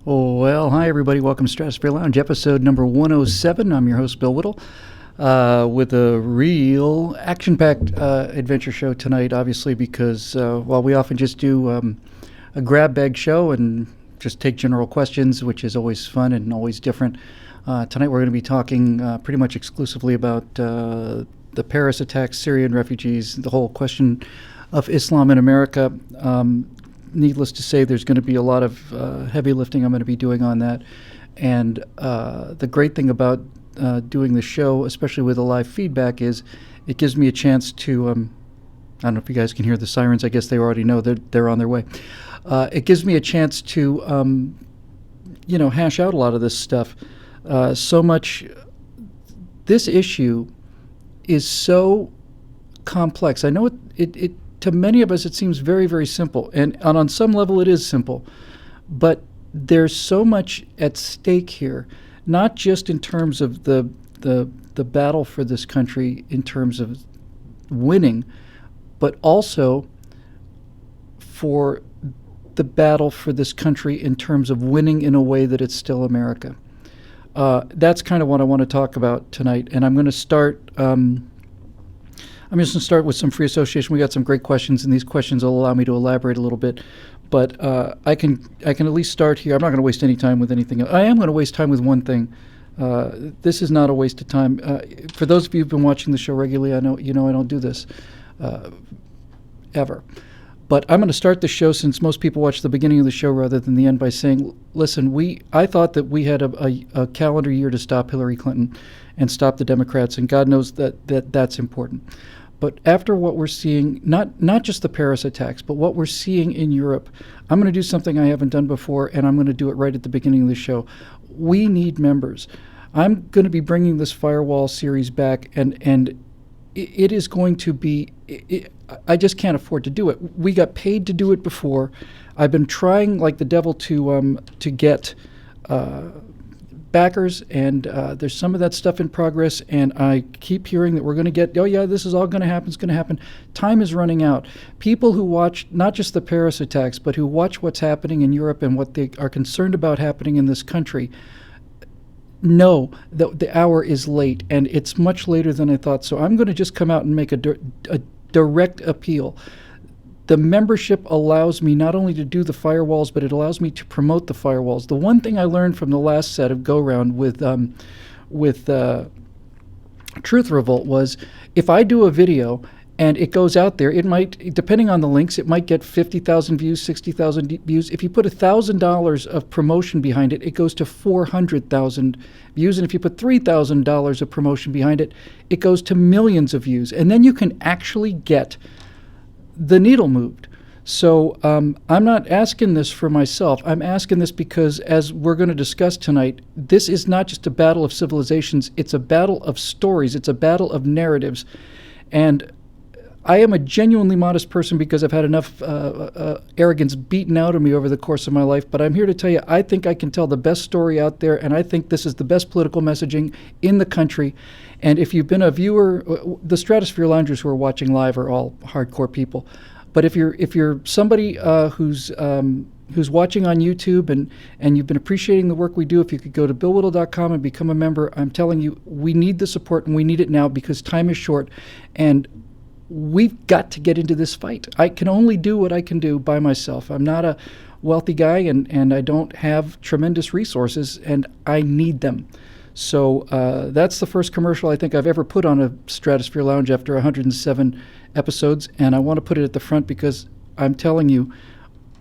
Oh, well, hi everybody. Welcome to Stratosphere Lounge, episode number 107. I'm your host, Bill Whittle, with a real action-packed adventure show tonight, obviously, because while we often just do a grab bag show and just take general questions, which is always fun and always different, tonight we're going to be talking pretty much exclusively about the Paris attacks, Syrian refugees, the whole question of Islam in America. Needless to say, there's going to be a lot of heavy lifting I'm going to be doing on that. And the great thing about doing the show, especially with a live feedback, is it gives me a chance to, I don't know if you guys can hear the sirens. I guess they already know they're on their way. It gives me a chance to, hash out a lot of this stuff. So much, this issue is so complex. I know it to many of us, it seems very, very simple. And on some level, it is simple. But there's so much at stake here, not just in terms of the battle for this country, in terms of winning, but also for the battle for this country in terms of winning in a way that it's still America. That's kind of what I want to talk about tonight. And I'm going to start... I'm just going to start with some free association. We got some great questions, and these questions will allow me to elaborate a little bit. But I can at least start here. I'm not going to waste any time with anything else. I am going to waste time with one thing. This is not a waste of time. For those of you who've been watching the show regularly, I know I don't do this ever. But I'm going to start the show, since most people watch the beginning of the show rather than the end, by saying, listen, I thought that we had a calendar year to stop Hillary Clinton and stop the Democrats, and God knows that's important. But after what we're seeing, not just the Paris attacks, but what we're seeing in Europe, I'm going to do something I haven't done before, and I'm going to do it right at the beginning of the show. We need members. I'm going to be bringing this Firewall series back, and it is going to be... I just can't afford to do it. We got paid to do it before. I've been trying like the devil to get... backers, and there's some of that stuff in progress, and I keep hearing that we're going to get, oh yeah, this is all going to happen, it's going to happen. Time is running out. People who watch not just the Paris attacks, but who watch what's happening in Europe and what they are concerned about happening in this country know that the hour is late, and it's much later than I thought. So I'm going to just come out and make a direct appeal. The membership allows me not only to do the firewalls, but it allows me to promote the firewalls. The one thing I learned from the last set of go-round with Truth Revolt was, if I do a video and it goes out there, it might, depending on the links, it might get 50,000 views, 60,000 views. If you put $1,000 of promotion behind it, it goes to 400,000 views. And if you put $3,000 of promotion behind it, it goes to millions of views. And then you can actually get the needle moved. So I'm not asking this for myself. I'm asking this because, as we're going to discuss tonight, this is not just a battle of civilizations. It's a battle of stories. It's a battle of narratives. And I am a genuinely modest person because I've had enough arrogance beaten out of me over the course of my life. But I'm here to tell you, I think I can tell the best story out there, and I think this is the best political messaging in the country. And if you've been a viewer, the Stratosphere Loungers who are watching live are all hardcore people. But if you're somebody who's watching on YouTube and you've been appreciating the work we do, if you could go to billwhittle.com and become a member, I'm telling you, we need the support, and we need it now because time is short, and we've got to get into this fight. I can only do what I can do by myself. I'm not a wealthy guy, and I don't have tremendous resources, and I need them. So that's the first commercial I think I've ever put on a Stratosphere Lounge after 107 episodes, and I want to put it at the front because I'm telling you,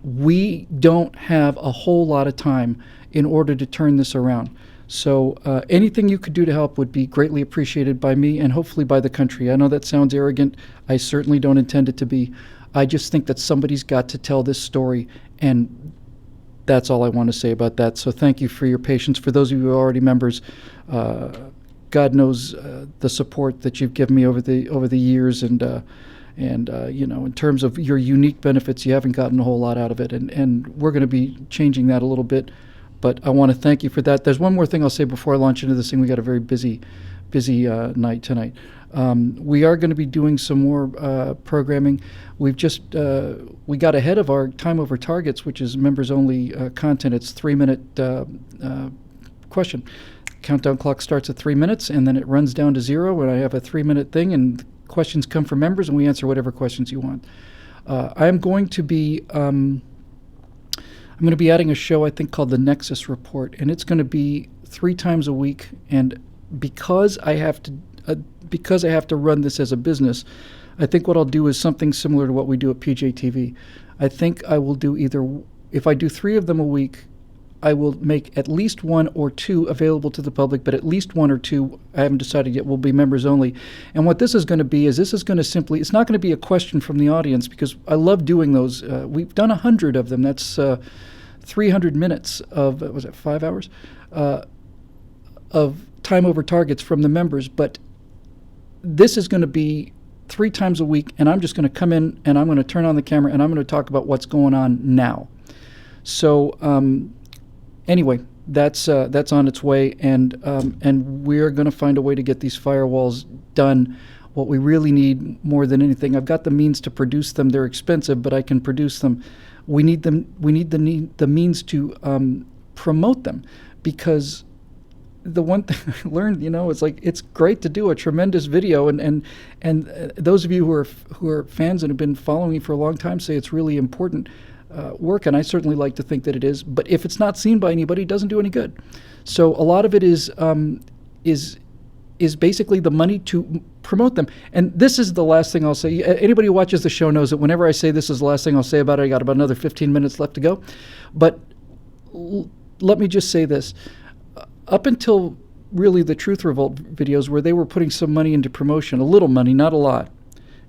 we don't have a whole lot of time in order to turn this around. So anything you could do to help would be greatly appreciated by me and hopefully by the country. I know that sounds arrogant. I certainly don't intend it to be. I just think that somebody's got to tell this story, and that's all I want to say about that. So thank you for your patience. For those of you who are already members, God knows the support that you've given me over the years, and in terms of your unique benefits, you haven't gotten a whole lot out of it, and we're going to be changing that a little bit. But I want to thank you for that. There's one more thing I'll say before I launch into this thing. We got a very busy busy night tonight. We are going to be doing some more programming. We've just we got ahead of our time over targets, which is members only content. It's 3-minute question. Countdown clock starts at 3 minutes, and then it runs down to 0. And I have a 3-minute thing, and questions come from members, and we answer whatever questions you want. I'm going to be adding a show I think called the Nexus Report, and it's going to be 3 times a week. And because I have to run this as a business, I think what I'll do is something similar to what we do at PJTV. I think I will do if I do 3 of them a week, I will make at least 1 or 2 available to the public, but at least 1 or 2, I haven't decided yet, will be members only. And what this is going to be is it's not going to be a question from the audience, because I love doing those. We've done 100 of them. That's 300 minutes of, 5 hours? Of time over targets from the members. But this is going to be 3 times a week, and I'm just going to come in and I'm going to turn on the camera and I'm going to talk about what's going on now. So anyway, that's on its way, and we're going to find a way to get these firewalls done. What we really need more than anything, I've got the means to produce them. They're expensive, but I can produce them. We need them. We need the means to promote them, because the one thing I learned, it's like, it's great to do a tremendous video, and those of you who are fans and have been following me for a long time say it's really important work, and I certainly like to think that it is. But if it's not seen by anybody, it doesn't do any good. So a lot of it is basically the money to promote them. And this is the last thing I'll say. Anybody who watches the show knows that whenever I say this is the last thing I'll say about it, I got about another 15 minutes left to go. But let me just say this. Up until really the Truth Revolt videos, where they were putting some money into promotion, a little money, not a lot,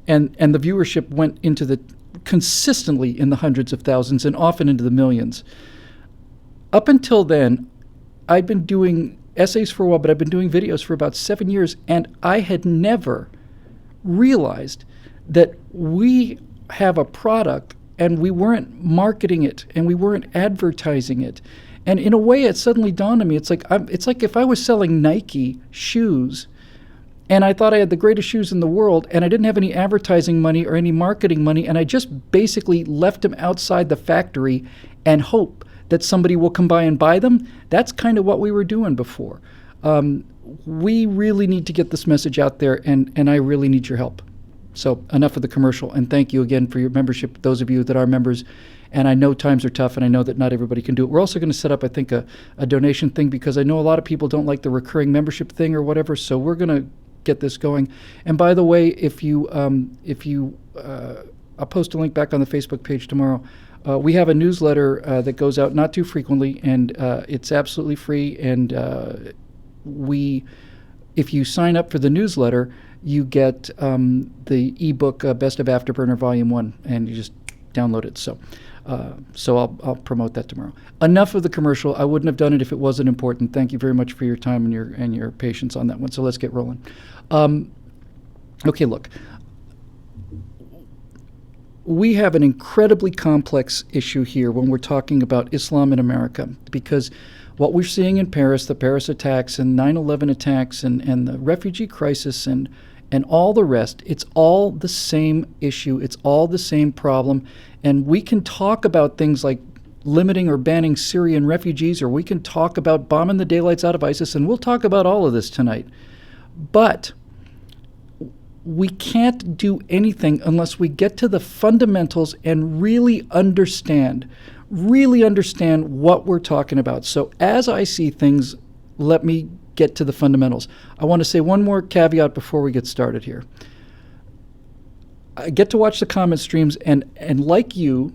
and the viewership went into consistently in the hundreds of thousands and often into the millions. Up until then, I'd been doing essays for a while, but I've been doing videos for about 7 years, and I had never realized that we have a product and we weren't marketing it and we weren't advertising it. And in a way, it suddenly dawned on me, it's like if I was selling Nike shoes and I thought I had the greatest shoes in the world, and I didn't have any advertising money or any marketing money, and I just basically left them outside the factory and hope that somebody will come by and buy them. That's kind of what we were doing before. We really need to get this message out there, and I really need your help. So enough of the commercial, and thank you again for your membership, those of you that are members. And I know times are tough, and I know that not everybody can do it. We're also going to set up, I think, a donation thing, because I know a lot of people don't like the recurring membership thing or whatever, so we're going to get this going. And by the way, I'll post a link back on the Facebook page tomorrow. We have a newsletter that goes out not too frequently, and it's absolutely free. And if you sign up for the newsletter, you get the ebook Best of Afterburner Volume 1, and you just download it. So I'll promote that tomorrow. Enough of the commercial. I wouldn't have done it if it wasn't important. Thank you very much for your time and your patience on that one. So let's get rolling. Okay, look. We have an incredibly complex issue here when we're talking about Islam in America, because what we're seeing in Paris, the Paris attacks and 9/11 attacks and the refugee crisis and all the rest, it's all the same issue. It's all the same problem. And we can talk about things like limiting or banning Syrian refugees, or we can talk about bombing the daylights out of ISIS, and we'll talk about all of this tonight. But we can't do anything unless we get to the fundamentals and really understand what we're talking about. So as I see things, let me get to the fundamentals. I want to say one more caveat before we get started here. I get to watch the comment streams, and like you,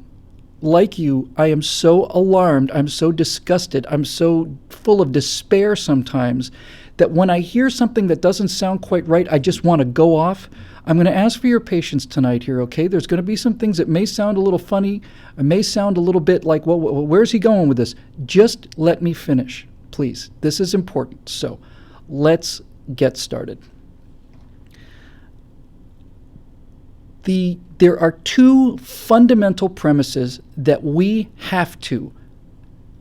I am so alarmed, I'm so disgusted, I'm so full of despair sometimes that when I hear something that doesn't sound quite right, I just want to go off. I'm going to ask for your patience tonight here, okay? There's going to be some things that may sound a little funny, it may sound a little bit like, well, where's he going with this? Just let me finish, please. This is important. So let's get started. There are 2 fundamental premises that we have to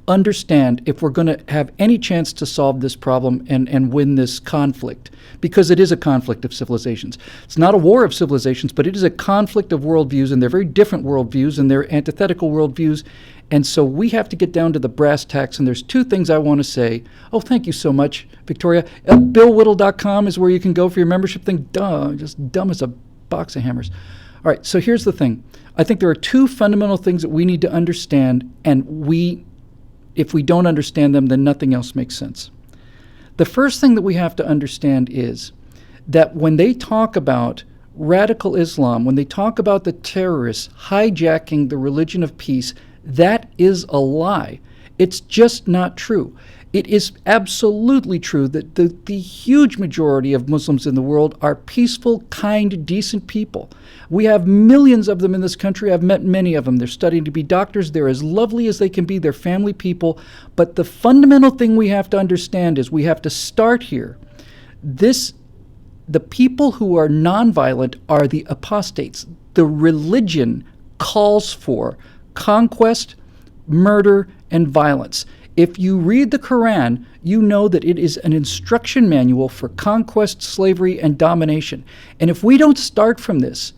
understand if we're going to have any chance to solve this problem and win this conflict, because it is a conflict of civilizations. It's not a war of civilizations, but it is a conflict of worldviews, and they're very different worldviews, and they're antithetical worldviews. And so we have to get down to the brass tacks, and there's two things I want to say. Oh, thank you so much, Victoria. BillWhittle.com is where you can go for your membership thing. Duh, just dumb as a box of hammers. All right, so here's the thing. I think there are two fundamental things that we need to understand, and if we don't understand them, then nothing else makes sense. The first thing that we have to understand is that when they talk about radical Islam, when they talk about the terrorists hijacking the religion of peace, that is a lie. It's just not true. It is absolutely true that the huge majority of Muslims in the world are peaceful, kind, decent people. We have millions of them in this country. I've met many of them. They're studying to be doctors. They're as lovely as they can be. They're family people. But the fundamental thing we have to understand is we have to start here. The people who are nonviolent are the apostates. The religion calls for conquest, murder, and violence. If you read the Quran, you know that it is an instruction manual for conquest, slavery, and domination. And if we don't start from this,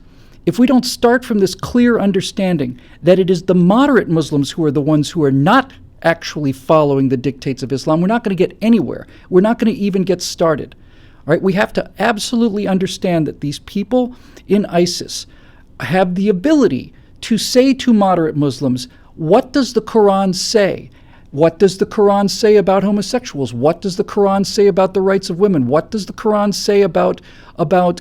clear understanding that it is the moderate Muslims who are the ones who are not actually following the dictates of Islam, we're not going to get anywhere. We're not going to even get started. All right, we have to absolutely understand that these people in ISIS have the ability to say to moderate Muslims, what does the Quran say? What does the Quran say about homosexuals? What does the Quran say about the rights of women? What does the Quran say about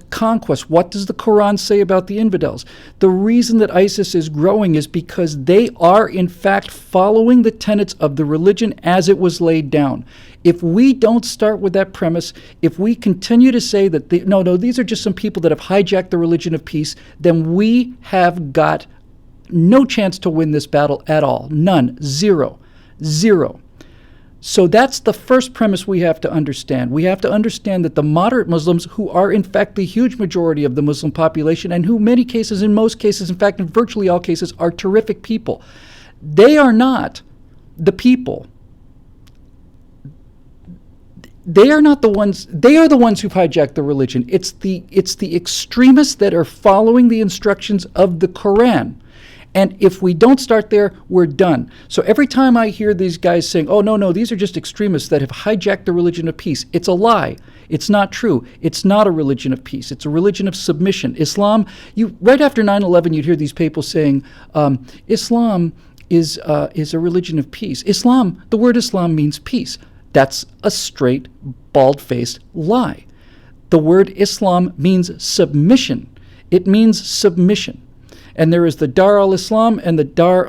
conquest? What does the Quran say about the infidels? The reason that ISIS is growing is because they are, in fact, following the tenets of the religion as it was laid down. If we don't start with that premise, if we continue to say that, these are just some people that have hijacked the religion of peace, then we have got no chance to win this battle at all. None. Zero. So that's the first premise we have to understand. We have to understand that the moderate Muslims, who are in fact the huge majority of the Muslim population, and who in most cases, in fact in virtually all cases, are terrific people, they are not the people. They are not the ones. They are the ones who've hijacked the religion. It's the extremists that are following the instructions of the Quran. And if we don't start there, we're done. So every time I hear these guys saying, oh, no, these are just extremists that have hijacked the religion of peace, it's a lie. It's not true. It's not a religion of peace. It's a religion of submission. Islam, right after 9/11, you'd hear these people saying, Islam is a religion of peace. The word Islam means peace. That's a straight, bald-faced lie. The word Islam means submission. It means submission. And there is the Dar al-Islam and the Dar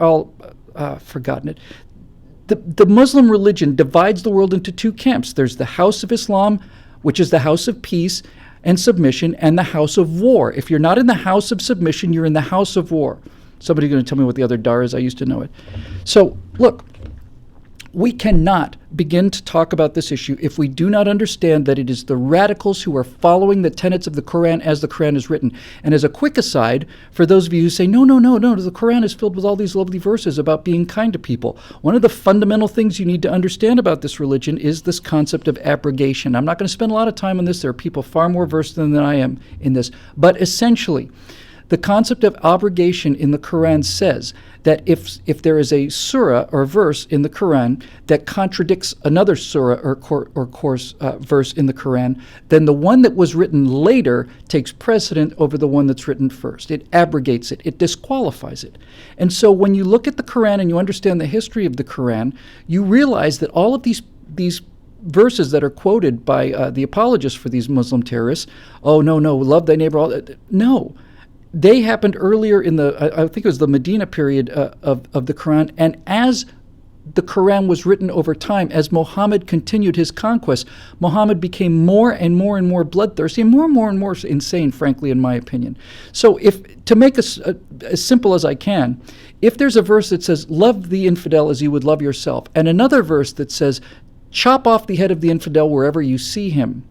forgotten it. The Muslim religion divides the world into two camps. There's the House of Islam, which is the house of peace and submission, and the house of war. If you're not in the house of submission, you're in the house of war. Somebody's going to tell me what the other Dar is. I used to know it. So, look, we cannot begin to talk about this issue if we do not understand that it is the radicals who are following the tenets of the Quran as the Quran is written. And as a quick aside, for those of you who say, no, the Quran is filled with all these lovely verses about being kind to people. One of the fundamental things you need to understand about this religion is this concept of abrogation. I'm not going to spend a lot of time on this. There are people far more versed than I am in this. But essentially, the concept of abrogation in the Quran says that if there is a surah or verse in the Quran that contradicts another surah or verse in the Quran, then the one that was written later takes precedent over the one that's written first. It abrogates it. It disqualifies it. And so when you look at the Quran and you understand the history of the Quran, you realize that all of these verses that are quoted by the apologists for these Muslim terrorists, love thy neighbor, no. They happened earlier in I think it was the Medina period of the Quran, and as the Quran was written over time, as Muhammad continued his conquest, Muhammad became more and more bloodthirsty and more insane, frankly, in my opinion. So to make as simple as I can, if there's a verse that says, love the infidel as you would love yourself, and another verse that says, chop off the head of the infidel wherever you see him,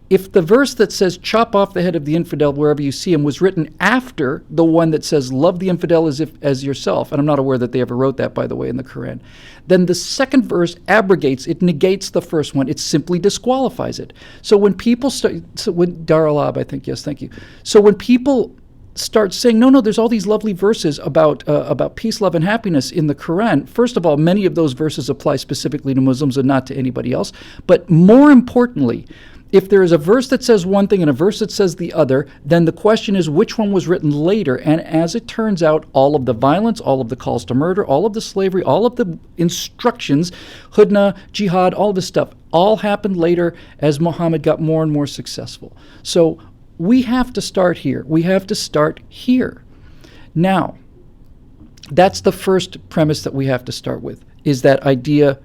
If the verse that says chop off the head of the infidel wherever you see him was written after the one that says love the infidel as yourself, and I'm not aware that they ever wrote that, by the way, in the Quran, then the second verse abrogates, it negates the first one. It simply disqualifies it. So when people start, when Daralab, I think, yes, thank you. So when people start saying, no, there's all these lovely verses about peace, love, and happiness in the Quran. First of all, many of those verses apply specifically to Muslims and not to anybody else. But more importantly, if there is a verse that says one thing and a verse that says the other, then the question is which one was written later. And as it turns out, all of the violence, all of the calls to murder, all of the slavery, all of the instructions, hudna, jihad, all this stuff, all happened later as Muhammad got more and more successful. So we have to start here. We have to start here. Now, that's the first premise that we have to start with, is that idea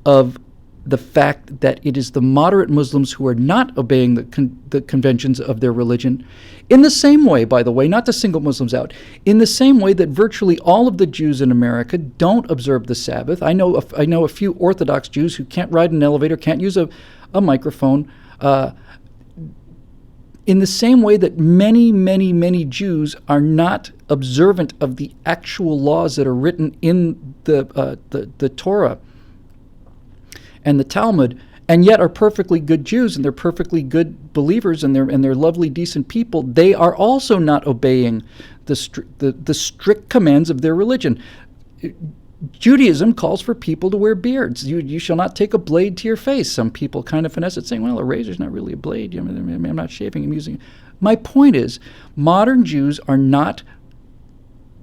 of the fact that it is the moderate Muslims who are not obeying the conventions of their religion, in the same way, by the way, not to single Muslims out, in the same way that virtually all of the Jews in America don't observe the Sabbath. I know a few Orthodox Jews who can't ride an elevator, can't use a microphone, in the same way that many, many, many Jews are not observant of the actual laws that are written in the Torah and the Talmud, and yet are perfectly good Jews, and they're perfectly good believers, and they're lovely, decent people, they are also not obeying the strict commands of their religion. Judaism calls for people to wear beards. You shall not take a blade to your face. Some people kind of finesse it, saying, well, a razor's not really a blade. I'm not shaving, I'm using it. My point is, modern Jews are not,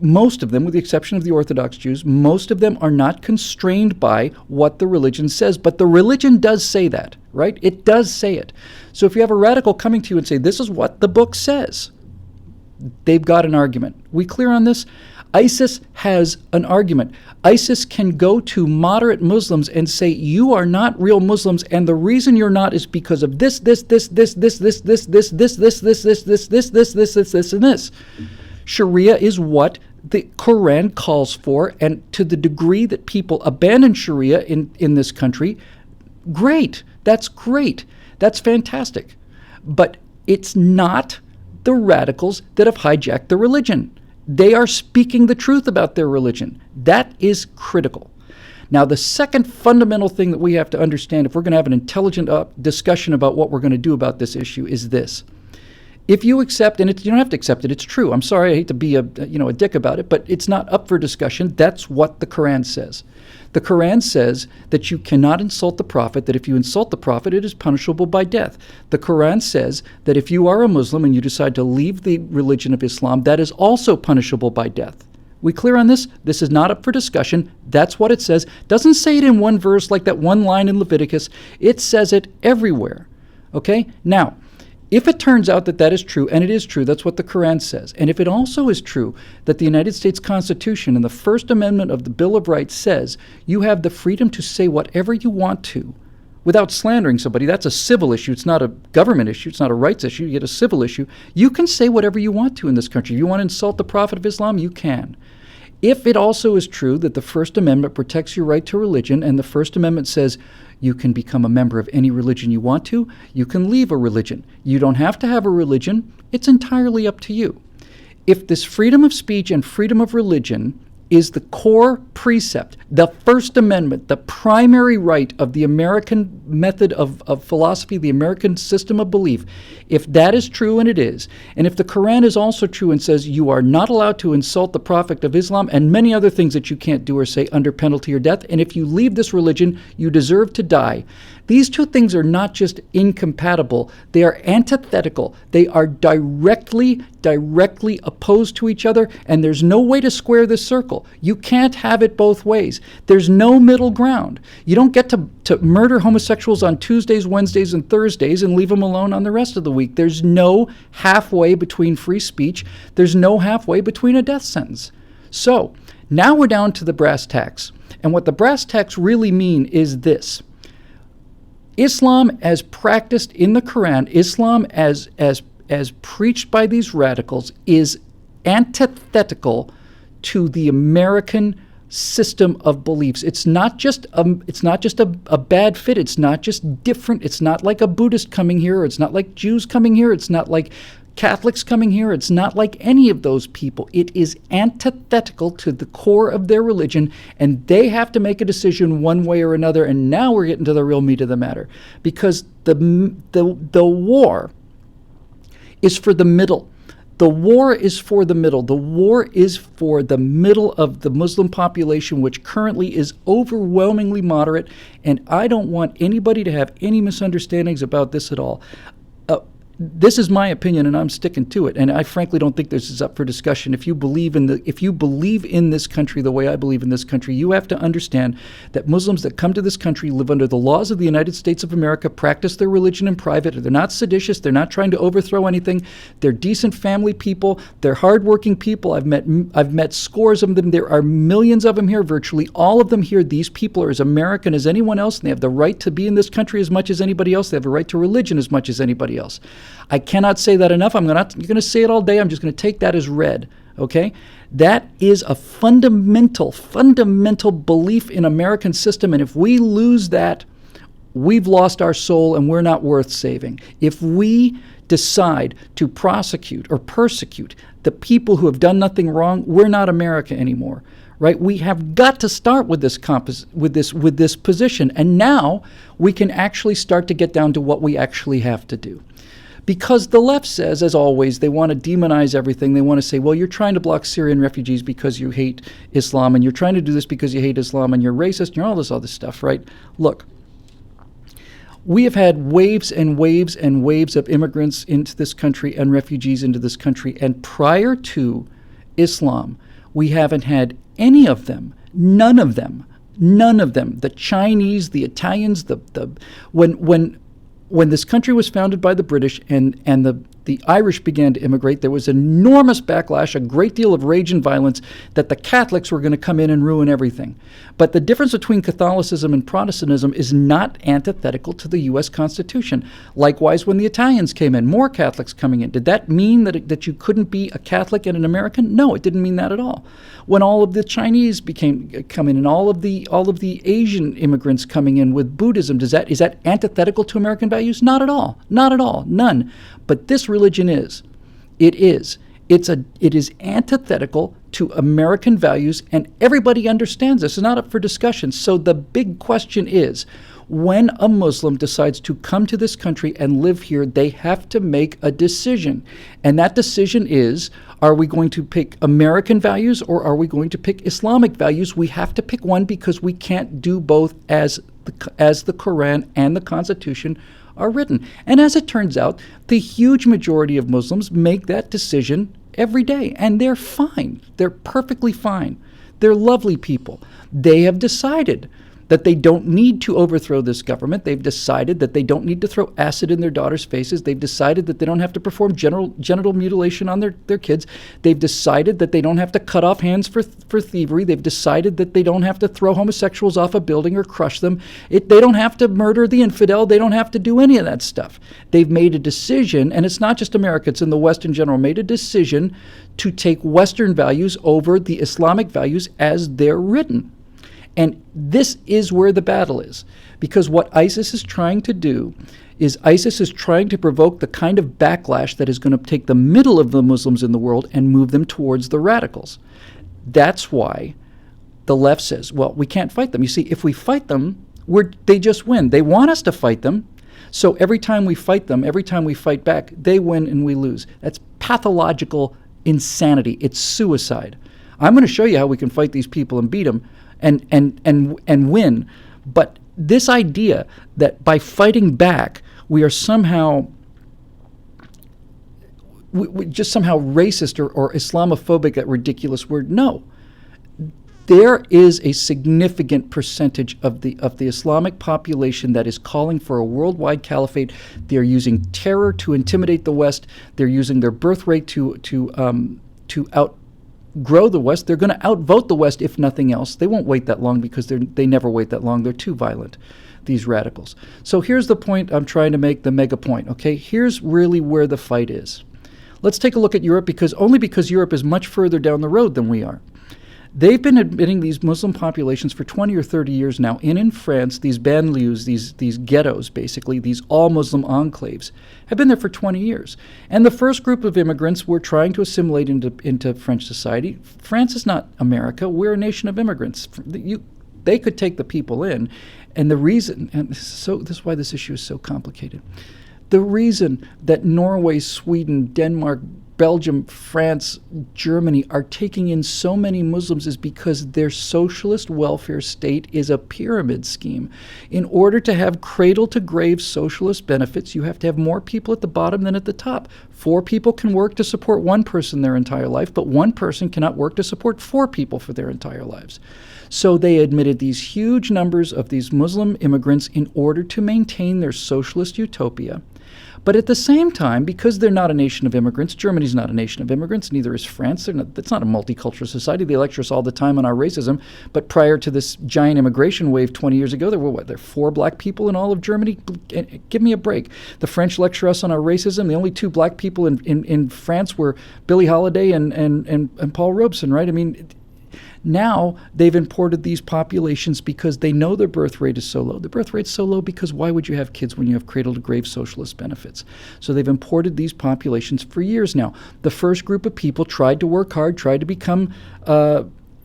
most of them, with the exception of the Orthodox Jews, most of them are not constrained by what the religion says. But the religion does say that, right? It does say it. So if you have a radical coming to you and say, this is what the book says, they've got an argument. We clear on this? ISIS has an argument. ISIS can go to moderate Muslims and say, you are not real Muslims, and the reason you're not is because of this, and this. Sharia is what the Quran calls for, and to the degree that people abandon Sharia in this country, great. That's great. That's fantastic. But it's not the radicals that have hijacked the religion. They are speaking the truth about their religion. That is critical. Now, the second fundamental thing that we have to understand if we're going to have an intelligent discussion about what we're going to do about this issue is this. If you accept, and you don't have to accept it, it's true. I'm sorry, I hate to be a dick about it, but it's not up for discussion. That's what the Quran says. The Quran says that you cannot insult the Prophet, that if you insult the Prophet, it is punishable by death. The Quran says that if you are a Muslim and you decide to leave the religion of Islam, that is also punishable by death. We clear on this? This is not up for discussion. That's what it says. Doesn't say it in one verse like that one line in Leviticus. It says it everywhere. Okay? Now, if it turns out that that is true, and it is true, that's what the Quran says, and if it also is true that the United States Constitution and the First Amendment of the Bill of Rights says you have the freedom to say whatever you want to without slandering somebody, that's a civil issue, it's not a government issue, it's not a rights issue, you get a civil issue, you can say whatever you want to in this country. If you want to insult the Prophet of Islam, you can. If it also is true that the First Amendment protects your right to religion, and the First Amendment says you can become a member of any religion you want to, you can leave a religion. You don't have to have a religion. It's entirely up to you. If this freedom of speech and freedom of religion is the core precept, the First Amendment, the primary right of the American method of philosophy, the American system of belief, if that is true, and it is, and if the Quran is also true and says you are not allowed to insult the Prophet of Islam and many other things that you can't do or say under penalty of death, and if you leave this religion, you deserve to die. These two things are not just incompatible, they are antithetical. They are directly opposed to each other, and there's no way to square this circle. You can't have it both ways. There's no middle ground. You don't get to murder homosexuals on Tuesdays, Wednesdays, and Thursdays and leave them alone on the rest of the week. There's no halfway between free speech. There's no halfway between a death sentence. So now we're down to the brass tacks. And what the brass tacks really mean is this. Islam as practiced in the Quran, Islam as preached by these radicals, is antithetical to the American system of beliefs. It's not just a bad fit. It's not just different. It's not like a Buddhist coming here. Or it's not like Jews coming here. It's not like Catholics coming here. It's not like any of those people. It is antithetical to the core of their religion, and they have to make a decision one way or another. And now we're getting to the real meat of the matter, because the war is for the middle. The war is for the middle. The war is for the middle of the Muslim population, which currently is overwhelmingly moderate, and I don't want anybody to have any misunderstandings about this at all. This is my opinion, and I'm sticking to it. And I frankly don't think this is up for discussion. If you believe in this country the way I believe in this country, you have to understand that Muslims that come to this country live under the laws of the United States of America, practice their religion in private. They're not seditious. They're not trying to overthrow anything. They're decent family people. They're hardworking people. I've met scores of them. There are millions of them here. Virtually all of them here. These people are as American as anyone else, and they have the right to be in this country as much as anybody else. They have a right to religion as much as anybody else. I cannot say that enough. You're going to say it all day. I'm just going to take that as read, okay? That is a fundamental belief in American system, and if we lose that, we've lost our soul and we're not worth saving. If we decide to prosecute or persecute the people who have done nothing wrong, we're not America anymore. Right? We have got to start with this position, and now we can actually start to get down to what we actually have to do. Because the left says, as always, they want to demonize everything. They want to say, well, you're trying to block Syrian refugees because you hate Islam, and you're trying to do this because you hate Islam, and you're racist, and you're all this other stuff, right? Look, we have had waves and waves and waves of immigrants into this country and refugees into this country, and prior to Islam, we haven't had any of them, none of them, the Chinese, the Italians, when this country was founded by the British and the Irish began to immigrate, there was enormous backlash, a great deal of rage and violence, that the Catholics were going to come in and ruin everything. But the difference between Catholicism and Protestantism is not antithetical to the U.S. Constitution. Likewise, when the Italians came in, more Catholics coming in. Did that mean that you couldn't be a Catholic and an American? No, it didn't mean that at all. When all of the Chinese come in, and all of the Asian immigrants coming in with Buddhism, is that antithetical to American values? Not at all. Not at all. None. But this religion is. It is. It is antithetical to American values, and everybody understands this. It's not up for discussion. So the big question is, when a Muslim decides to come to this country and live here, they have to make a decision. And that decision is, are we going to pick American values or are we going to pick Islamic values? We have to pick one, because we can't do both as the Quran and the Constitution are written. And as it turns out, the huge majority of Muslims make that decision every day, and they're fine. They're perfectly fine. They're lovely people. They have decided that they don't need to overthrow this government. They've decided that they don't need to throw acid in their daughters' faces. They've decided that they don't have to perform genital mutilation on their kids. They've decided that they don't have to cut off hands for thievery. They've decided that they don't have to throw homosexuals off a building or crush them. They don't have to murder the infidel. They don't have to do any of that stuff. They've made a decision, and it's not just America, it's in the West in general, made a decision to take Western values over the Islamic values as they're written. And this is where the battle is, because what ISIS is trying to do is ISIS is trying to provoke the kind of backlash that is going to take the middle of the Muslims in the world and move them towards the radicals. That's why the left says, well, we can't fight them. You see, if we fight them, they just win. They want us to fight them. So every time we fight them, every time we fight back, they win and we lose. That's pathological insanity. It's suicide. I'm going to show you how we can fight these people and beat them and win. But this idea that by fighting back, we are somehow just somehow racist or Islamophobic, that ridiculous word. No. There is a significant percentage of the Islamic population that is calling for a worldwide caliphate. They're using terror to intimidate the West. They're using their birth rate to outgrow the West. They're going to outvote the West, if nothing else. They won't wait that long, because they never wait that long. They're too violent, these radicals. So here's the point I'm trying to make, the mega point. Okay, here's really where the fight is. Let's take a look at Europe, because Europe is much further down the road than we are. They've been admitting these Muslim populations for 20 or 30 years now. In France, these banlieues, these ghettos, basically, these all-Muslim enclaves, have been there for 20 years. And the first group of immigrants were trying to assimilate into French society. France is not America. We're a nation of immigrants. They could take the people in. And the reason, and this is why this issue is so complicated, the reason that Norway, Sweden, Denmark, Belgium, France, Germany are taking in so many Muslims is because their socialist welfare state is a pyramid scheme. In order to have cradle-to-grave socialist benefits, you have to have more people at the bottom than at the top. 4 people can work to support one person their entire life, but one person cannot work to support 4 people for their entire lives. So they admitted these huge numbers of these Muslim immigrants in order to maintain their socialist utopia. But at the same time, because they're not a nation of immigrants, Germany's not a nation of immigrants, neither is France. It's not a multicultural society. They lecture us all the time on our racism. But prior to this giant immigration wave 20 years ago, there were, there were 4 black people in all of Germany? Give me a break. The French lecture us on our racism. The only 2 black people in France were Billie Holiday and Paul Robeson, right? I mean, now they've imported these populations because they know their birth rate is so low. The birth rate's so low because why would you have kids when you have cradle-to-grave socialist benefits? So they've imported these populations for years now. The first group of people tried to work hard, tried to become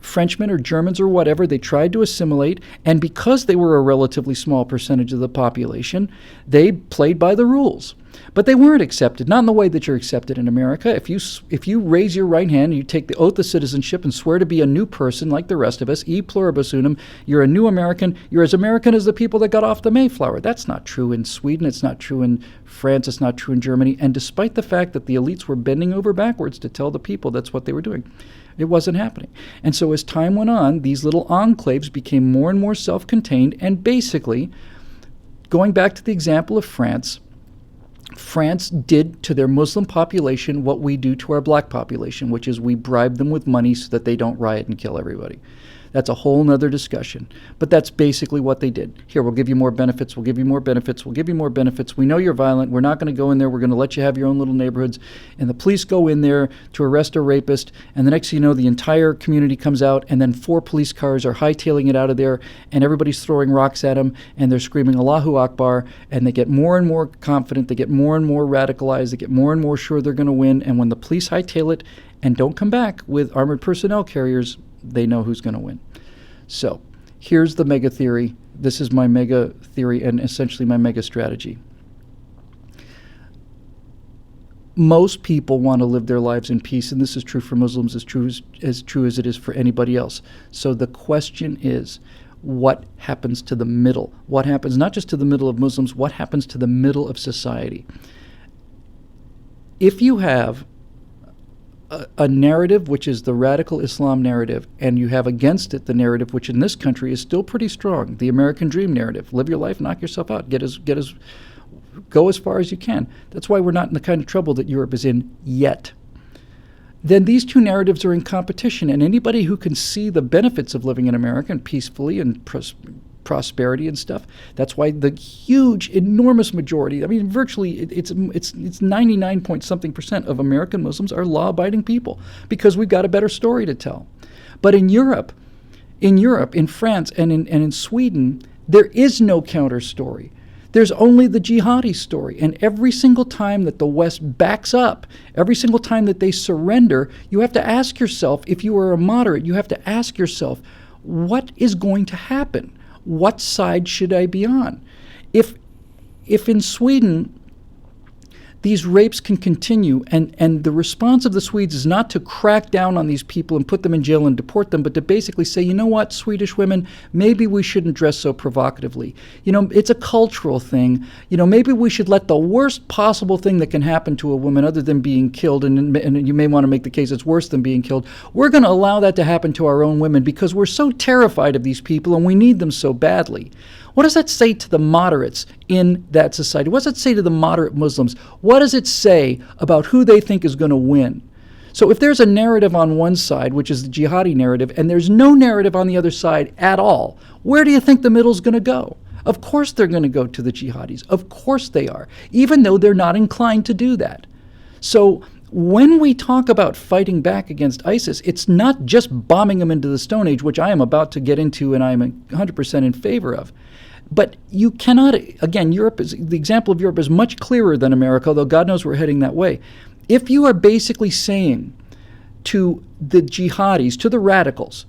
Frenchmen or Germans or whatever. They tried to assimilate, and because they were a relatively small percentage of the population, they played by the rules. But they weren't accepted, not in the way that you're accepted in America. If you raise your right hand and you take the oath of citizenship and swear to be a new person like the rest of us, e pluribus unum, you're a new American, you're as American as the people that got off the Mayflower. That's not true in Sweden, it's not true in France, it's not true in Germany. And despite the fact that the elites were bending over backwards to tell the people that's what they were doing, it wasn't happening. And so as time went on, these little enclaves became more and more self-contained, and basically, going back to the example of France did to their Muslim population what we do to our black population, which is we bribe them with money so that they don't riot and kill everybody. That's a whole nother discussion. But that's basically what they did. Here, we'll give you more benefits, we'll give you more benefits, we'll give you more benefits. We know you're violent, we're not going to go in there, we're going to let you have your own little neighborhoods. And the police go in there to arrest a rapist, and the next thing you know, the entire community comes out, and then 4 police cars are hightailing it out of there, and everybody's throwing rocks at them, and they're screaming Allahu Akbar, and they get more and more confident, they get more and more radicalized, they get more and more sure they're going to win, and when the police hightail it and don't come back with armored personnel carriers, they know who's going to win. So here's the mega theory. This is my mega theory and essentially my mega strategy. Most people want to live their lives in peace, and this is true for Muslims as true as it is for anybody else. So the question is, what happens to the middle? What happens not just to the middle of Muslims, what happens to the middle of society? If you have a narrative which is the radical Islam narrative, and you have against it the narrative which in this country is still pretty strong, the American dream narrative, live your life, knock yourself out, go as far as you can. That's why we're not in the kind of trouble that Europe is in yet. Then these 2 narratives are in competition, and anybody who can see the benefits of living in America and peacefully and prosperity and stuff, that's why the huge, enormous majority, I mean, virtually it's 99-point-something% of American Muslims are law-abiding people because we've got a better story to tell. But in Europe, in France, and in Sweden, there is no counter story. There's only the jihadi story. And every single time that the West backs up, every single time that they surrender, you have to ask yourself, if you are a moderate, you have to ask yourself, what is going to happen? What side should I be on? If in Sweden these rapes can continue, and the response of the Swedes is not to crack down on these people and put them in jail and deport them, but to basically say, you know what, Swedish women, maybe we shouldn't dress so provocatively. You know, it's a cultural thing. You know, maybe we should let the worst possible thing that can happen to a woman other than being killed, and you may want to make the case it's worse than being killed, we're going to allow that to happen to our own women because we're so terrified of these people and we need them so badly. What does that say to the moderates in that society? What does it say to the moderate Muslims? What does it say about who they think is going to win? So if there's a narrative on one side, which is the jihadi narrative, and there's no narrative on the other side at all, where do you think the middle's going to go? Of course they're going to go to the jihadis. Of course they are, even though they're not inclined to do that. So When we talk about fighting back against ISIS, it's not just bombing them into the Stone Age, which I am about to get into and I am 100% in favor of. But you cannot, again, the example of Europe is much clearer than America, although God knows we're heading that way. If you are basically saying to the jihadis, to the radicals,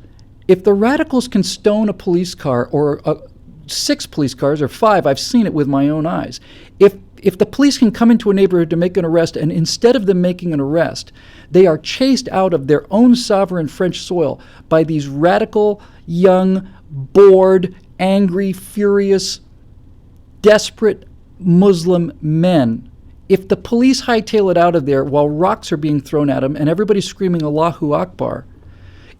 if the radicals can stone a police car or 6 police cars or 5, I've seen it with my own eyes. If the police can come into a neighborhood to make an arrest, and instead of them making an arrest, they are chased out of their own sovereign French soil by these radical, young, bored, angry, furious, desperate Muslim men. If the police hightail it out of there while rocks are being thrown at them and everybody's screaming Allahu Akbar,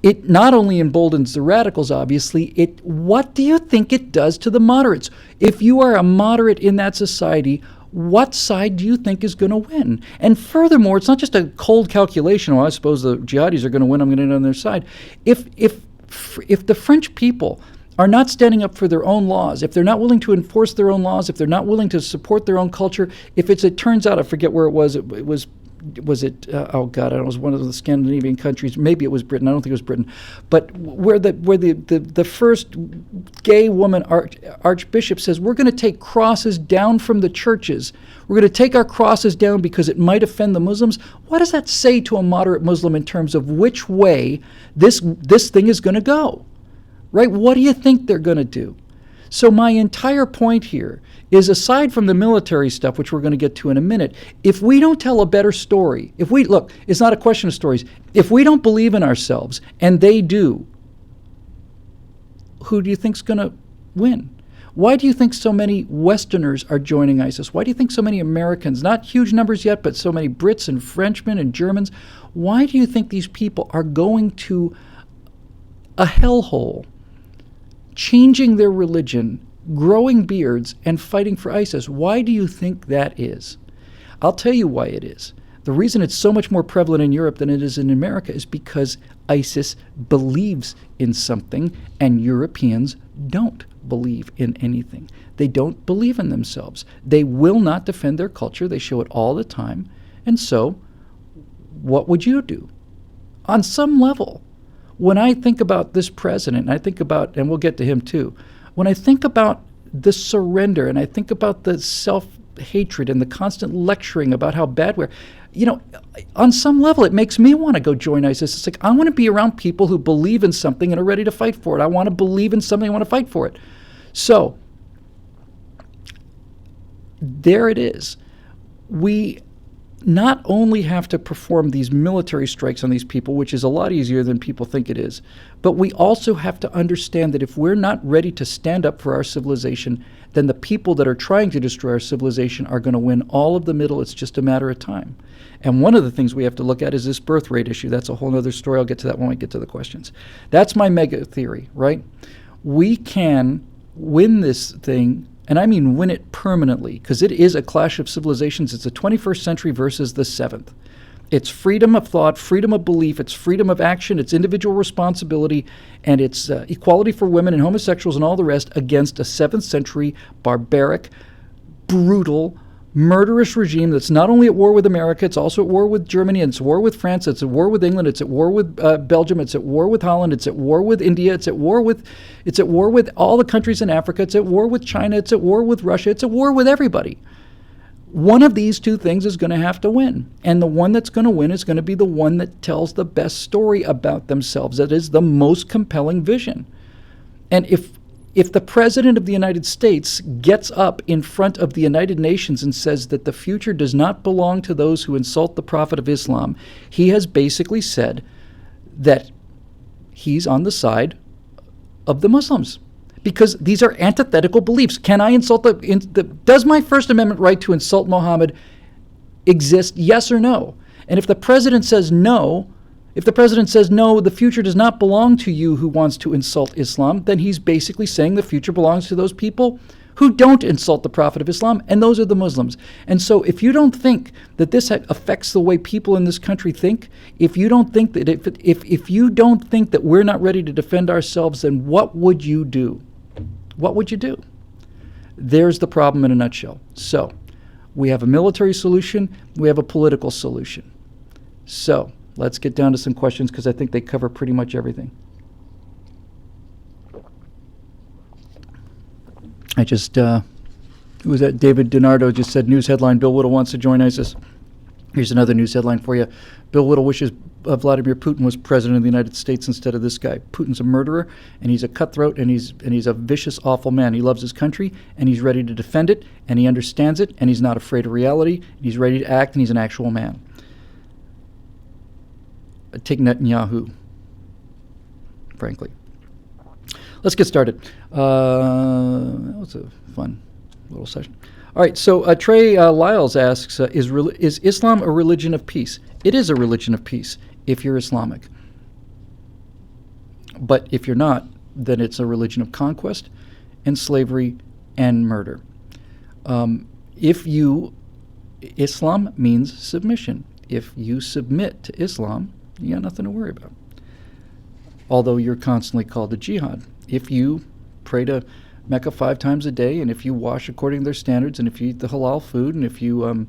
it not only emboldens the radicals, obviously, what do you think it does to the moderates? If you are a moderate in that society, what side do you think is going to win? And furthermore, it's not just a cold calculation, well, I suppose the jihadis are going to win, I'm going to get on their side. If the French people are not standing up for their own laws, if they're not willing to enforce their own laws, if they're not willing to support their own culture, if it turns out, I forget where it was oh God, it was one of the Scandinavian countries, maybe it was Britain, I don't think it was Britain, but where the first gay woman archbishop says, we're going to take crosses down from the churches, we're going to take our crosses down because it might offend the Muslims. What does that say to a moderate Muslim in terms of which way this thing is going to go? Right? What do you think they're going to do? So my entire point here is, aside from the military stuff, which we're going to get to in a minute, if we don't tell a better story, look, it's not a question of stories. If we don't believe in ourselves, and they do, who do you think's going to win? Why do you think so many Westerners are joining ISIS? Why do you think so many Americans, not huge numbers yet, but so many Brits and Frenchmen and Germans, why do you think these people are going to a hellhole, changing their religion, growing beards, and fighting for ISIS? Why do you think that is? I'll tell you why it is. The reason it's so much more prevalent in Europe than it is in America is because ISIS believes in something and Europeans don't believe in anything. They don't believe in themselves. They will not defend their culture. They show it all the time. And so, what would you do? On some level, when I think about this president, I think about, and we'll get to him too, when I think about the surrender and I think about the self-hatred and the constant lecturing about how bad we're, on some level it makes me want to go join ISIS. It's like, I want to be around people who believe in something and are ready to fight for it. I want to believe in something, I want to fight for it. So, there it is. We not only have to perform these military strikes on these people, which is a lot easier than people think it is, but we also have to understand that if we're not ready to stand up for our civilization, then the people that are trying to destroy our civilization are going to win all of the middle. It's just a matter of time. And one of the things we have to look at is this birth rate issue. That's a whole other story. I'll get to that when we get to the questions. That's my mega theory, right? We can win this thing, and I mean win it permanently, because it is a clash of civilizations. It's the 21st century versus the 7th. It's freedom of thought, freedom of belief, it's freedom of action, it's individual responsibility, and it's equality for women and homosexuals and all the rest against a 7th century barbaric, brutal, murderous regime that's not only at war with America, it's also at war with Germany, and it's at war with France, it's at war with England, it's at war with Belgium, it's at war with Holland, it's at war with India, it's at war with all the countries in Africa, it's at war with China, it's at war with Russia, it's at war with everybody. One of these two things is going to have to win. And the one that's going to win is going to be the one that tells the best story about themselves, that is the most compelling vision. And if the President of the United States gets up in front of the United Nations and says that the future does not belong to those who insult the Prophet of Islam, he has basically said that he's on the side of the Muslims. Because these are antithetical beliefs. Can I insult does my First Amendment right to insult Muhammad exist? Yes or no? And if the president says no, the future does not belong to you who wants to insult Islam, then he's basically saying the future belongs to those people who don't insult the Prophet of Islam, and those are the Muslims. And so if you don't think that this affects the way people in this country think, if you don't think that if you don't think that we're not ready to defend ourselves, then what would you do? What would you do? There's the problem in a nutshell. So we have a military solution, we have a political solution. So let's get down to some questions because I think they cover pretty much everything. Who was that? David DiNardo just said, news headline, Bill Whittle wants to join ISIS. Here's another news headline for you. Bill Whittle wishes Vladimir Putin was president of the United States instead of this guy. Putin's a murderer, and he's a cutthroat, and he's a vicious, awful man. He loves his country, and he's ready to defend it, and he understands it, and he's not afraid of reality, and he's ready to act, and he's an actual man. Take Netanyahu, frankly. Let's get started. That was a fun little session. All right, so Trey Lyles asks, is Islam a religion of peace? It is a religion of peace if you're Islamic. But if you're not, then it's a religion of conquest and slavery and murder. Islam means submission. If you submit to Islam, you got nothing to worry about. Although you're constantly called to jihad. If you pray to Mecca 5 times a day, and if you wash according to their standards, and if you eat the halal food, and if you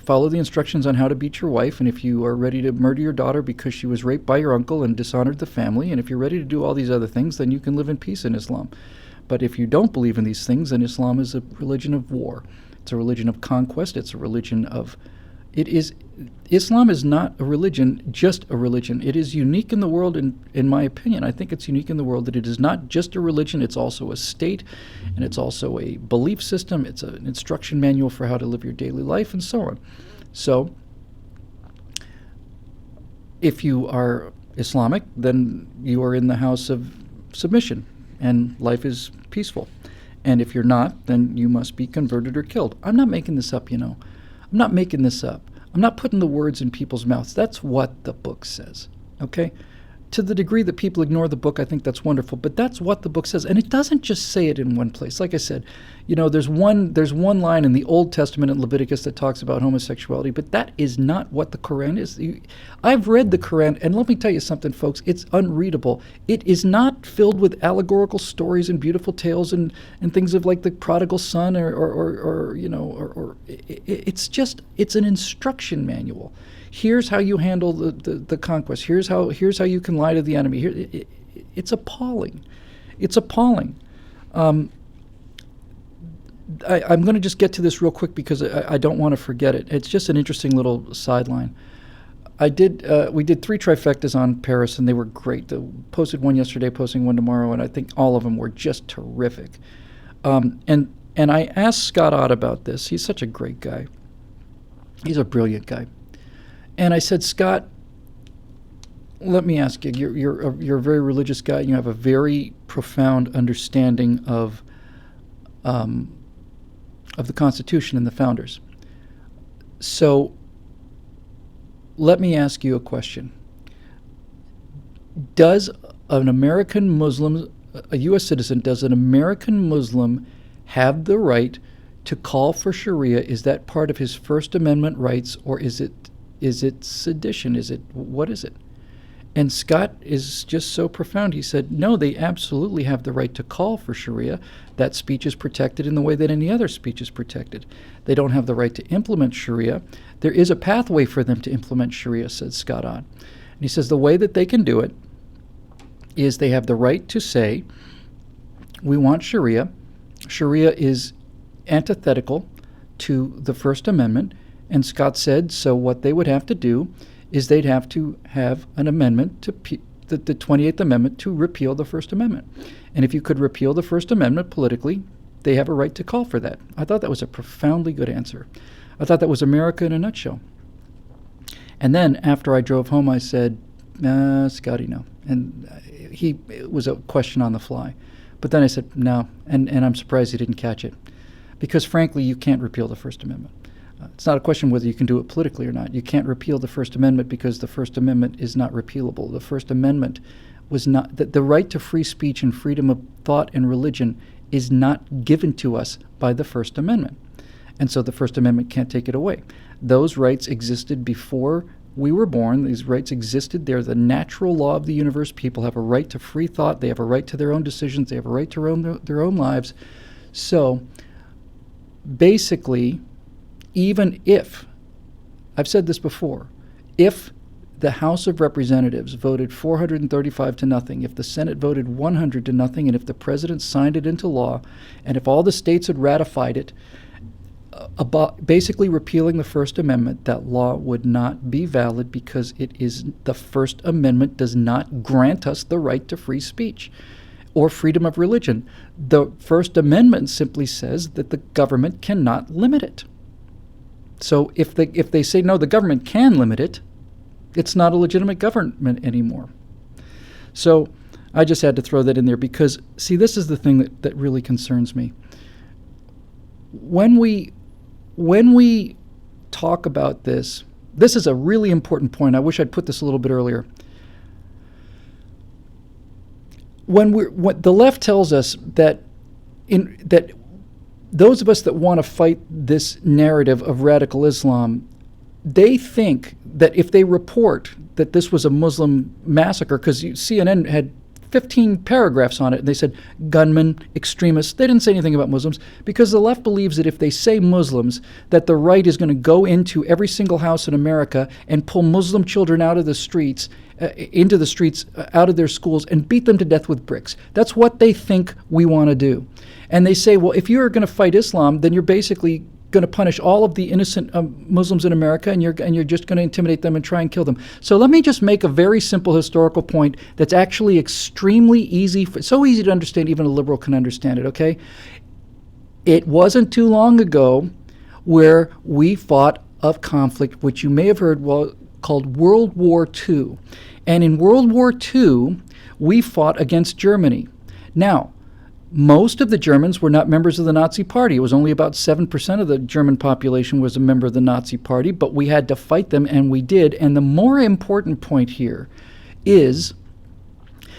follow the instructions on how to beat your wife, and if you are ready to murder your daughter because she was raped by your uncle and dishonored the family, and if you're ready to do all these other things, then you can live in peace in Islam. But if you don't believe in these things, then Islam is a religion of war. It's a religion of conquest. It's a religion of... Islam is not a religion, just a religion. It is unique in the world, in my opinion. I think it's unique in the world that it is not just a religion, it's also a state, and it's also a belief system. It's an instruction manual for how to live your daily life, and so on. So, if you are Islamic, then you are in the house of submission, and life is peaceful. And if you're not, then you must be converted or killed. I'm not making this up, I'm not making this up. I'm not putting the words in people's mouths. That's what the book says, okay? To the degree that people ignore the book, I think that's wonderful, but that's what the book says. And it doesn't just say it in one place. Like I said, there's one line in the Old Testament in Leviticus that talks about homosexuality, but that is not what the Quran is. I've read the Quran, and let me tell you something, folks. It's unreadable. It is not filled with allegorical stories and beautiful tales and things of like the prodigal son it's an instruction manual. Here's how you handle the conquest. Here's how you can lie to the enemy. It's appalling. It's appalling. I'm going to just get to this real quick because I don't want to forget it. It's just an interesting little sideline. We did 3 trifectas on Paris, and they were great. Posted one yesterday, posting one tomorrow, and I think all of them were just terrific. And I asked Scott Ott about this. He's such a great guy. He's a brilliant guy. And I said, Scott, let me ask you. You're a very religious guy. You have a very profound understanding of the Constitution and the founders. So, let me ask you a question. Does an American Muslim, a U.S. citizen, does an American Muslim have the right to call for Sharia? Is that part of his First Amendment rights, or is it sedition? What is it? And Scott is just so profound. He said, no, they absolutely have the right to call for Sharia. That speech is protected in the way that any other speech is protected. They don't have the right to implement Sharia. There is a pathway for them to implement Sharia, said Scott Ott. And he says the way that they can do it is they have the right to say, we want Sharia. Sharia is antithetical to the First Amendment. And Scott said, so what they would have to do is they'd have to have an amendment to the 28th Amendment to repeal the First Amendment. And if you could repeal the First Amendment politically, they have a right to call for that. I thought that was a profoundly good answer. I thought that was America in a nutshell. And then after I drove home, I said, Scotty, no. And it was a question on the fly. But then I said, no, and I'm surprised he didn't catch it. Because frankly, you can't repeal the First Amendment. It's not a question whether you can do it politically or not. You can't repeal the First Amendment because the First Amendment is not repealable. The First Amendment was not... The right to free speech and freedom of thought and religion is not given to us by the First Amendment. And so the First Amendment can't take it away. Those rights existed before we were born. These rights existed. They're the natural law of the universe. People have a right to free thought. They have a right to their own decisions. They have a right to their own lives. So basically... even if, I've said this before, If the House of Representatives voted 435 to nothing, if the Senate voted 100 to nothing, and if the president signed it into law, and if all the states had ratified it, basically repealing the First Amendment, that law would not be valid because the First Amendment does not grant us the right to free speech or freedom of religion. The First Amendment simply says that the government cannot limit it. So if they say, no, the government can limit it, it's not a legitimate government anymore. So I just had to throw that in there because, see, this is the thing that really concerns me. When we talk about this is a really important point. I wish I'd put this a little bit earlier. When the left tells us that those of us that want to fight this narrative of radical Islam, they think that if they report that this was a Muslim massacre, because CNN had 15 paragraphs on it, and they said gunmen, extremists. They didn't say anything about Muslims because the left believes that if they say Muslims, that the right is going to go into every single house in America and pull Muslim children out of the streets, out of their schools, and beat them to death with bricks. That's what they think we want to do. And they say, well, if you're going to fight Islam, then you're basically going to punish all of the innocent Muslims in America, and you're just going to intimidate them and try and kill them. So let me just make a very simple historical point that's actually extremely easy, so easy to understand, even a liberal can understand it, okay? It wasn't too long ago where we fought a conflict, which you may have heard called World War II. And in World War II, we fought against Germany. Now, most of the Germans were not members of the Nazi Party. It was only about 7% of the German population was a member of the Nazi Party, but we had to fight them, and we did. And the more important point here is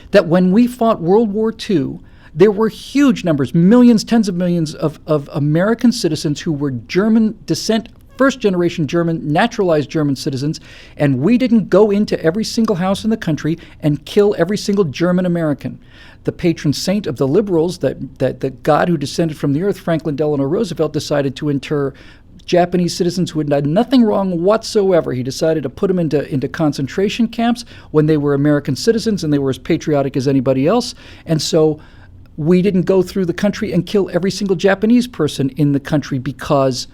that when we fought World War II, there were huge numbers, millions, tens of millions of American citizens who were German descent, first-generation German, naturalized German citizens, and we didn't go into every single house in the country and kill every single German American. The patron saint of the liberals, that the God who descended from the earth, Franklin Delano Roosevelt, decided to inter Japanese citizens who had done nothing wrong whatsoever. He decided to put them into concentration camps when they were American citizens and they were as patriotic as anybody else. And so we didn't go through the country and kill every single Japanese person in the country because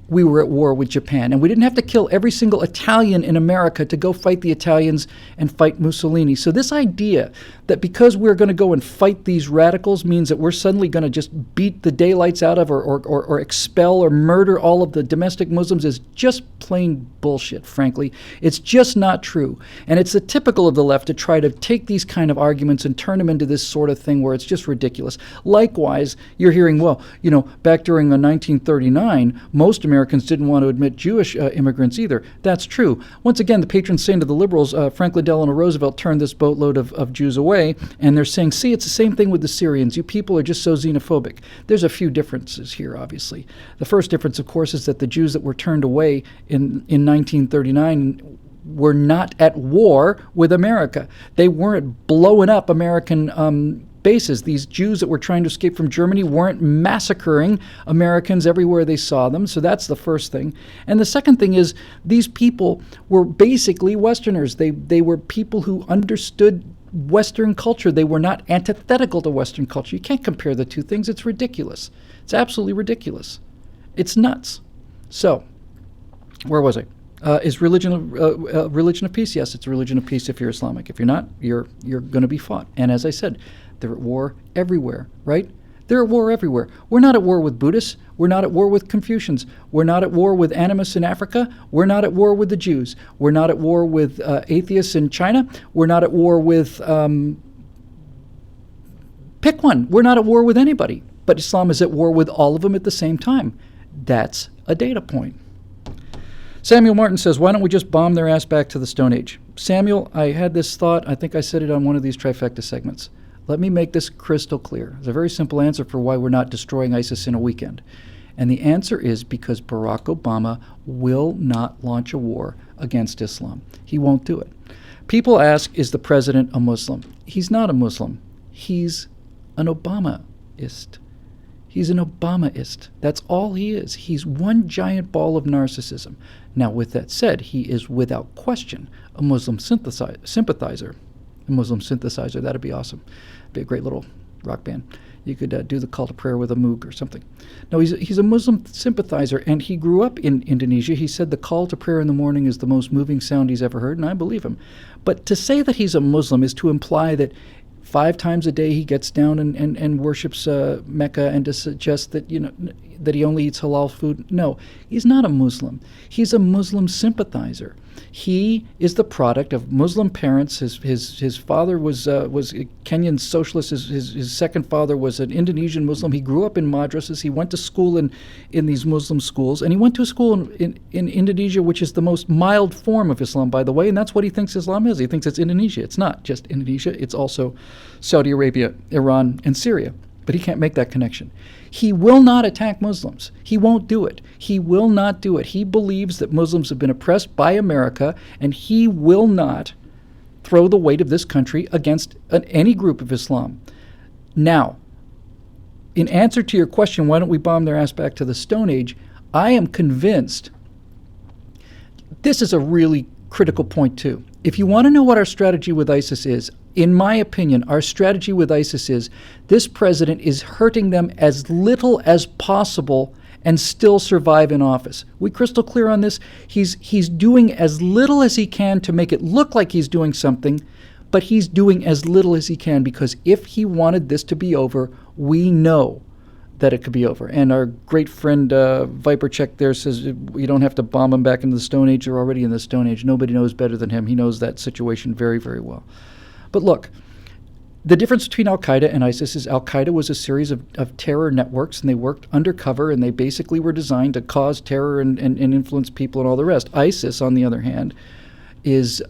we were at war with Japan. And we didn't have to kill every single Italian in America to go fight the Italians and fight Mussolini. So this idea that because we're going to go and fight these radicals means that we're suddenly going to just beat the daylights out of or expel or murder all of the domestic Muslims is just plain bullshit, frankly. It's just not true. And it's typical of the left to try to take these kind of arguments and turn them into this sort of thing where it's just ridiculous. Likewise, you're hearing, well, back during 1939, most Americans didn't want to admit Jewish immigrants either. That's true. Once again, the patron saint of the liberals, Franklin Delano Roosevelt, turned this boatload of Jews away, and they're saying, see, it's the same thing with the Syrians. You people are just so xenophobic. There's a few differences here, obviously. The first difference, of course, is that the Jews that were turned away in 1939 were not at war with America. They weren't blowing up American bases. These Jews that were trying to escape from Germany weren't massacring Americans everywhere they saw them. So that's the first thing. And the second thing is these people were basically Westerners. They were people who understood Western culture. They were not antithetical to Western culture. You can't compare the two things. It's ridiculous. It's absolutely ridiculous. It's nuts. So, where was I? Is religion a religion of peace? Yes, it's a religion of peace if you're Islamic. If you're not, you're going to be fought. And as I said, they're at war everywhere, right? They're at war everywhere. We're not at war with Buddhists. We're not at war with Confucians. We're not at war with animists in Africa. We're not at war with the Jews. We're not at war with atheists in China. We're not at war with, pick one. We're not at war with anybody. But Islam is at war with all of them at the same time. That's a data point. Samuel Martin says, why don't we just bomb their ass back to the Stone Age? Samuel, I had this thought. I think I said it on one of these trifecta segments. Let me make this crystal clear. There's a very simple answer for why we're not destroying ISIS in a weekend. And the answer is because Barack Obama will not launch a war against Islam. He won't do it. People ask, is the president a Muslim? He's not a Muslim. He's an Obamaist. He's an Obamaist. That's all he is. He's one giant ball of narcissism. Now, with that said, he is without question a Muslim sympathizer. A Muslim synthesizer, that'd be awesome. Be a great little rock band. You could do the call to prayer with a moog or something. No, he's a Muslim sympathizer, and he grew up in Indonesia. He said the call to prayer in the morning is the most moving sound he's ever heard, and I believe him. But to say that he's a Muslim is to imply that 5 times a day he gets down and worships Mecca, and to suggest that, that he only eats halal food. No, he's not a Muslim. He's a Muslim sympathizer. He is the product of Muslim parents. His father was a Kenyan socialist. His second father was an Indonesian Muslim. He grew up in madrasas. He went to school in these Muslim schools, and he went to a school in Indonesia, which is the most mild form of Islam, by the way, and that's what he thinks Islam is. He thinks it's Indonesia. It's not just Indonesia. It's also Saudi Arabia, Iran, and Syria. But he can't make that connection. He will not attack Muslims. He won't do it. He will not do it. He believes that Muslims have been oppressed by America, and he will not throw the weight of this country against any group of Islam. Now, in answer to your question, why don't we bomb their ass back to the Stone Age, I am convinced this is a really critical point too. If you want to know what our strategy with ISIS is, in my opinion, our strategy with ISIS is this president is hurting them as little as possible and still survive in office. We crystal clear on this? He's doing as little as he can to make it look like he's doing something, but he's doing as little as he can, because if he wanted this to be over, we know that it could be over. And our great friend Viper Check there says you don't have to bomb them back into the Stone Age. They're already in the Stone Age. Nobody knows better than him. He knows that situation very, very well. But look, the difference between Al-Qaeda and ISIS is Al-Qaeda was a series of terror networks, and they worked undercover, and they basically were designed to cause terror and influence people and all the rest. ISIS, on the other hand, is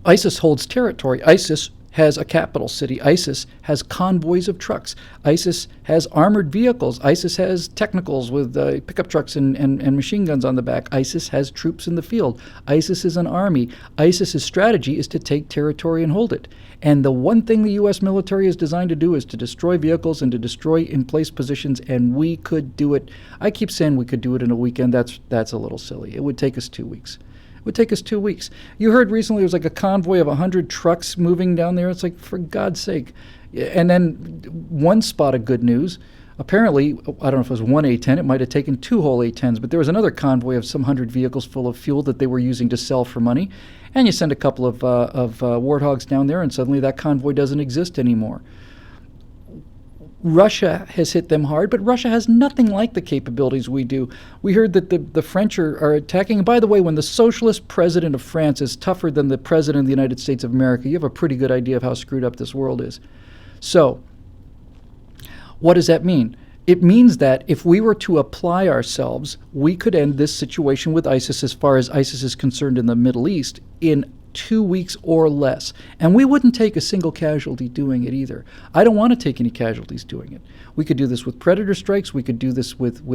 ISIS holds territory. ISIS has a capital city. ISIS has convoys of trucks. ISIS has armored vehicles. ISIS has technicals with pickup trucks and machine guns on the back. ISIS has troops in the field. ISIS is an army. ISIS's strategy is to take territory and hold it. And the one thing the U.S. military is designed to do is to destroy vehicles and to destroy in-place positions, and we could do it. I keep saying we could do it in a weekend. That's a little silly. It would take us 2 weeks. Would take us 2 weeks. You heard recently there was like a convoy of 100 trucks moving down there. It's like, for God's sake. And then one spot of good news. Apparently, I don't know if it was one A-10. It might have taken 2 whole A-10s, but there was another convoy of some 100 vehicles full of fuel that they were using to sell for money. And you send a couple of warthogs down there, and suddenly that convoy doesn't exist anymore. Russia has hit them hard, but Russia has nothing like the capabilities we do. We heard that the French are attacking. And by the way, when the socialist president of France is tougher than the president of the United States of America, you have a pretty good idea of how screwed up this world is. So, what does that mean? It means that if we were to apply ourselves, we could end this situation with ISIS, as far as ISIS is concerned in the Middle East, in 2 weeks or less. And we wouldn't take a single casualty doing it either. I don't want to take any casualties doing it. We could do this with Predator strikes. We could do this with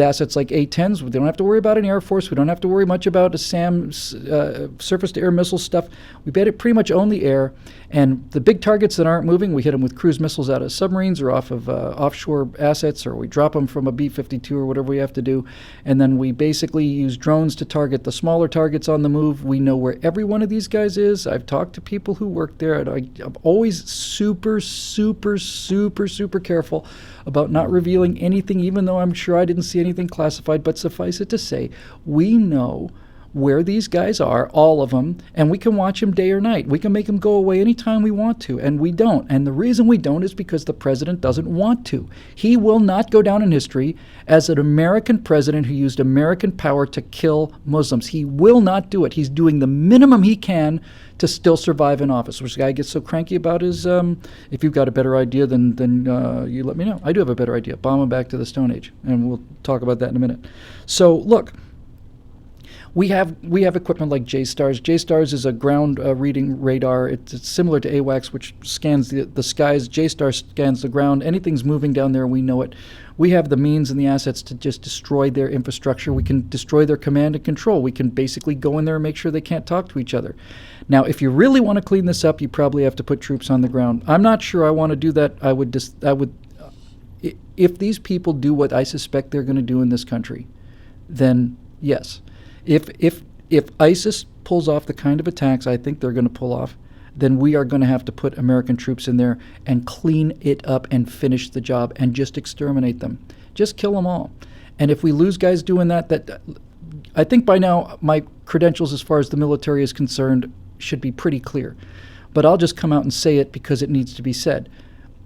assets like A-10s. We don't have to worry about an Air Force. We don't have to worry much about a SAM, surface-to-air missile stuff. We pretty much own the air. And the big targets that aren't moving, we hit them with cruise missiles out of submarines or off of offshore assets, or we drop them from a B-52 or whatever we have to do. And then we basically use drones to target the smaller targets on the move. We know where every one of these guys is. I've talked to people who work there, and I'm always super, super, super, super careful about not revealing anything, even though I'm sure I didn't see anything classified. But suffice it to say, we know where these guys are, all of them, and we can watch them day or night. We can make them go away anytime we want to, and we don't. And the reason we don't is because the president doesn't want to. He will not go down in history as an American president who used American power to kill Muslims. He will not do it. He's doing the minimum he can to still survive in office. Which the guy gets so cranky about is, if you've got a better idea, then you let me know. I do have a better idea. Bomb him back to the Stone Age, and we'll talk about that in a minute. So, look, We have equipment like JSTARS. JSTARS is a ground reading radar. It's similar to AWACS, which scans the skies. JSTARS scans the ground. Anything's moving down there, we know it. We have the means and the assets to just destroy their infrastructure. We can destroy their command and control. We can basically go in there and make sure they can't talk to each other. Now, if you really want to clean this up, you probably have to put troops on the ground. I'm not sure I want to do that. If these people do what I suspect they're going to do in this country, then yes. If ISIS pulls off the kind of attacks I think they're going to pull off, then we are going to have to put American troops in there and clean it up and finish the job and just exterminate them. Just kill them all. And if we lose guys doing that I think by now my credentials as far as the military is concerned should be pretty clear. But I'll just come out and say it because it needs to be said.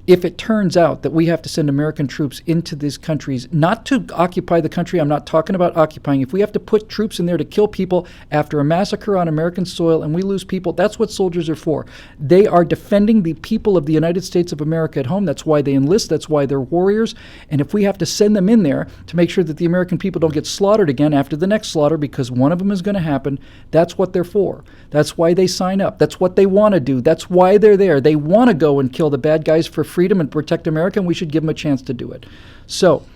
If it turns out that we have to send American troops into these countries, not to occupy the country, I'm not talking about occupying. If we have to put troops in there to kill people after a massacre on American soil and we lose people, that's what soldiers are for. They are defending the people of the United States of America at home. That's why they enlist. That's why they're warriors. And if we have to send them in there to make sure that the American people don't get slaughtered again after the next slaughter, because one of them is going to happen, that's what they're for. That's why they sign up. That's what they want to do. That's why they're there. They want to go and kill the bad guys for freedom and protect America, and we should give them a chance to do it. So,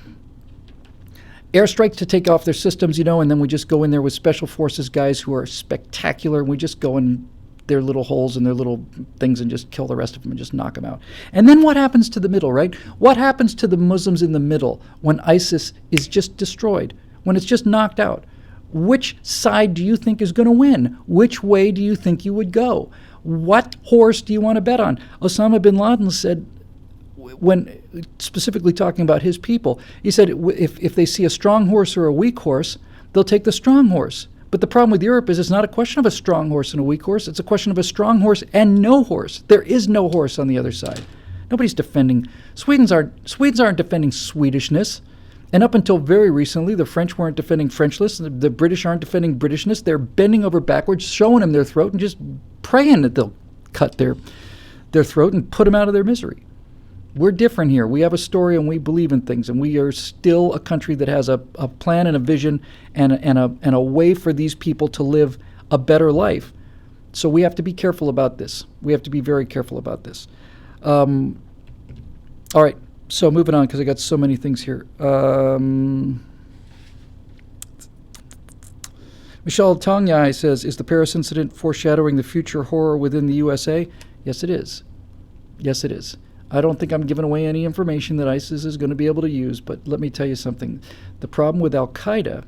airstrikes to take off their systems, and then we just go in there with special forces guys who are spectacular, and we just go in their little holes and their little things and just kill the rest of them and just knock them out. And then what happens to the middle, right? What happens to the Muslims in the middle when ISIS is just destroyed, when it's just knocked out? Which side do you think is going to win? Which way do you think you would go? What horse do you want to bet on? Osama bin Laden said, when specifically talking about his people, he said if they see a strong horse or a weak horse, they'll take the strong horse. But the problem with Europe is it's not a question of a strong horse and a weak horse. It's a question of a strong horse and no horse. There is no horse on the other side. Nobody's defending. Swedes aren't defending Swedishness. And up until very recently, the French weren't defending Frenchness. The British aren't defending Britishness. They're bending over backwards, showing them their throat, and just praying that they'll cut their throat and put them out of their misery. We're different here. We have a story and we believe in things, and we are still a country that has a plan and a vision and a way for these people to live a better life. So we have to be careful about this. We have to be very careful about this. All right, so moving on because I got so many things here. Michelle Tongyai says, is the Paris incident foreshadowing the future horror within the USA? Yes, it is. Yes, it is. I don't think I'm giving away any information that ISIS is going to be able to use, but let me tell you something. The problem with Al-Qaeda's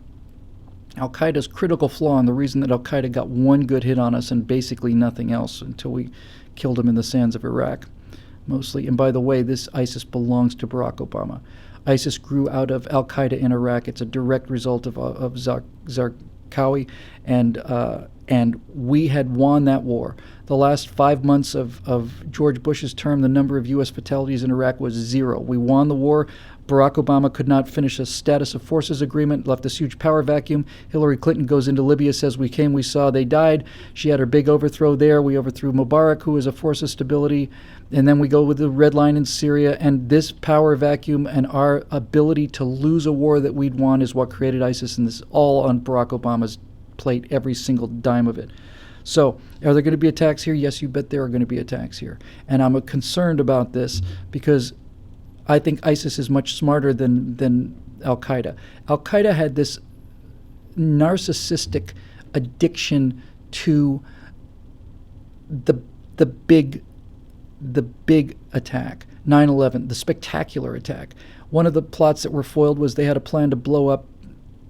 critical flaw, and the reason that Al-Qaeda got one good hit on us and basically nothing else until we killed him in the sands of Iraq, mostly. And by the way, this ISIS belongs to Barack Obama. ISIS grew out of Al-Qaeda in Iraq. It's a direct result of Zarqawi, and we had won that war. The last 5 months of George Bush's term, the number of U.S. fatalities in Iraq was 0. We won the war. Barack Obama could not finish a status of forces agreement, left this huge power vacuum. Hillary Clinton goes into Libya, says, we came, we saw, they died. She had her big overthrow there. We overthrew Mubarak, who is a force of stability. And then we go with the red line in Syria. And this power vacuum and our ability to lose a war that we'd won is what created ISIS. And this is all on Barack Obama's plate, every single dime of it. So are there going to be attacks here? Yes, you bet there are going to be attacks here. And I'm concerned about this because I think ISIS is much smarter than Al-Qaeda. Al-Qaeda had this narcissistic addiction to the big attack, 9/11, the spectacular attack. One of the plots that were foiled was they had a plan to blow up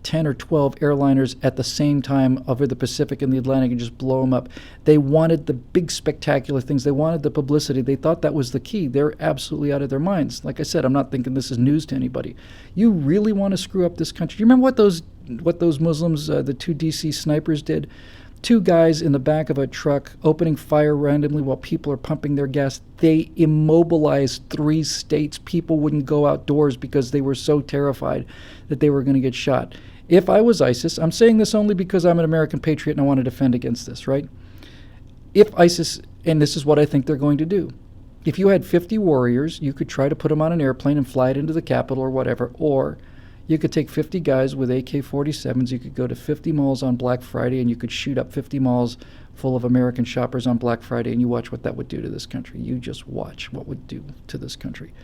10 or 12 airliners at the same time over the Pacific and the Atlantic and just blow them up. They wanted the big spectacular things. They wanted the publicity. They thought that was the key. They're absolutely out of their minds. Like I said, I'm not thinking this is news to anybody. You really want to screw up this country? You remember what those Muslims, the 2 DC snipers did? 2 guys in the back of a truck opening fire randomly while people are pumping their gas. They immobilized 3 states. People wouldn't go outdoors because they were so terrified that they were going to get shot. If I was ISIS, I'm saying this only because I'm an American patriot and I want to defend against this, right? If ISIS, and this is what I think they're going to do, if you had 50 warriors, you could try to put them on an airplane and fly it into the capital or whatever, or You could take 50 guys with AK-47s. You could go to 50 malls on Black Friday, and you could shoot up 50 malls full of American shoppers on Black Friday, and you watch what that would do to this country. You just watch what would do to this country.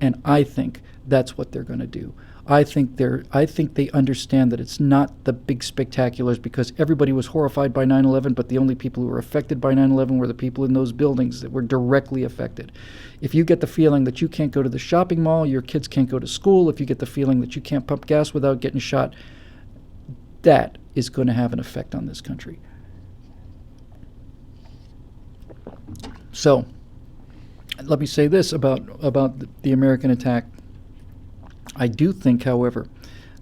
And I think that's what they're going to do. I think they understand that it's not the big spectaculars, because everybody was horrified by 9/11, but the only people who were affected by 9/11 were the people in those buildings that were directly affected. If you get the feeling that you can't go to the shopping mall, your kids can't go to school, if you get the feeling that you can't pump gas without getting shot, that is going to have an effect on this country. So, let me say this about the American attack. I do think, however,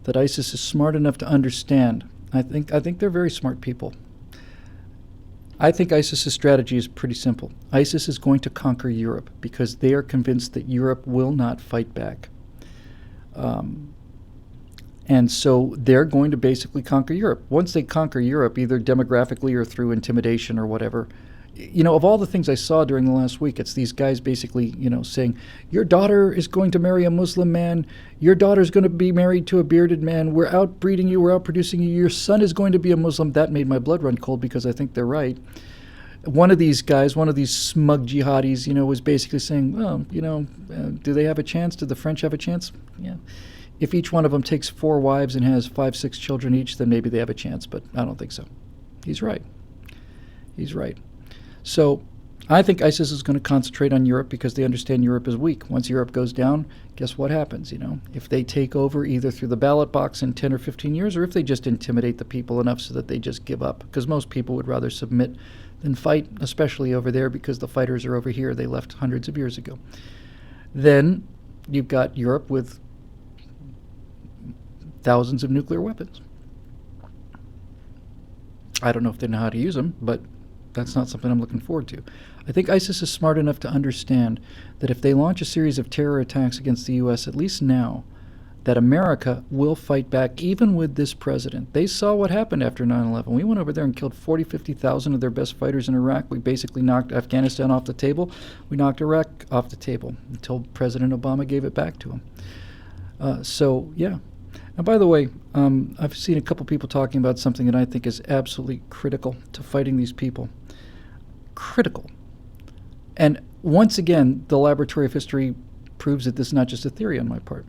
that ISIS is smart enough to understand. I think they're very smart people. I think ISIS's strategy is pretty simple. ISIS is going to conquer Europe because they are convinced that Europe will not fight back. And so they're going to basically conquer Europe. Once they conquer Europe, either demographically or through intimidation or whatever, of all the things I saw during the last week, it's these guys basically, saying, your daughter is going to marry a Muslim man. Your daughter's going to be married to a bearded man. We're outbreeding you. We're outproducing you. Your son is going to be a Muslim. That made my blood run cold because I think they're right. One of these guys, one of these smug jihadis, was basically saying, well, do they have a chance? Do the French have a chance? Yeah. If each one of them takes 4 wives and has 5, 6 children each, then maybe they have a chance, but I don't think so. He's right. He's right. So I think ISIS is going to concentrate on Europe because they understand Europe is weak. Once Europe goes down, guess what happens? If they take over either through the ballot box in 10 or 15 years, or if they just intimidate the people enough so that they just give up, because most people would rather submit than fight, especially over there because the fighters are over here. They left hundreds of years ago. Then you've got Europe with thousands of nuclear weapons. I don't know if they know how to use them, but that's not something I'm looking forward to. I think ISIS is smart enough to understand that if they launch a series of terror attacks against the U.S., at least now, that America will fight back even with this president. They saw what happened after 9/11. We went over there and killed 40, 50,000 of their best fighters in Iraq. We basically knocked Afghanistan off the table. We knocked Iraq off the table until President Obama gave it back to him. Yeah. And by the way, I've seen a couple people talking about something that I think is absolutely critical to fighting these people. Critical. And once again, the laboratory of history proves that this is not just a theory on my part.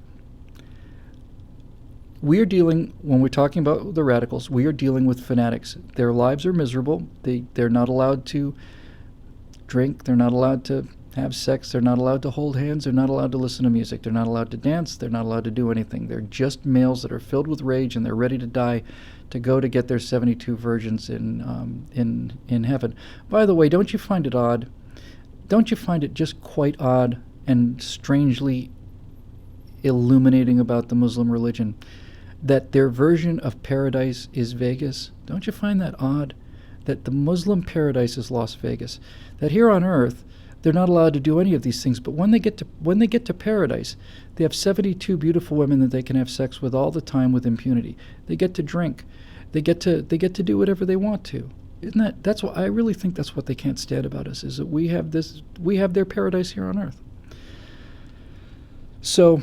When we're talking about the radicals, we are dealing with fanatics. Their lives are miserable. They're not allowed to drink. They're not allowed to have sex. They're not allowed to hold hands. They're not allowed to listen to music. They're not allowed to dance. They're not allowed to do anything. They're just males that are filled with rage, and they're ready to die to go to get their 72 virgins in heaven. By the way, don't you find it odd? Don't you find it just quite odd and strangely illuminating about the Muslim religion that their version of paradise is Vegas? Don't you find that odd? That the Muslim paradise is Las Vegas. That here on earth, they're not allowed to do any of these things, but when they get to paradise, they have 72 beautiful women that they can have sex with all the time with impunity. They get to drink. They get to do whatever they want to. That's what I really think. That's what they can't stand about us, is that we have their paradise here on earth. So,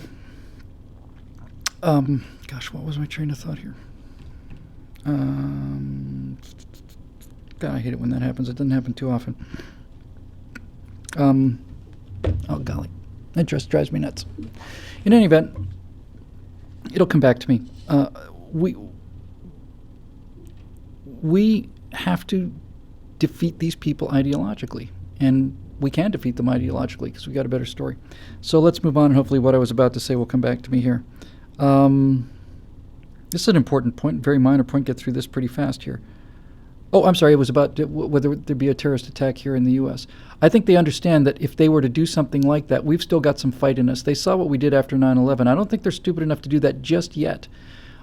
what was my train of thought here? God, I hate it when that happens. It doesn't happen too often. Oh golly, it just drives me nuts. In any event, it'll come back to me. We have to defeat these people ideologically, and we can defeat them ideologically because we got a better story. So let's move on, and hopefully what I was about to say will come back to me here. This is an important point, very minor point. Get through this pretty fast here. Oh, I'm sorry, it was about whether there'd be a terrorist attack here in the U.S. I think they understand that if they were to do something like that, we've still got some fight in us. They saw what we did after 9/11. I don't think they're stupid enough to do that just yet.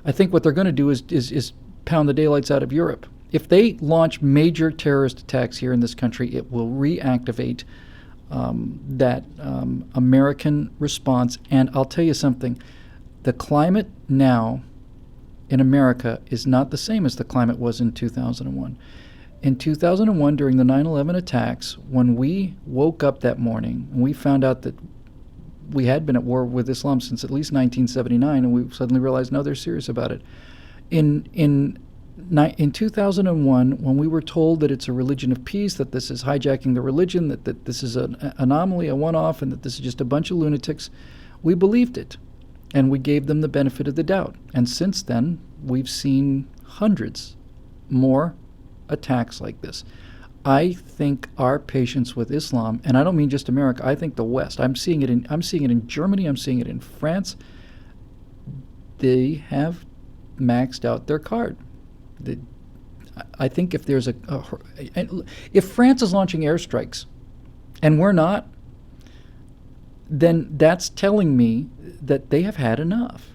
I think what they're going to do is pound the daylights out of Europe. If they launch major terrorist attacks here in this country, it will reactivate that American response. And I'll tell you something, the climate now in America is not the same as the climate was in 2001. In 2001, during the 9/11 attacks, when we woke up that morning and we found out that we had been at war with Islam since at least 1979, and we suddenly realized, no, they're serious about it. In 2001, when we were told that it's a religion of peace, that this is hijacking the religion, that this is an anomaly, a one-off, and that this is just a bunch of lunatics, we believed it, and we gave them the benefit of the doubt. And since then, we've seen hundreds more attacks like this. I think our patience with Islam, and I don't mean just America, I think the West. I'm seeing it in Germany, I'm seeing it in France. They have maxed out their card. I think if there's if France is launching airstrikes and we're not, then that's telling me that they have had enough.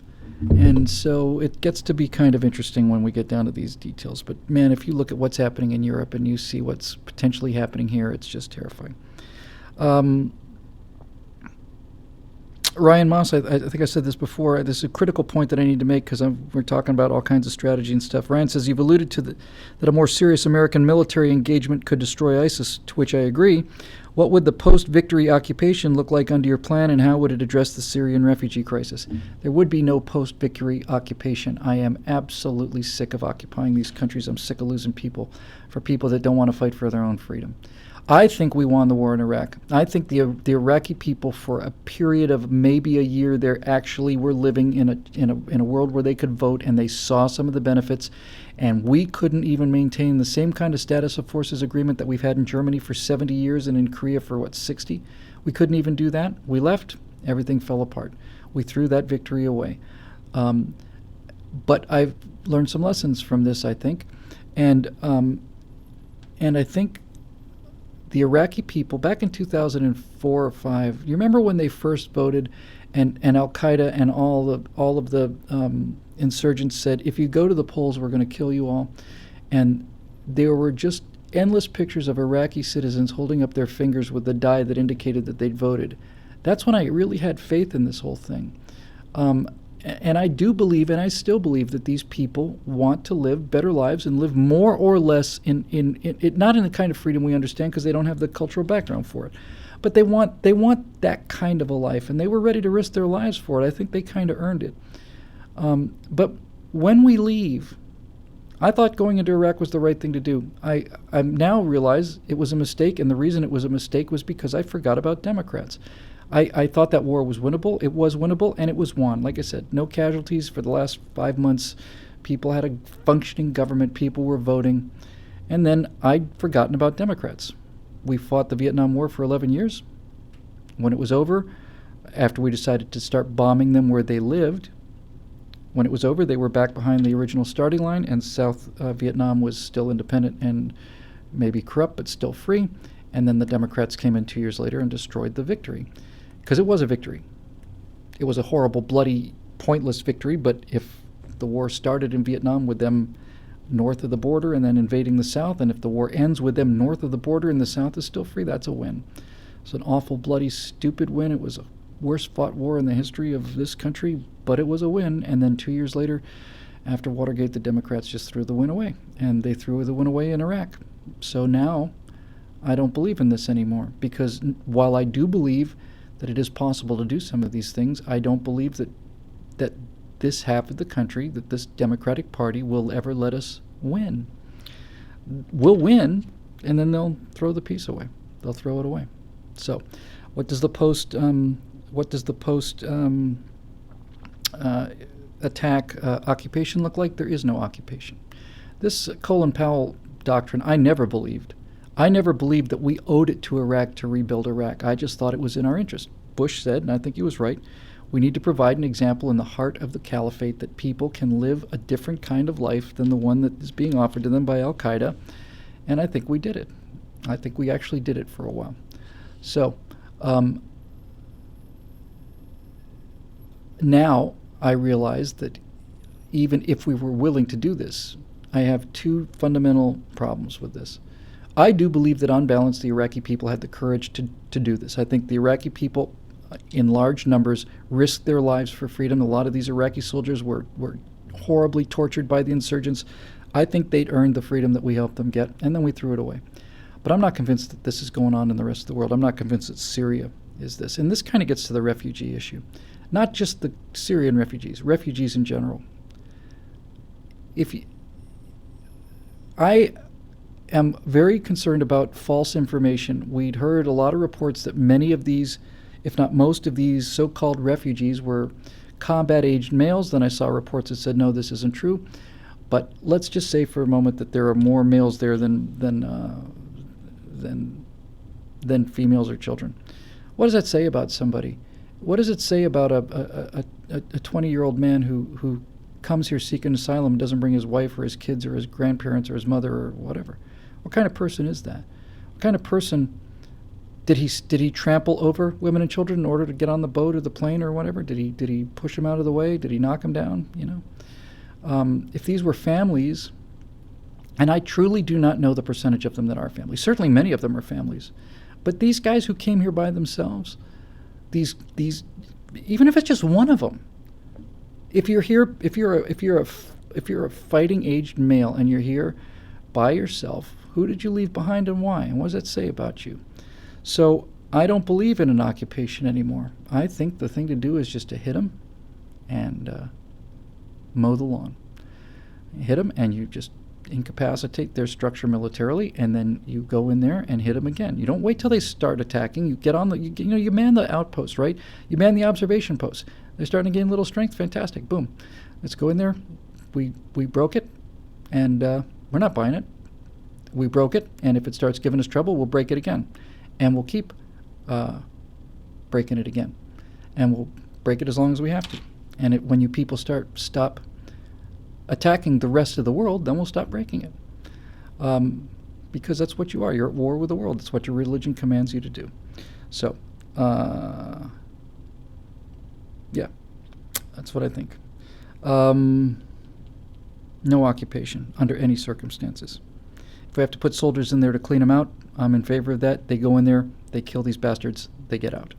And so it gets to be kind of interesting when we get down to these details. But man, if you look at what's happening in Europe and you see what's potentially happening here, it's just terrifying. Ryan Moss, I think I said this before. This is a critical point that I need to make because we're talking about all kinds of strategy and stuff. Ryan says, you've alluded to that a more serious American military engagement could destroy ISIS, to which I agree. What would the post-victory occupation look like under your plan, and how would it address the Syrian refugee crisis? There would be no post-victory occupation. I am absolutely sick of occupying these countries. I'm sick of losing people for people that don't want to fight for their own freedom. I think we won the war in Iraq. I think the Iraqi people, for a period of maybe a year, they actually were living in a world where they could vote, and they saw some of the benefits. And we couldn't even maintain the same kind of status of forces agreement that we've had in Germany for 70 years and in Korea for 60. We couldn't even do that. We left. Everything fell apart. We threw that victory away. But I've learned some lessons from this, I think, and I think the Iraqi people, back in 2004 or 5, you remember when they first voted, and Al-Qaeda and all of the insurgents said, if you go to the polls, we're going to kill you all. And there were just endless pictures of Iraqi citizens holding up their fingers with the die that indicated that they'd voted. That's when I really had faith in this whole thing. And I do believe, and I still believe, that these people want to live better lives and live more or less in not in the kind of freedom we understand, because they don't have the cultural background for it. But they want that kind of a life, and they were ready to risk their lives for it. I think they kind of earned it. But when we leave, I thought going into Iraq was the right thing to do. I now realize it was a mistake, and the reason it was a mistake was because I forgot about Democrats. I thought that war was winnable. It was winnable, and it was won. Like I said, no casualties for the last 5 months. People had a functioning government. People were voting. And then I'd forgotten about Democrats. We fought the Vietnam War for 11 years. When it was over, after we decided to start bombing them where they lived, when it was over, they were back behind the original starting line, and South Vietnam was still independent and maybe corrupt, but still free. And then the Democrats came in 2 years later and destroyed the victory. Because it was a victory. It was a horrible, bloody, pointless victory, but if the war started in Vietnam with them north of the border and then invading the South, and if the war ends with them north of the border and the South is still free, that's a win. It's an awful, bloody, stupid win. It was a worst fought war in the history of this country, but it was a win. And then 2 years later, after Watergate, the Democrats just threw the win away. And they threw the win away in Iraq. So now I don't believe in this anymore, because while I do believe that it is possible to do some of these things, I don't believe that this half of the country, that this Democratic Party will ever let us win. We'll win, and then they'll throw the peace away. They'll throw it away. So, what does the post attack occupation look like? There is no occupation. This Colin Powell doctrine, I never believed. I never believed that we owed it to Iraq to rebuild Iraq. I just thought it was in our interest. Bush said, and I think he was right, we need to provide an example in the heart of the caliphate that people can live a different kind of life than the one that is being offered to them by Al-Qaeda. And I think we did it. I think we actually did it for a while. So now I realize that even if we were willing to do this, I have two fundamental problems with this. I do believe that on balance the Iraqi people had the courage to do this. I think the Iraqi people in large numbers risked their lives for freedom. A lot of these Iraqi soldiers were horribly tortured by the insurgents. I think they'd earned the freedom that we helped them get, and then we threw it away. But I'm not convinced that this is going on in the rest of the world. I'm not convinced that Syria is this. And this kind of gets to the refugee issue. Not just the Syrian refugees in general. I am very concerned about false information. We'd heard a lot of reports that many of these, if not most of these so-called refugees were combat-aged males. Then I saw reports that said, no, this isn't true. But let's just say for a moment that there are more males there than females or children. What does that say about somebody? What does it say about a 20-year-old man who comes here seeking asylum and doesn't bring his wife or his kids or his grandparents or his mother or whatever? What kind of person is that? What kind of person did he trample over women and children in order to get on the boat or the plane or whatever? Did he push them out of the way? Did he knock them down? If these were families, and I truly do not know the percentage of them that are families. Certainly many of them are families. But these guys who came here by themselves, these even if it's just one of them, if you're a fighting aged male and you're here by yourself, who did you leave behind and why? And what does that say about you? So I don't believe in an occupation anymore. I think the thing to do is just to hit them and mow the lawn. You hit them and you just incapacitate their structure militarily, and then you go in there and hit them again. You don't wait till they start attacking. You get on you man the outpost, right? You man the observation post. They're starting to gain a little strength. Fantastic. Boom. Let's go in there. We broke it, and we're not buying it. We broke it, and if it starts giving us trouble, we'll break it again, and we'll keep breaking it again, and we'll break it as long as we have to. And when you people stop attacking the rest of the world, then we'll stop breaking it. Because that's what you are. You're at war with the world. That's what your religion commands you to do. So, yeah, that's what I think. No occupation under any circumstances. If we have to put soldiers in there to clean them out, I'm in favor of that. They go in there, they kill these bastards, they get out.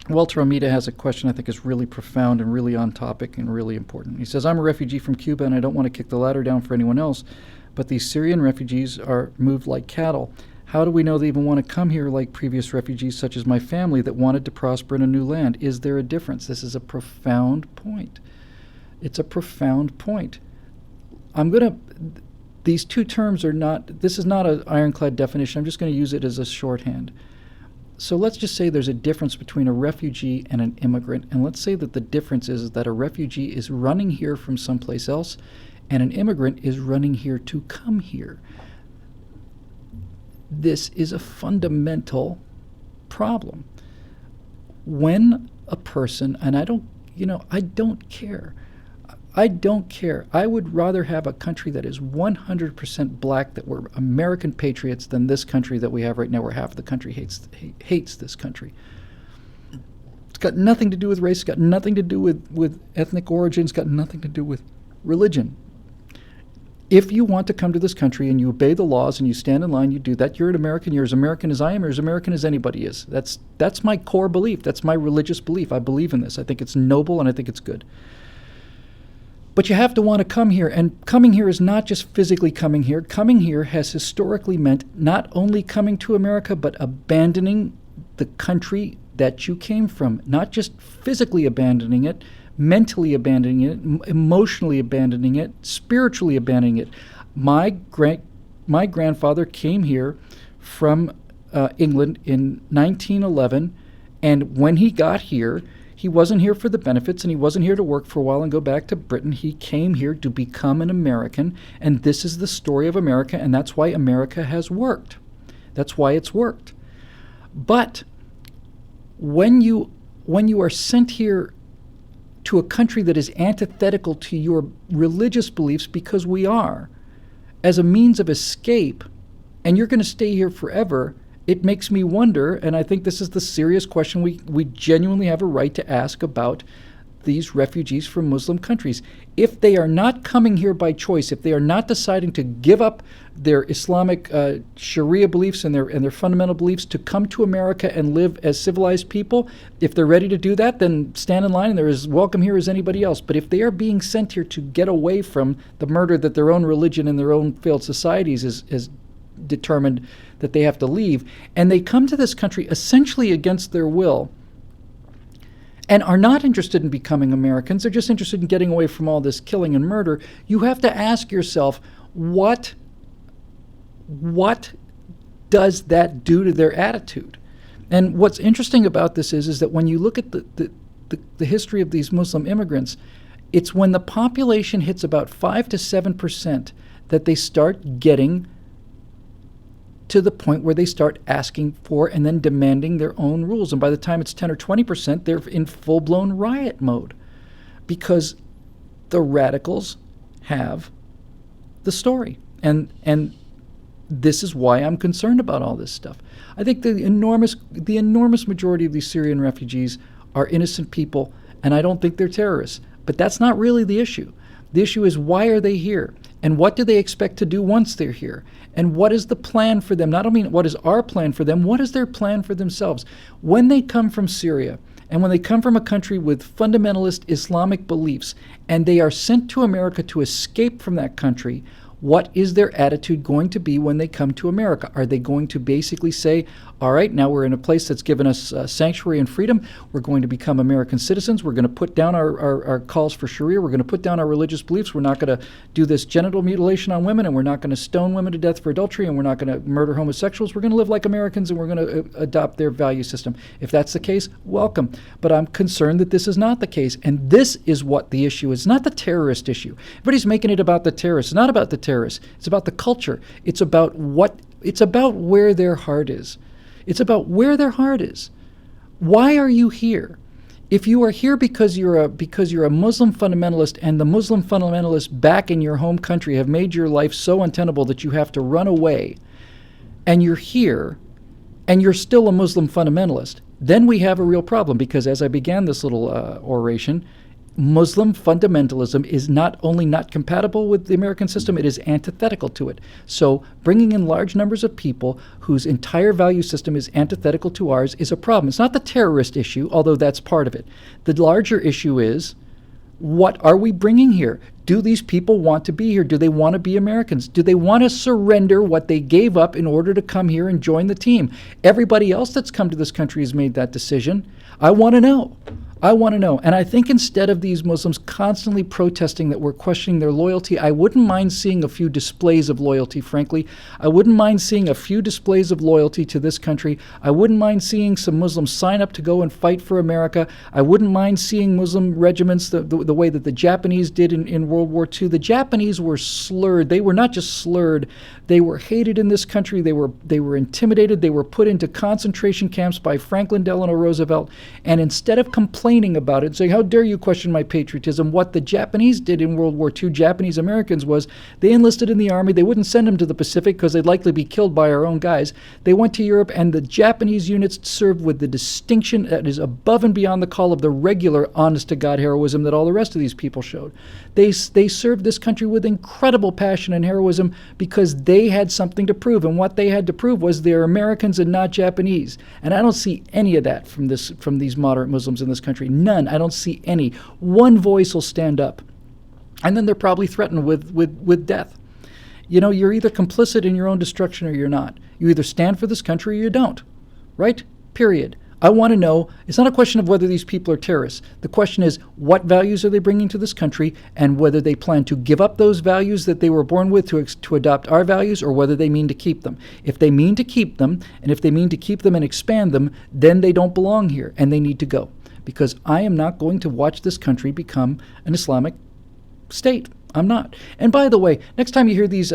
Walter Amita has a question I think is really profound and really on topic and really important. He says, I'm a refugee from Cuba and I don't want to kick the ladder down for anyone else, but these Syrian refugees are moved like cattle. How do we know they even want to come here like previous refugees such as my family that wanted to prosper in a new land? Is there a difference? This is a profound point. It's a profound point. These two terms are not, this is not an ironclad definition. I'm just going to use it as a shorthand. So let's just say there's a difference between a refugee and an immigrant. And let's say that the difference is that a refugee is running here from someplace else and an immigrant is running here to come here. This is a fundamental problem. When a person, and I don't care. I don't care. I would rather have a country that is 100% black, that we're American patriots, than this country that we have right now where half the country hates this country. It's got nothing to do with race. It's got nothing to do with ethnic origin. It's got nothing to do with religion. If you want to come to this country and you obey the laws and you stand in line, you do that, you're an American. You're as American as I am, or as American as anybody is. That's my core belief. That's my religious belief. I believe in this. I think it's noble and I think it's good. But you have to want to come here, and coming here is not just physically coming here. Coming here has historically meant not only coming to America, but abandoning the country that you came from. Not just physically abandoning it, mentally abandoning it, emotionally abandoning it, spiritually abandoning it. My grandfather came here from England in 1911, and when he got here, he wasn't here for the benefits, and he wasn't here to work for a while and go back to Britain. He came here to become an American, and this is the story of America, and that's why America has worked. That's why it's worked. But when you are sent here to a country that is antithetical to your religious beliefs, because we are, as a means of escape, and you're going to stay here forever, it makes me wonder, and I think this is the serious question we genuinely have a right to ask about these refugees from Muslim countries. If they are not coming here by choice, if they are not deciding to give up their Islamic Sharia beliefs and their fundamental beliefs to come to America and live as civilized people, if they're ready to do that, then stand in line and they're as welcome here as anybody else. But if they are being sent here to get away from the murder that their own religion and their own failed societies is determined that they have to leave, and they come to this country essentially against their will and are not interested in becoming Americans. They're just interested in getting away from all this killing and murder. You have to ask yourself, what does that do to their attitude? And what's interesting about this is that when you look at the history of these Muslim immigrants, it's when the population hits about 5 to 7% that they start getting to the point where they start asking for and then demanding their own rules. And by the time it's 10 or 20%, they're in full-blown riot mode because the radicals have the story. And this is why I'm concerned about all this stuff. I think the enormous majority of these Syrian refugees are innocent people, and I don't think they're terrorists. But that's not really the issue. The issue is, why are they here? And what do they expect to do once they're here? And what is the plan for them? Not only what is our plan for them, what is their plan for themselves? When they come from Syria, and when they come from a country with fundamentalist Islamic beliefs, and they are sent to America to escape from that country, what is their attitude going to be when they come to America? Are they going to basically say, all right, now we're in a place that's given us sanctuary and freedom. We're going to become American citizens. We're going to put down our calls for Sharia. We're going to put down our religious beliefs. We're not going to do this genital mutilation on women, and we're not going to stone women to death for adultery, and we're not going to murder homosexuals. We're going to live like Americans, and we're going to adopt their value system. If that's the case, welcome. But I'm concerned that this is not the case, and this is what the issue is. It's not the terrorist issue. Everybody's making it about the terrorists. It's not about the terrorists. It's about the culture. It's about where their heart is. It's about where their heart is. Why are you here? If you are here because you're a Muslim fundamentalist, and the Muslim fundamentalists back in your home country have made your life so untenable that you have to run away, and you're here, and you're still a Muslim fundamentalist, then we have a real problem, because as I began this little oration, Muslim fundamentalism is not only not compatible with the American system, it is antithetical to it. So bringing in large numbers of people whose entire value system is antithetical to ours is a problem. It's not the terrorist issue, although that's part of it. The larger issue is, what are we bringing here? Do these people want to be here? Do they want to be Americans? Do they want to surrender what they gave up in order to come here and join the team? Everybody else that's come to this country has made that decision. I want to know. I want to know. And I think instead of these Muslims constantly protesting that we're questioning their loyalty, I wouldn't mind seeing a few displays of loyalty, frankly. I wouldn't mind seeing a few displays of loyalty to this country. I wouldn't mind seeing some Muslims sign up to go and fight for America. I wouldn't mind seeing Muslim regiments the way that the Japanese did in World War II. The Japanese were slurred. They were not just slurred. They were hated in this country. They were intimidated. They were put into concentration camps by Franklin Delano Roosevelt. And instead of complaining about it, saying, how dare you question my patriotism, what the Japanese did in World War II, Japanese Americans, was they enlisted in the army. They wouldn't send them to the Pacific because they'd likely be killed by our own guys. They went to Europe, and the Japanese units served with the distinction that is above and beyond the call of the regular honest-to-God heroism that all the rest of these people showed. They served this country with incredible passion and heroism because they had something to prove, and what they had to prove was they're Americans and not Japanese. And I don't see any of that from these moderate Muslims in this country. None. I don't see any. One voice will stand up, and then they're probably threatened with death. You know, you're either complicit in your own destruction or you're not. You either stand for this country or you don't. Right? Period. I want to know, it's not a question of whether these people are terrorists. The question is, what values are they bringing to this country, and whether they plan to give up those values that they were born with to adopt our values, or whether they mean to keep them. If they mean to keep them, and if they mean to keep them and expand them, then they don't belong here, and they need to go. Because I am not going to watch this country become an Islamic state. I'm not. And by the way, next time you hear these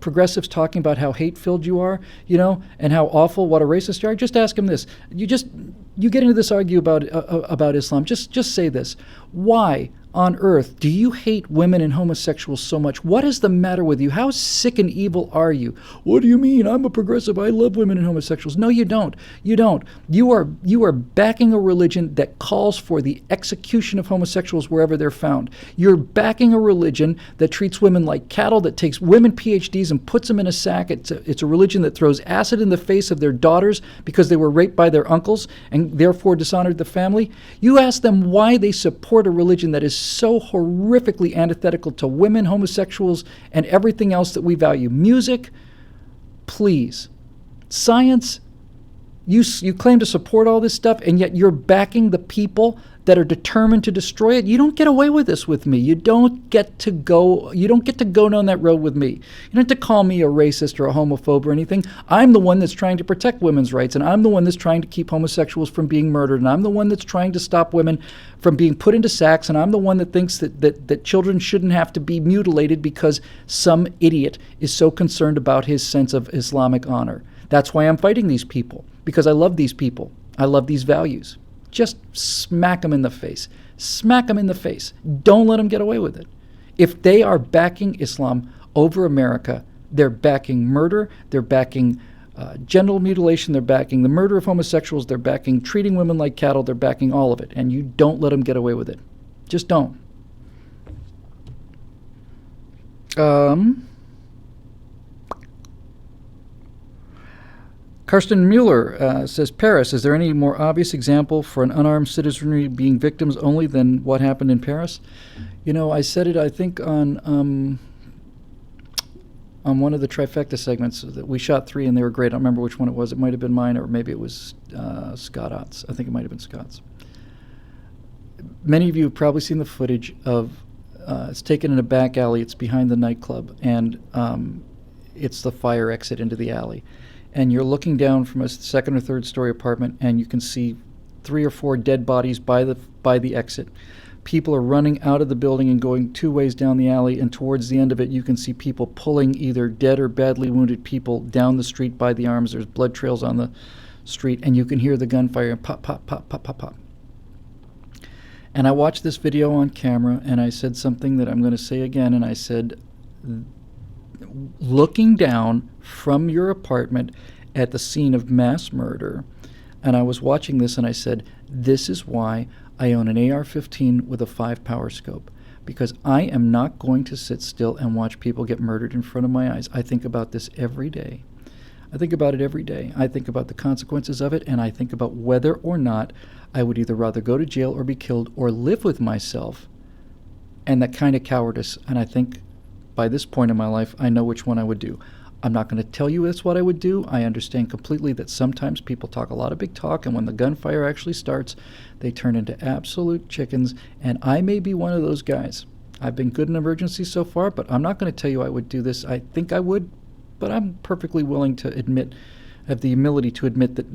progressives talking about how hate-filled you are, you know, and how awful, what a racist you are, just ask them this. You get into this argument about Islam. Just say this. Why on earth do you hate women and homosexuals so much? What is the matter with you? How sick and evil are you? What do you mean? I'm a progressive. I love women and homosexuals. No, you don't. You don't. You are backing a religion that calls for the execution of homosexuals wherever they're found. You're backing a religion that treats women like cattle, that takes women PhDs and puts them in a sack. It's a religion that throws acid in the face of their daughters because they were raped by their uncles and therefore dishonored the family. You ask them why they support a religion that is so horrifically antithetical to women, homosexuals, and everything else that we value. Music, Please. Science, you claim to support all this stuff, and yet you're backing the people that are determined to destroy it. You don't get away with this with me. You don't get to go down that road with me. You don't have to call me a racist or a homophobe or anything. I'm the one that's trying to protect women's rights, and I'm the one that's trying to keep homosexuals from being murdered, and I'm the one that's trying to stop women from being put into sacks, and I'm the one that thinks that children shouldn't have to be mutilated because some idiot is so concerned about his sense of Islamic honor. That's why I'm fighting these people, because I love these people. I love these values. Just smack them in the face. Smack them in the face. Don't let them get away with it. If they are backing Islam over America, they're backing murder, they're backing genital mutilation, they're backing the murder of homosexuals, they're backing treating women like cattle, they're backing all of it. And you don't let them get away with it. Just don't. Karsten Mueller says, Paris, is there any more obvious example for an unarmed citizenry being victims only than what happened in Paris? You know, I said it, I think, on one of the trifecta segments. That we shot 3 and they were great. I don't remember which one it was. It might have been mine, or maybe it was Scott Ott's. I think it might have been Scott's. Many of you have probably seen the footage of, it's taken in a back alley. It's behind the nightclub, and it's the fire exit into the alley. And you're looking down from a second or third story apartment, and you can see 3 or 4 dead bodies by the exit. People are running out of the building and going 2 ways down the alley, and towards the end of it, you can see people pulling either dead or badly wounded people down the street by the arms. There's blood trails on the street, and you can hear the gunfire, pop, pop, pop, pop, pop, pop. And I watched this video on camera, and I said something that I'm going to say again, and I said, looking down from your apartment at the scene of mass murder, and I was watching this and I said, this is why I own an AR-15 with a 5 power scope, because I am not going to sit still and watch people get murdered in front of my eyes. I think about this every day. I think about it every day. I think about the consequences of it, and I think about whether or not I would either rather go to jail or be killed or live with myself and that kind of cowardice. And I think by this point in my life, I know which one I would do. I'm not going to tell you that's what I would do. I understand completely that sometimes people talk a lot of big talk, and when the gunfire actually starts, they turn into absolute chickens, and I may be one of those guys. I've been good in emergencies so far, but I'm not going to tell you I would do this. I think I would, but I'm perfectly willing to have the humility to admit that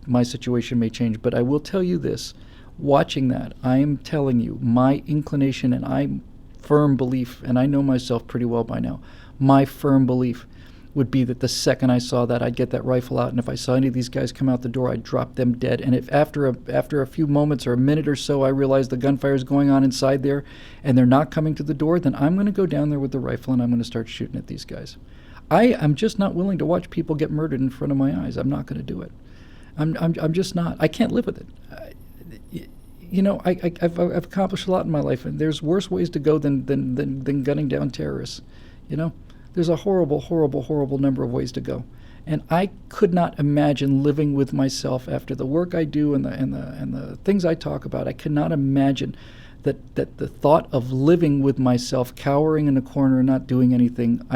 my situation may change. But I will tell you this, watching that, I am telling you, my inclination and I'm firm belief, and I know myself pretty well by now, my firm belief would be that the second I saw that, I'd get that rifle out, and if I saw any of these guys come out the door, I'd drop them dead. And if after a few moments or a minute or so I realize the gunfire is going on inside there and they're not coming to the door, then I'm going to go down there with the rifle and I'm going to start shooting at these guys. I'm just not willing to watch people get murdered in front of my eyes. I'm not going to do it. I'm just not. I can't live with it. You know, I've accomplished a lot in my life, and there's worse ways to go than gunning down terrorists. You know, there's a horrible, horrible, horrible number of ways to go, and I could not imagine living with myself after the work I do and the things I talk about. I cannot imagine that the thought of living with myself, cowering in a corner and not doing anything,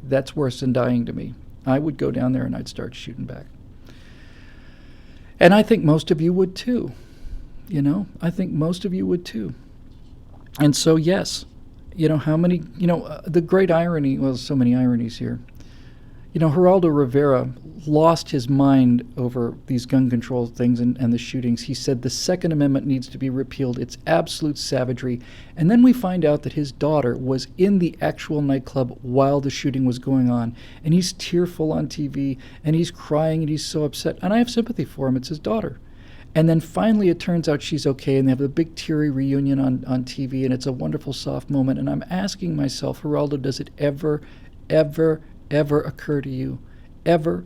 that's worse than dying to me. I would go down there and I'd start shooting back, and I think most of you would too. You know, I think most of you would too. And so, yes, you know, how many, you know, the great irony, well, so many ironies here. You know, Geraldo Rivera lost his mind over these gun control things and the shootings. He said the Second Amendment needs to be repealed. It's absolute savagery. And then we find out that his daughter was in the actual nightclub while the shooting was going on. And he's tearful on TV, and he's crying, and he's so upset. And I have sympathy for him. It's his daughter. And then finally it turns out she's okay, and they have a big teary reunion on TV, and it's a wonderful, soft moment. And I'm asking myself, Geraldo, does it ever, ever, ever occur to you, ever,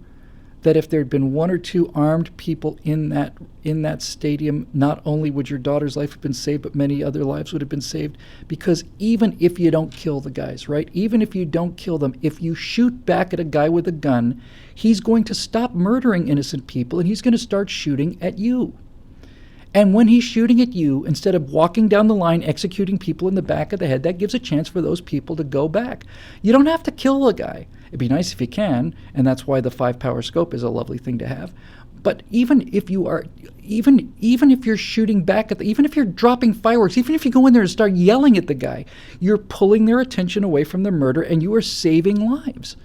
that if there had been 1 or 2 armed people in that stadium, not only would your daughter's life have been saved, but many other lives would have been saved? Because even if you don't kill the guys, right? Even if you don't kill them, if you shoot back at a guy with a gun, he's going to stop murdering innocent people, and he's going to start shooting at you. And when he's shooting at you, instead of walking down the line, executing people in the back of the head, that gives a chance for those people to go back. You don't have to kill the guy. It'd be nice if you can, and that's why the 5-power scope is a lovely thing to have. But even if you are, even if you're shooting back at even if you're dropping fireworks, even if you go in there and start yelling at the guy, you're pulling their attention away from the murder, and you are saving lives.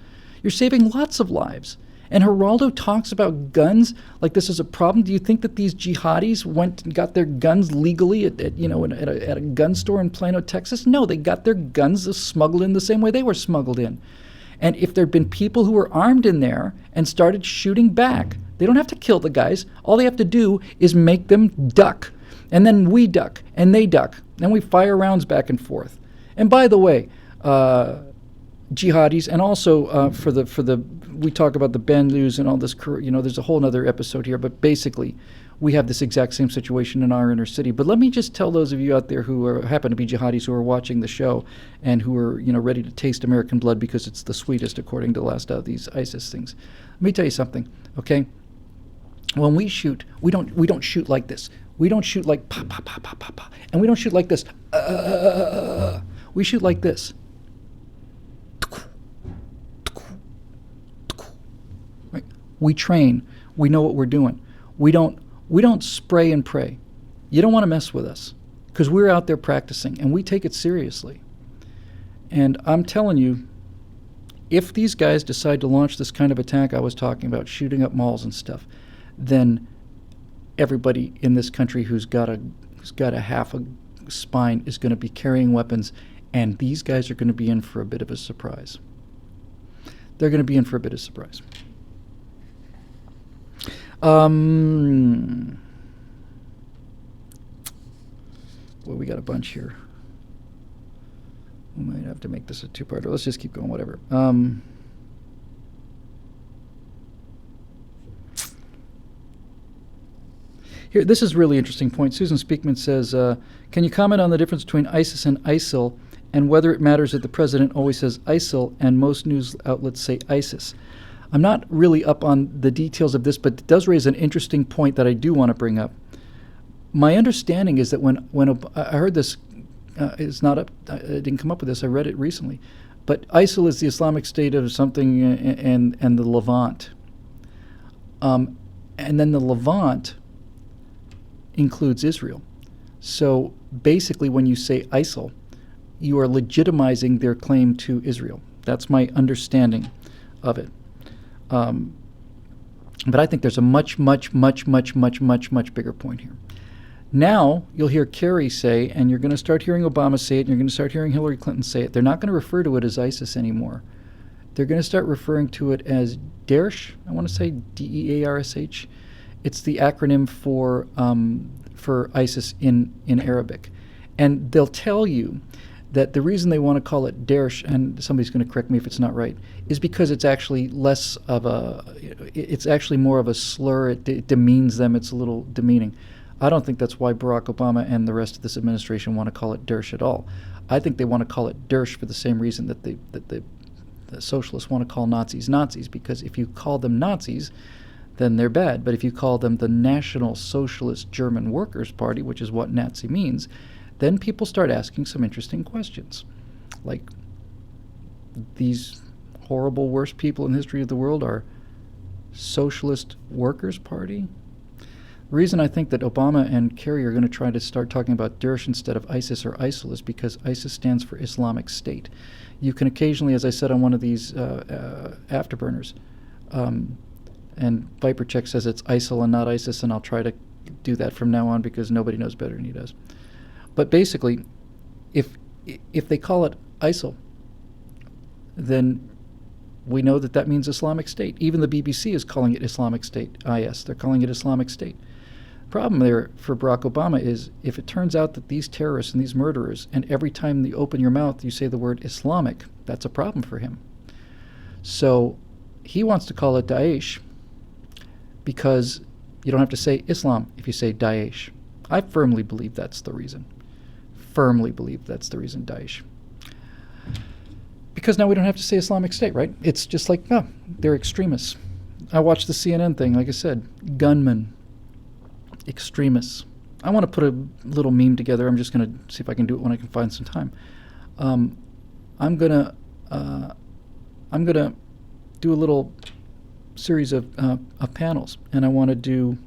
You're saving lots of lives. And Geraldo talks about guns like this is a problem. Do you think that these jihadis went and got their guns legally at a gun store in Plano, Texas? No, they got their guns smuggled in the same way they were smuggled in. And if there had been people who were armed in there and started shooting back, they don't have to kill the guys. All they have to do is make them duck. And then we duck, and they duck. And we fire rounds back and forth. And by the way, jihadis, and also for the we talk about the Banlieues and all this, there's a whole other episode here, but basically we have this exact same situation in our inner city. But let me just tell those of you out there who happen to be jihadis who are watching the show and who are ready to taste American blood because it's the sweetest according to the last of these ISIS things. Let me tell you something, okay? When we shoot, we don't shoot like this. We don't shoot like pa pa pa pa pa pa, and we don't shoot like this. We shoot like this. Right? We train. We know what we're doing. We don't spray and pray. You don't want to mess with us because we're out there practicing and we take it seriously. And I'm telling you, if these guys decide to launch this kind of attack I was talking about, shooting up malls and stuff, then everybody in this country who's got a half a spine is going to be carrying weapons, and these guys are going to be in for a bit of a surprise. They're going to be in for a bit of surprise. Well, we got a bunch here. We might have to make this a two-parter. Let's just keep going, whatever. Here, this is a really interesting point. Susan Speakman says, can you comment on the difference between ISIS and ISIL and whether it matters that the president always says ISIL and most news outlets say ISIS? I'm not really up on the details of this, but it does raise an interesting point that I do want to bring up. My understanding is that when I heard this, it's not up, I didn't come up with this, I read it recently, but ISIL is the Islamic State of something and the Levant. And then the Levant includes Israel. So basically when you say ISIL, you are legitimizing their claim to Israel. That's my understanding of it. But I think there's a much bigger point here. Now you'll hear Kerry say, and you're going to start hearing Obama say it, and you're going to start hearing Hillary Clinton say it, they're not going to refer to it as ISIS anymore. They're going to start referring to it as Daesh, I want to say DEARSH. It's the acronym for ISIS in Arabic. And they'll tell you that the reason they want to call it Daesh, and somebody's going to correct me if it's not right, is because it's actually it's actually more of a slur. It demeans them. It's a little demeaning. I don't think that's why Barack Obama and the rest of this administration want to call it Daesh at all. I think they want to call it Daesh for the same reason that the socialists want to call Nazis Nazis, because if you call them Nazis, then they're bad. But if you call them the National Socialist German Workers' Party, which is what Nazi means, then people start asking some interesting questions. Like, these horrible, worst people in the history of the world are Socialist Workers' Party? The reason I think that Obama and Kerry are going to try to start talking about Daesh instead of ISIS or ISIL is because ISIS stands for Islamic State. You can occasionally, as I said on one of these afterburners, and ViperCheck says it's ISIL and not ISIS, and I'll try to do that from now on because nobody knows better than he does. But basically, if they call it ISIL, then we know that means Islamic State. Even the BBC is calling it Islamic State, IS. They're calling it Islamic State. Problem there for Barack Obama is if it turns out that these terrorists and these murderers, and every time you open your mouth you say the word Islamic, that's a problem for him. So he wants to call it Daesh because you don't have to say Islam if you say Daesh. I firmly believe that's the reason. Firmly believe that's the reason, Daesh. Because now we don't have to say Islamic State, right? It's just like, oh, they're extremists. I watched the CNN thing, like I said, gunmen, extremists. I want to put a little meme together. I'm just going to see if I can do it when I can find some time. I'm gonna do a little series of panels, and I want to do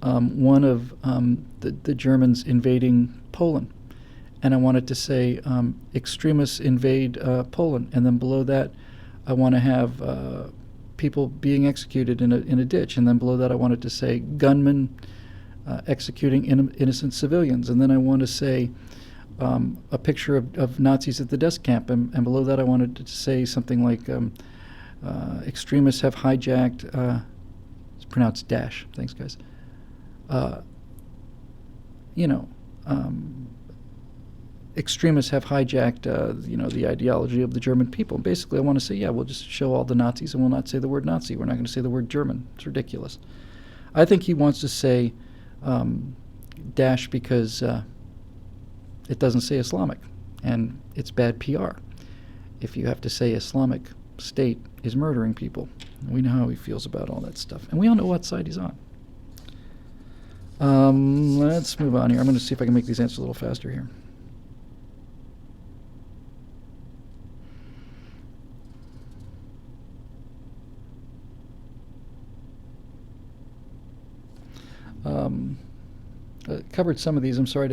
one of the Germans invading Poland, and I wanted to say extremists invade Poland, and then below that, I want to have people being executed in a ditch, and then below that, I wanted to say gunmen executing innocent civilians, and then I want to say a picture of Nazis at the death camp, and below that, I wanted to say something like extremists have hijacked. It's pronounced dash. Thanks, guys. Extremists have hijacked, the ideology of the German people. Basically, I want to say, yeah, we'll just show all the Nazis and we'll not say the word Nazi. We're not going to say the word German. It's ridiculous. I think he wants to say dash because it doesn't say Islamic, and it's bad PR. If you have to say Islamic State is murdering people, we know how he feels about all that stuff, and we all know what side he's on. Let's move on here. I'm going to see if I can make these answers a little faster here. Covered some of these. I'm sorry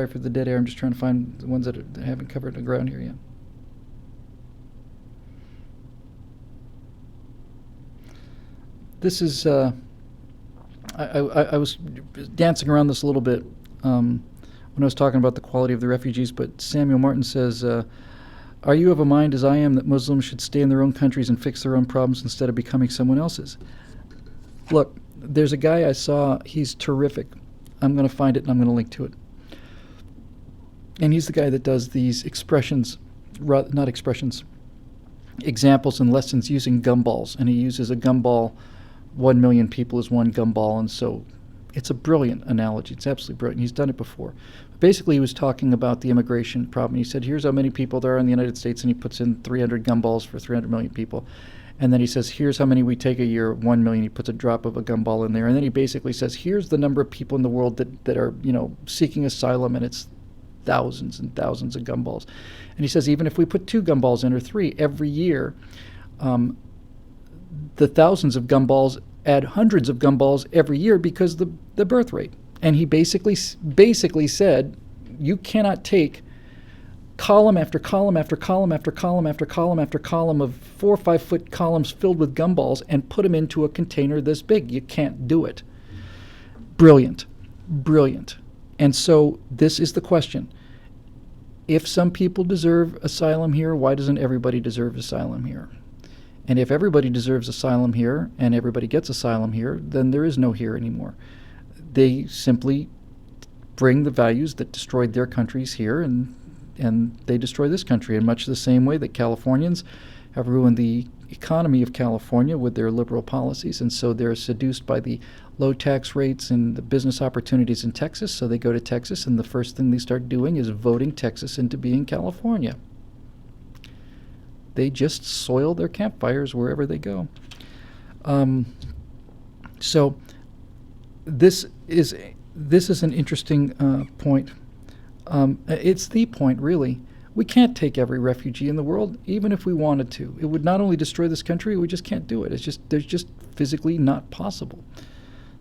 for the dead air. I'm just trying to find the ones that I haven't covered the ground here yet. This is I was dancing around this a little bit when I was talking about the quality of the refugees, but Samuel Martin says, are you of a mind as I am that Muslims should stay in their own countries and fix their own problems instead of becoming someone else's? Look, there's a guy I saw, he's terrific. I'm going to find it and I'm going to link to it. And he's the guy that does these examples and lessons using gumballs. And he uses a gumball, 1 million people is one gumball. And so it's a brilliant analogy. It's absolutely brilliant. He's done it before. Basically, he was talking about the immigration problem. He said, here's how many people there are in the United States, and he puts in 300 gumballs for 300 million people. And then he says, here's how many we take a year, 1 million. He puts a drop of a gumball in there. And then he basically says, here's the number of people in the world that are, seeking asylum, and it's thousands and thousands of gumballs. And he says, even if we put 2 gumballs in or 3 every year, the thousands of gumballs add hundreds of gumballs every year because the birth rate. And he basically said, you cannot take column after column after column after column after column after column of 4 or 5 foot columns filled with gumballs and put them into a container this big. You can't do it. Brilliant. Brilliant. And so this is the question. If some people deserve asylum here, why doesn't everybody deserve asylum here? And if everybody deserves asylum here and everybody gets asylum here, then there is no here anymore. They simply bring the values that destroyed their countries here, and they destroy this country in much the same way that Californians have ruined the economy of California with their liberal policies. And so they're seduced by the low tax rates and the business opportunities in Texas. So they go to Texas, and the first thing they start doing is voting Texas into being California. They just soil their campfires wherever they go. So this is an interesting point. It's the point, really. We can't take every refugee in the world, even if we wanted to. It would not only destroy this country, we just can't do it. There's just physically not possible.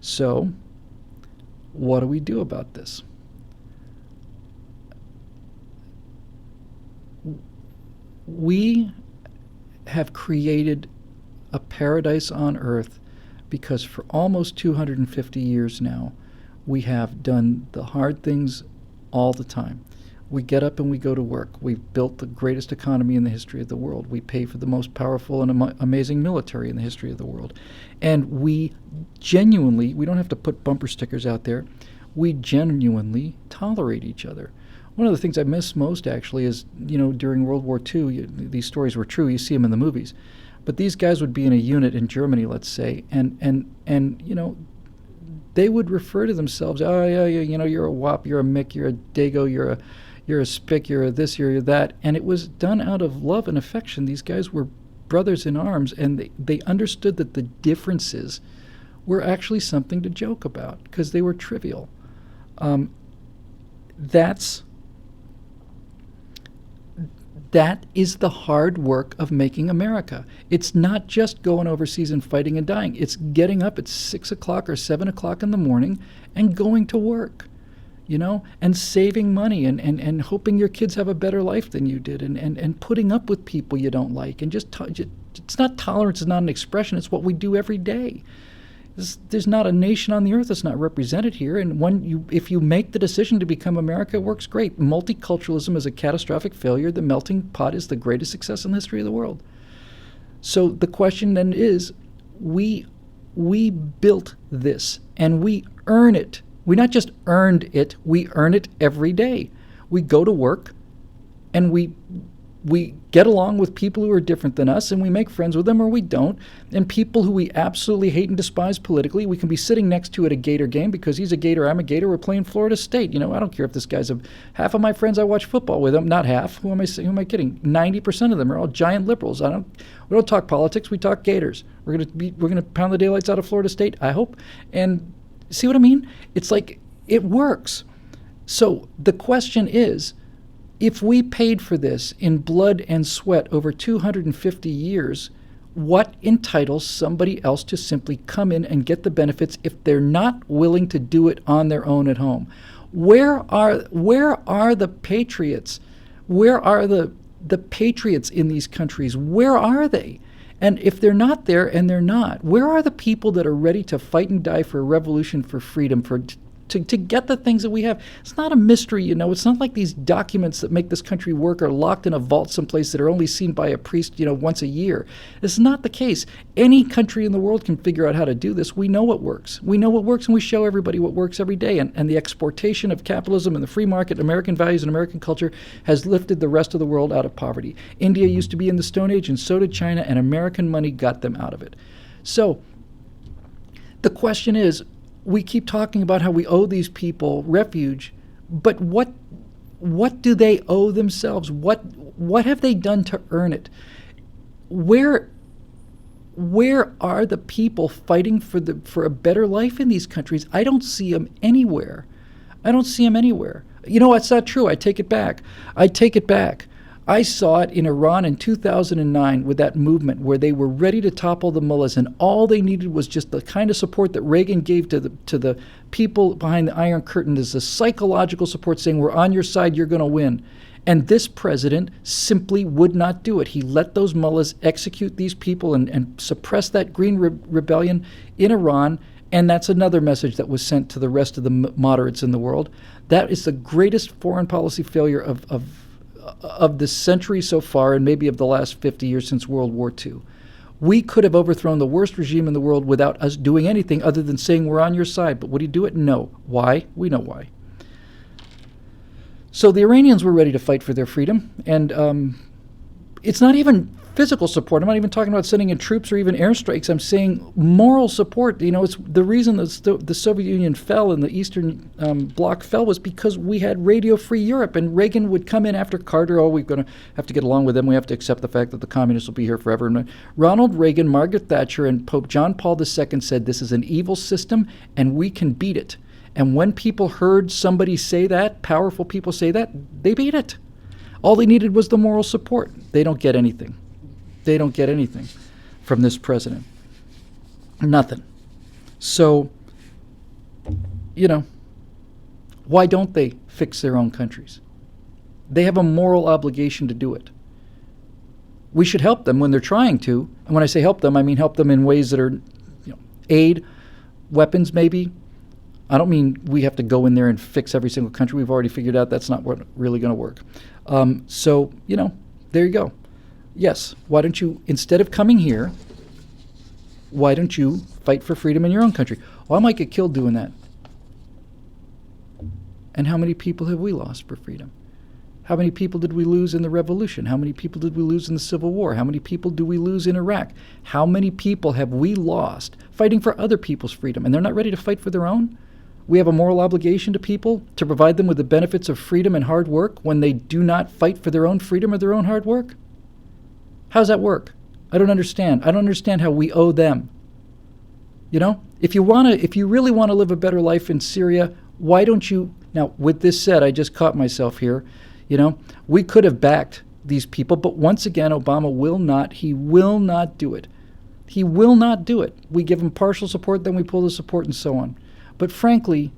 So, what do we do about this? We have created a paradise on earth because for almost 250 years now, we have done the hard things all the time. We get up and we go to work. We've built the greatest economy in the history of the world. We pay for the most powerful and amazing military in the history of the world. And we genuinely, we don't have to put bumper stickers out there, we genuinely tolerate each other. One of the things I miss most, actually, is, during World War II, these stories were true, you see them in the movies. But these guys would be in a unit in Germany, let's say, and they would refer to themselves, oh, yeah, you're a wop, you're a mick, you're a dago, you're a spick, you're a this, you're a that. And it was done out of love and affection. These guys were brothers in arms, and they understood that the differences were actually something to joke about because they were trivial. That's That is the hard work of making America. It's not just going overseas and fighting and dying. It's getting up at 6 o'clock or 7 o'clock in the morning and going to work, and saving money and hoping your kids have a better life than you did, and putting up with people you don't like. And it's not tolerance, it's not an expression, it's what we do every day. There's not a nation on the earth that's not represented here. And if you make the decision to become America, it works great. Multiculturalism is a catastrophic failure. The melting pot is the greatest success in the history of the world. So the question then is, we built this, and we earn it. We not just earned it, we earn it every day. We go to work, and we get along with people who are different than us, and we make friends with them, or we don't. And people who we absolutely hate and despise politically, we can be sitting next to at a Gator game because he's a Gator, I'm a Gator, we're playing Florida State. I don't care if this guy's half of my friends I watch football with them, not half. Who am I kidding? 90% of them are all giant liberals. We don't talk politics, we talk Gators. We're gonna pound the daylights out of Florida State, I hope. And see what I mean? It's like it works. So the question is, if we paid for this in blood and sweat over 250 years, what entitles somebody else to simply come in and get the benefits if they're not willing to do it on their own at home? Where are the patriots? Where are the patriots in these countries? Where are they? And if they're not there, and they're not, where are the people that are ready to fight and die for a revolution, for freedom, to get the things that we have? It's not a mystery, It's not like these documents that make this country work are locked in a vault someplace that are only seen by a priest, once a year. It's not the case. Any country in the world can figure out how to do this. We know what works. We know what works, and we show everybody what works every day. And the exportation of capitalism and the free market, American values and American culture has lifted the rest of the world out of poverty. India used to be in the Stone Age, and so did China, and American money got them out of it. So the question is, we keep talking about how we owe these people refuge, but what do they owe themselves? What have they done to earn it? Where are the people fighting for a better life in these countries? I don't see them anywhere. That's not true. I take it back. I saw it in Iran in 2009 with that movement where they were ready to topple the mullahs, and all they needed was just the kind of support that Reagan gave to the people behind the Iron Curtain, is the psychological support saying, we're on your side, you're going to win. And this president simply would not do it. He let those mullahs execute these people and suppress that green rebellion in Iran. And that's another message that was sent to the rest of the moderates in the world. That is the greatest foreign policy failure of the century so far, and maybe of the last 50 years since World War II. We could have overthrown the worst regime in the world without us doing anything other than saying we're on your side. But would he do it? No. Why? We know why. So the Iranians were ready to fight for their freedom, and it's not even physical support. I'm not even talking about sending in troops or even airstrikes. I'm saying moral support. It's the reason the Soviet Union fell and the Eastern Bloc fell was because we had Radio-Free Europe, and Reagan would come in after Carter. Oh, we're going to have to get along with them. We have to accept the fact that the communists will be here forever. And Ronald Reagan, Margaret Thatcher, and Pope John Paul II said this is an evil system, and we can beat it. And when people heard somebody say that, powerful people say that, they beat it. All they needed was the moral support. They don't get anything. They don't get anything from this president. Nothing. So, why don't they fix their own countries? They have a moral obligation to do it. We should help them when they're trying to. And when I say help them, I mean help them in ways that are, aid, weapons maybe. I don't mean we have to go in there and fix every single country. We've already figured out that's not really going to work. So, there you go. Yes, why don't you, instead of coming here, why don't you fight for freedom in your own country? Well, I might get killed doing that. And how many people have we lost for freedom? How many people did we lose in the revolution? How many people did we lose in the Civil War? How many people do we lose in Iraq? How many people have we lost fighting for other people's freedom? And they're not ready to fight for their own? We have a moral obligation to people to provide them with the benefits of freedom and hard work when they do not fight for their own freedom or their own hard work? How does that work? I don't understand. I don't understand how we owe them. If you really want to live a better life in Syria, Why don't you, now with this said, I just caught myself here, we could have backed these people, but once again, Obama will not, he will not do it. He will not do it. We give him partial support, then we pull the support and so on. But frankly,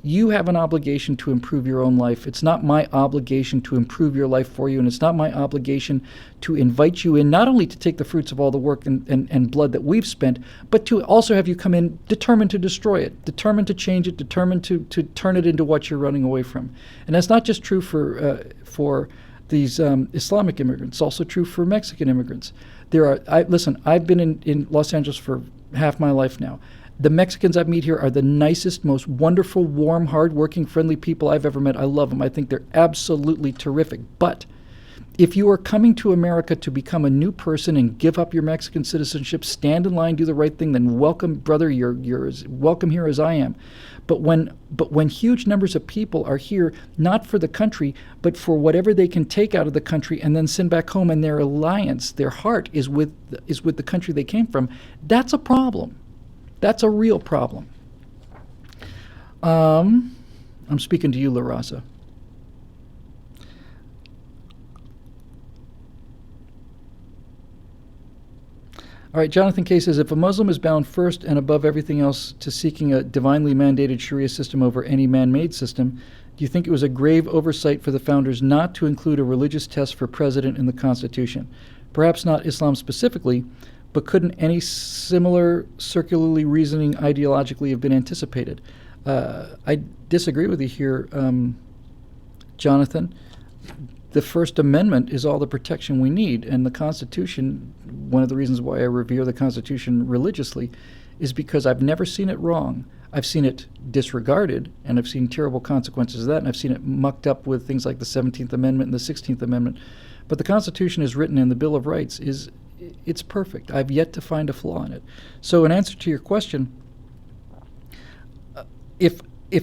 you have an obligation to improve your own life. It's not my obligation to improve your life for you, and it's not my obligation to invite you in, not only to take the fruits of all the work and blood that we've spent, but to also have you come in determined to destroy it, determined to change it, determined to turn it into what you're running away from. And that's not just true for these Islamic immigrants. It's also true for Mexican immigrants. Listen, I've been in Los Angeles for half my life now. The Mexicans I meet here are the nicest, most wonderful, warm, hard-working, friendly people I've ever met. I love them. I think they're absolutely terrific. But if you are coming to America to become a new person and give up your Mexican citizenship, stand in line, do the right thing, then welcome, brother. You're as welcome here as I am. But when huge numbers of people are here, not for the country, but for whatever they can take out of the country and then send back home, and their alliance, their heart is with the country they came from, that's a problem. That's a real problem. I'm speaking to you, La Raza. All right, Jonathan K. says, if a Muslim is bound first and above everything else to seeking a divinely mandated Sharia system over any man-made system, do you think it was a grave oversight for the founders not to include a religious test for president in the Constitution? Perhaps not Islam specifically, but couldn't any similar circularly reasoning ideologically have been anticipated? I disagree with you here, Jonathan. The First Amendment is all the protection we need, and the Constitution, one of the reasons why I revere the Constitution religiously, is because I've never seen it wrong. I've seen it disregarded, and I've seen terrible consequences of that, and I've seen it mucked up with things like the 17th Amendment and the 16th Amendment. But the Constitution is written, and the Bill of Rights it's perfect. I've yet to find a flaw in it. So in answer to your question, if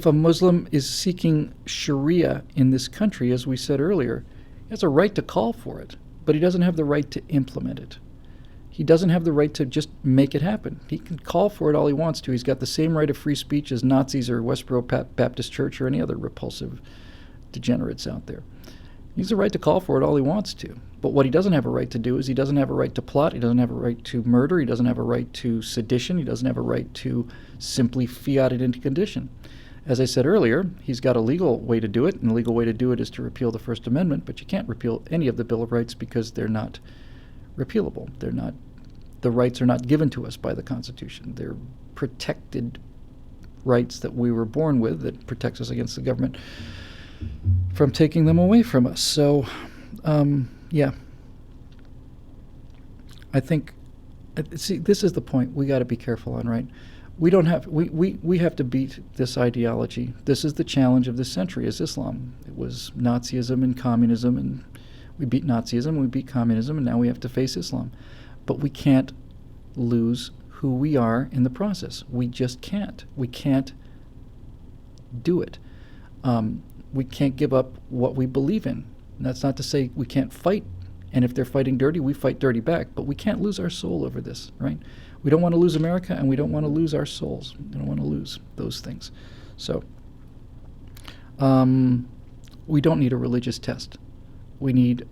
a Muslim is seeking Sharia in this country, as we said earlier, he has a right to call for it, but he doesn't have the right to implement it. He doesn't have the right to just make it happen. He can call for it all he wants to. He's got the same right of free speech as Nazis or Westboro Baptist Church or any other repulsive degenerates out there. He has a right to call for it all he wants to. But what he doesn't have a right to do is he doesn't have a right to plot, he doesn't have a right to murder, he doesn't have a right to sedition, he doesn't have a right to simply fiat it into condition. As I said earlier, he's got a legal way to do it, and the legal way to do it is to repeal the First Amendment, but you can't repeal any of the Bill of Rights because they're not repealable. The rights are not given to us by the Constitution. They're protected rights that we were born with that protects us against the government from taking them away from us. So, yeah. I think, see, this is the point we got to be careful on, right? We have to beat this ideology. This is the challenge of this century, is Islam. It was Nazism and communism, and we beat Nazism, we beat communism, and now we have to face Islam. But we can't lose who we are in the process. We just can't. We can't do it. We can't give up what we believe in. And that's not to say we can't fight. And if they're fighting dirty, we fight dirty back. But we can't lose our soul over this, right? We don't want to lose America, and we don't want to lose our souls. We don't want to lose those things. So we don't need a religious test. We need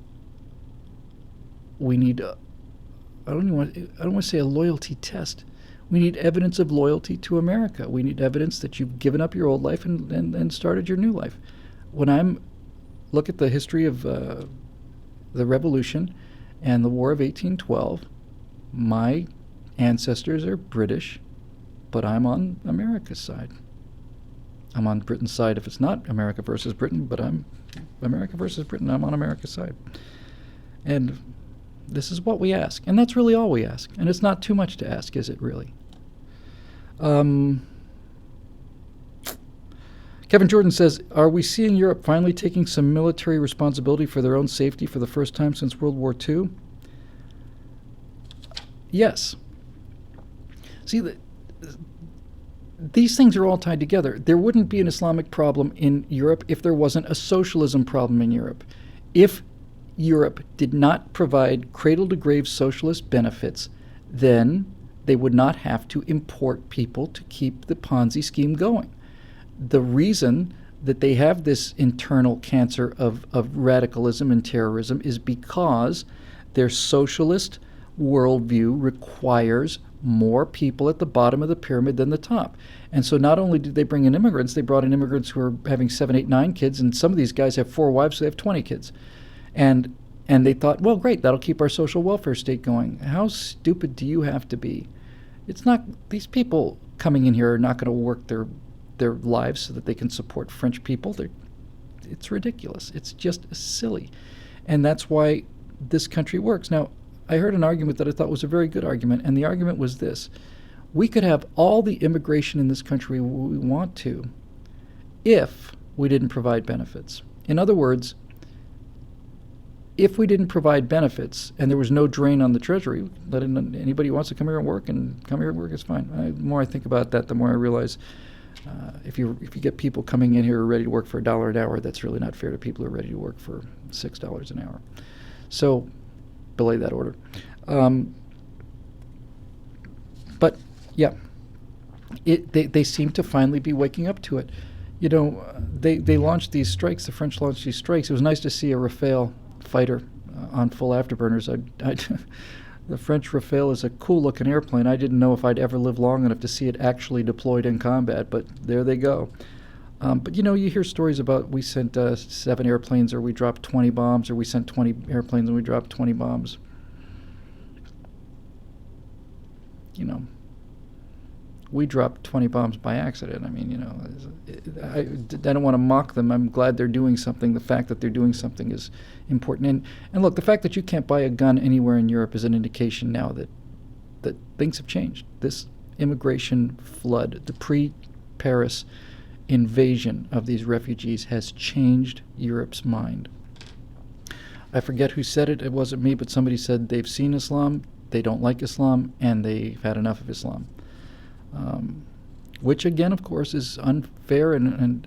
I don't want to say a loyalty test. We need evidence of loyalty to America. We need evidence that you've given up your old life and started your new life. When look at the history of the Revolution and the War of 1812, my ancestors are British, but I'm on America's side. I'm on Britain's side if it's not America versus Britain, but I'm America versus Britain. I'm on America's side. And this is what we ask. And that's really all we ask. And it's not too much to ask, is it really? Kevin Jordan says, are we seeing Europe finally taking some military responsibility for their own safety for the first time since World War II? Yes. See, these things are all tied together. There wouldn't be an Islamic problem in Europe if there wasn't a socialism problem in Europe. If Europe did not provide cradle-to-grave socialist benefits, then they would not have to import people to keep the Ponzi scheme going. the reason that they have this internal cancer of radicalism and terrorism is because their socialist worldview requires more people at the bottom of the pyramid than the top. And so not only did they bring in immigrants, they brought in immigrants who are having 7, 8, 9 kids, and some of these guys have 4 wives, so they have 20 kids. And they thought, well, great, that'll keep our social welfare state going. How stupid do you have to be? It's not, these people coming in here are not going to work their lives so that they can support French people. It's ridiculous. It's just silly. And that's why this country works. Now, I heard an argument that I thought was a very good argument, and the argument was this. We could have all the immigration in this country we want to if we didn't provide benefits. In other words, if we didn't provide benefits and there was no drain on the Treasury, let anybody who wants to come here and work is fine. The more I think about that, the more I realize if you get people coming in here who are ready to work for $1 an hour, that's really not fair to people who are ready to work for $6 an hour. So belay that order. But yeah, they seem to finally be waking up to it. You know, they launched these strikes. The French launched these strikes. It was nice to see a Rafale fighter on full afterburners. The French Rafale is a cool-looking airplane. I didn't know if I'd ever live long enough to see it actually deployed in combat, but there they go. But, you know, you hear stories about we sent 7 airplanes, or we dropped 20 bombs, or we sent 20 airplanes and we dropped 20 bombs. You know, we dropped 20 bombs by accident. I mean, you know, I don't want to mock them. I'm glad they're doing something. The fact that they're doing something is important. And look, the fact that you can't buy a gun anywhere in Europe is an indication now that things have changed. This immigration flood, the pre-Paris invasion of these refugees has changed Europe's mind. I forget who said it. It wasn't me, but somebody said they've seen Islam, they don't like Islam, and they've had enough of Islam. Which again, of course, is unfair and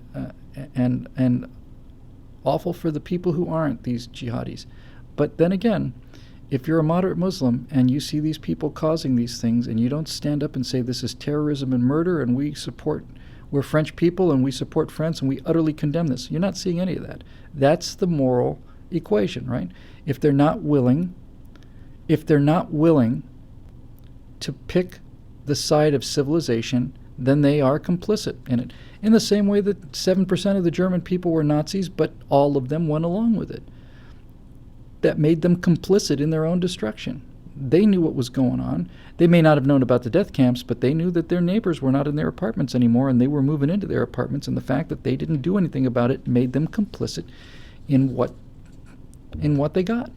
awful for the people who aren't these jihadis. But then again, if you're a moderate Muslim and you see these people causing these things and you don't stand up and say this is terrorism and murder and we're French people and we support France and we utterly condemn this, you're not seeing any of that. That's the moral equation, right? If they're not willing to pick the side of civilization, then they are complicit in it. In the same way that 7% of the German people were Nazis, but all of them went along with it. That made them complicit in their own destruction. They knew what was going on. They may not have known about the death camps, but they knew that their neighbors were not in their apartments anymore, and they were moving into their apartments, and the fact that they didn't do anything about it made them complicit in what they got.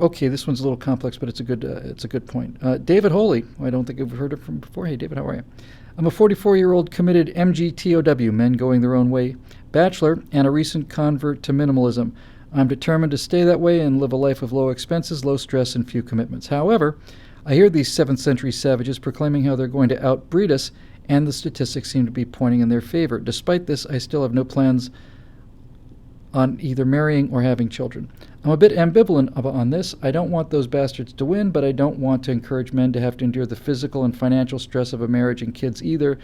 Okay, this one's a little complex, but it's a good point. David Holy, I don't think I've heard it from before. Hey, David, how are you? I'm a 44-year-old committed MGTOW, men going their own way, bachelor, and a recent convert to minimalism. I'm determined to stay that way and live a life of low expenses, low stress, and few commitments. However, I hear these 7th century savages proclaiming how they're going to outbreed us, and the statistics seem to be pointing in their favor. Despite this, I still have no plans on either marrying or having children. I'm a bit ambivalent on this. I don't want those bastards to win, but I don't want to encourage men to have to endure the physical and financial stress of a marriage and kids either,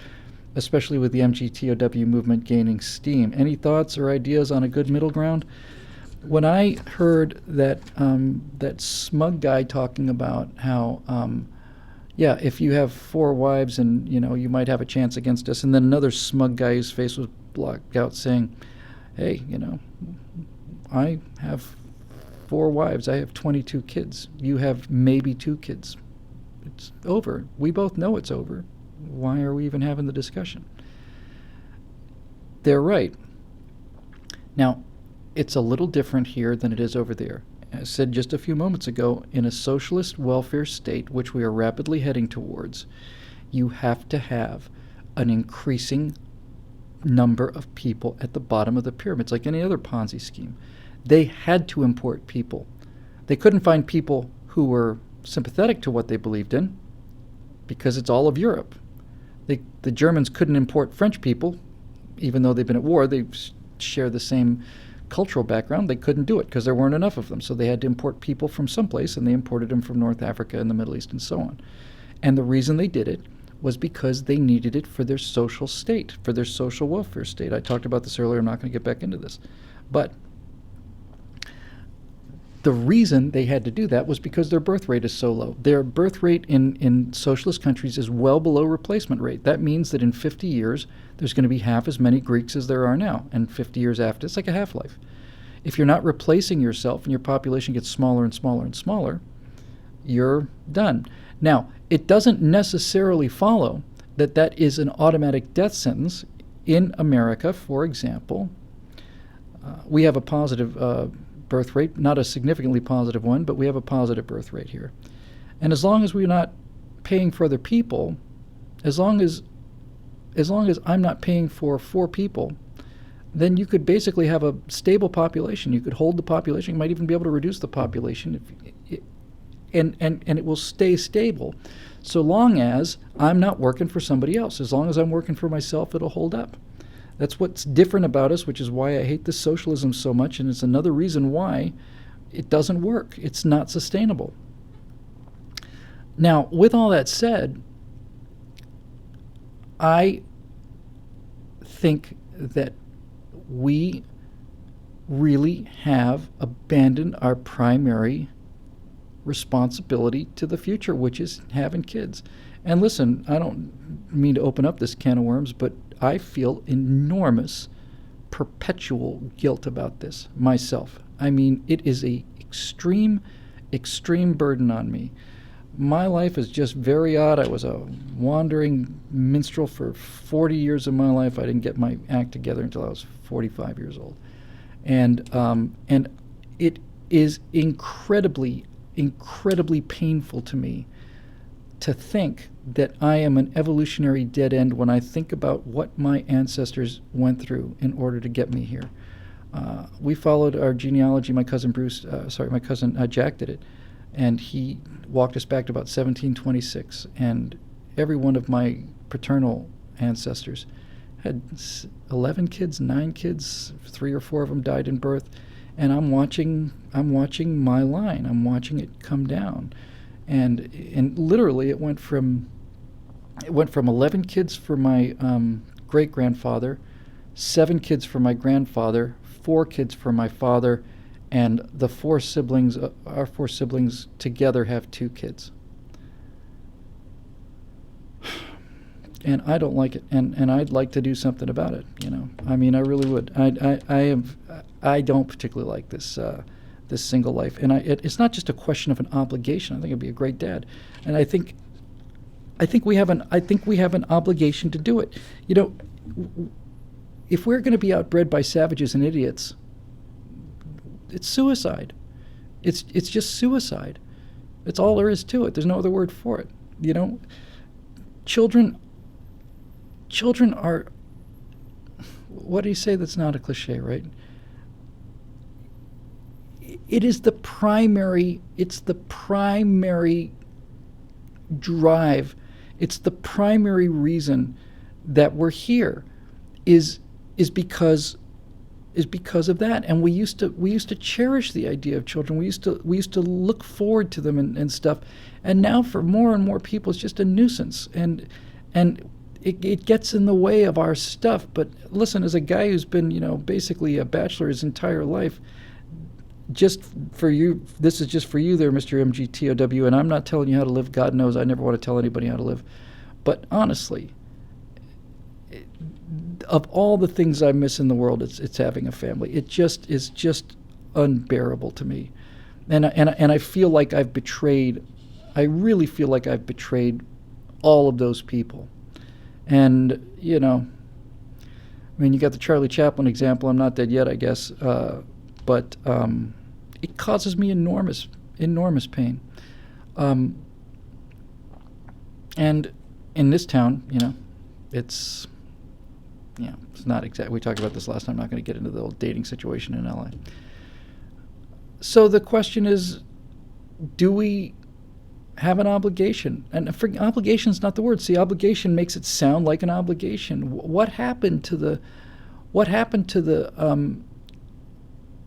especially with the MGTOW movement gaining steam. Any thoughts or ideas on a good middle ground? When I heard that smug guy talking about how, if you have 4 wives and, you might have a chance against us, and then another smug guy whose face was blocked out saying, hey, I have 4 wives. I have 22 kids. You have maybe 2 kids. It's over. We both know it's over. Why are we even having the discussion? They're right. Now, it's a little different here than it is over there. As I said just a few moments ago, in a socialist welfare state, which we are rapidly heading towards, you have to have an increasing number of people at the bottom of the pyramid. It's like any other Ponzi scheme. They had to import people. They couldn't find people who were sympathetic to what they believed in because it's all of Europe. The Germans couldn't import French people, even though they've been at war. They share the same cultural background, they couldn't do it because there weren't enough of them. So they had to import people from someplace, and they imported them from North Africa and the Middle East and so on. And the reason they did it was because they needed it for their social state, for their social welfare state. I talked about this earlier. I'm not going to get back into this. But the reason they had to do that was because their birth rate is so low. Their birth rate in socialist countries is well below replacement rate. That means that in 50 years, there's going to be half as many Greeks as there are now. And 50 years after, it's like a half-life. If you're not replacing yourself and your population gets smaller and smaller and smaller, you're done. Now, it doesn't necessarily follow that that is an automatic death sentence. In America, for example, we have a positive birth rate, not a significantly positive one, but we have a positive birth rate here. And as long as we're not paying for other people, as long as I'm not paying for 4 people, then you could basically have a stable population. You could hold the population. You might even be able to reduce the population, and it will stay stable so long as I'm not working for somebody else. As long as I'm working for myself, it'll hold up. That's what's different about us, which is why I hate this socialism so much, and it's another reason why it doesn't work. It's not sustainable. Now, with all that said, I think that we really have abandoned our primary responsibility to the future, which is having kids. And listen, I don't mean to open up this can of worms, but I feel enormous, perpetual guilt about this myself. I mean, it is a extreme burden on me. My life is just very odd. I was a wandering minstrel for 40 years of my life. I didn't get my act together until I was 45 years old. And it is incredibly painful to me to think that I am an evolutionary dead end when I think about what my ancestors went through in order to get me here. We followed our genealogy. My cousin Jack did it, and he walked us back to about 1726. And every one of my paternal ancestors had 11 kids, 9 kids, 3 or 4 of them died in birth. And I'm watching my line. I'm watching it come down, and literally it went from 11 kids for my great grandfather, 7 kids for my grandfather, 4 kids for my father, and the 4 siblings. Our 4 siblings together have 2 kids. And I don't like it, and I'd like to do something about it. I mean, I really would. I don't particularly like this single life, and it's not just a question of an obligation. I think I'd be a great dad, and I think we have an obligation to do it. If we're going to be outbred by savages and idiots, it's suicide. It's just suicide. It's all there is to it. There's no other word for it. Children are, what do you say that's not a cliche, right? It's the primary drive. It's the primary reason that we're here is because of that. And we used to cherish the idea of children. We used to look forward to them and stuff. And now for more and more people, it's just a nuisance. And it gets in the way of our stuff. But listen, as a guy who's been, basically a bachelor his entire life, just for you, this is just for you there, Mr. MGTOW, and I'm not telling you how to live. God knows I never want to tell anybody how to live. But honestly, of all the things I miss in the world, it's having a family. It just is just unbearable to me. And I feel like I've betrayed, I really feel like I've betrayed all of those people. And, I mean, you got the Charlie Chaplin example. I'm not dead yet, I guess. But it causes me enormous pain. And in this town, it's not exact. We talked about this last time. I'm not going to get into the old dating situation in LA. So the question is, do we have an obligation? And obligation is not the word. See, obligation makes it sound like an obligation. What happened to the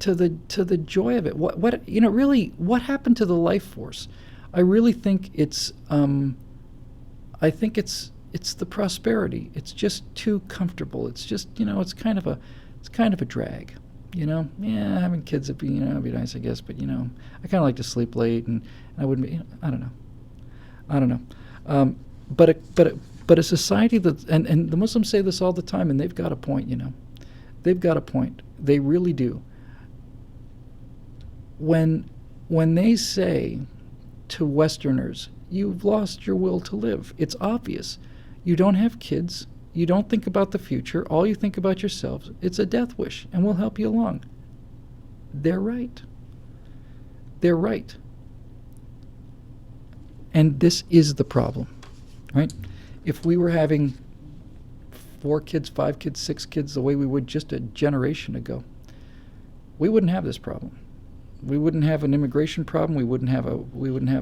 to the joy of it. What really, what happened to the life force? I really think it's it's the prosperity. It's just too comfortable. It's just, it's kind of a drag. Yeah, having kids would be, it'd be nice, I guess, but I kind of like to sleep late, and I wouldn't be, I don't know. But a society that, and the Muslims say this all the time, and they've got a point. They've got a point. They really do. When they say to Westerners, you've lost your will to live, it's obvious. You don't have kids. You don't think about the future. All you think about yourselves. It's a death wish, and we'll help you along. They're right. They're right. And this is the problem, right? If we were having 4 kids, 5 kids, 6 kids the way we would just a generation ago, we wouldn't have this problem. We wouldn't have an immigration problem. We wouldn't have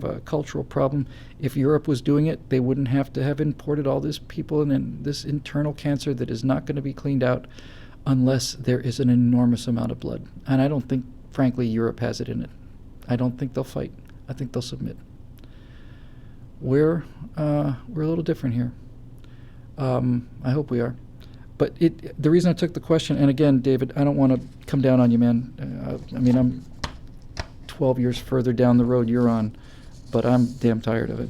a cultural problem. If Europe was doing it, they wouldn't have to have imported all these people and this internal cancer that is not going to be cleaned out unless there is an enormous amount of blood. And I don't think, frankly, Europe has it in it. I don't think they'll fight. I think they'll submit. We're a little different here. I hope we are. But the reason I took the question, and again, David, I don't want to come down on you, man. I'm 12 years further down the road you're on, but I'm damn tired of it.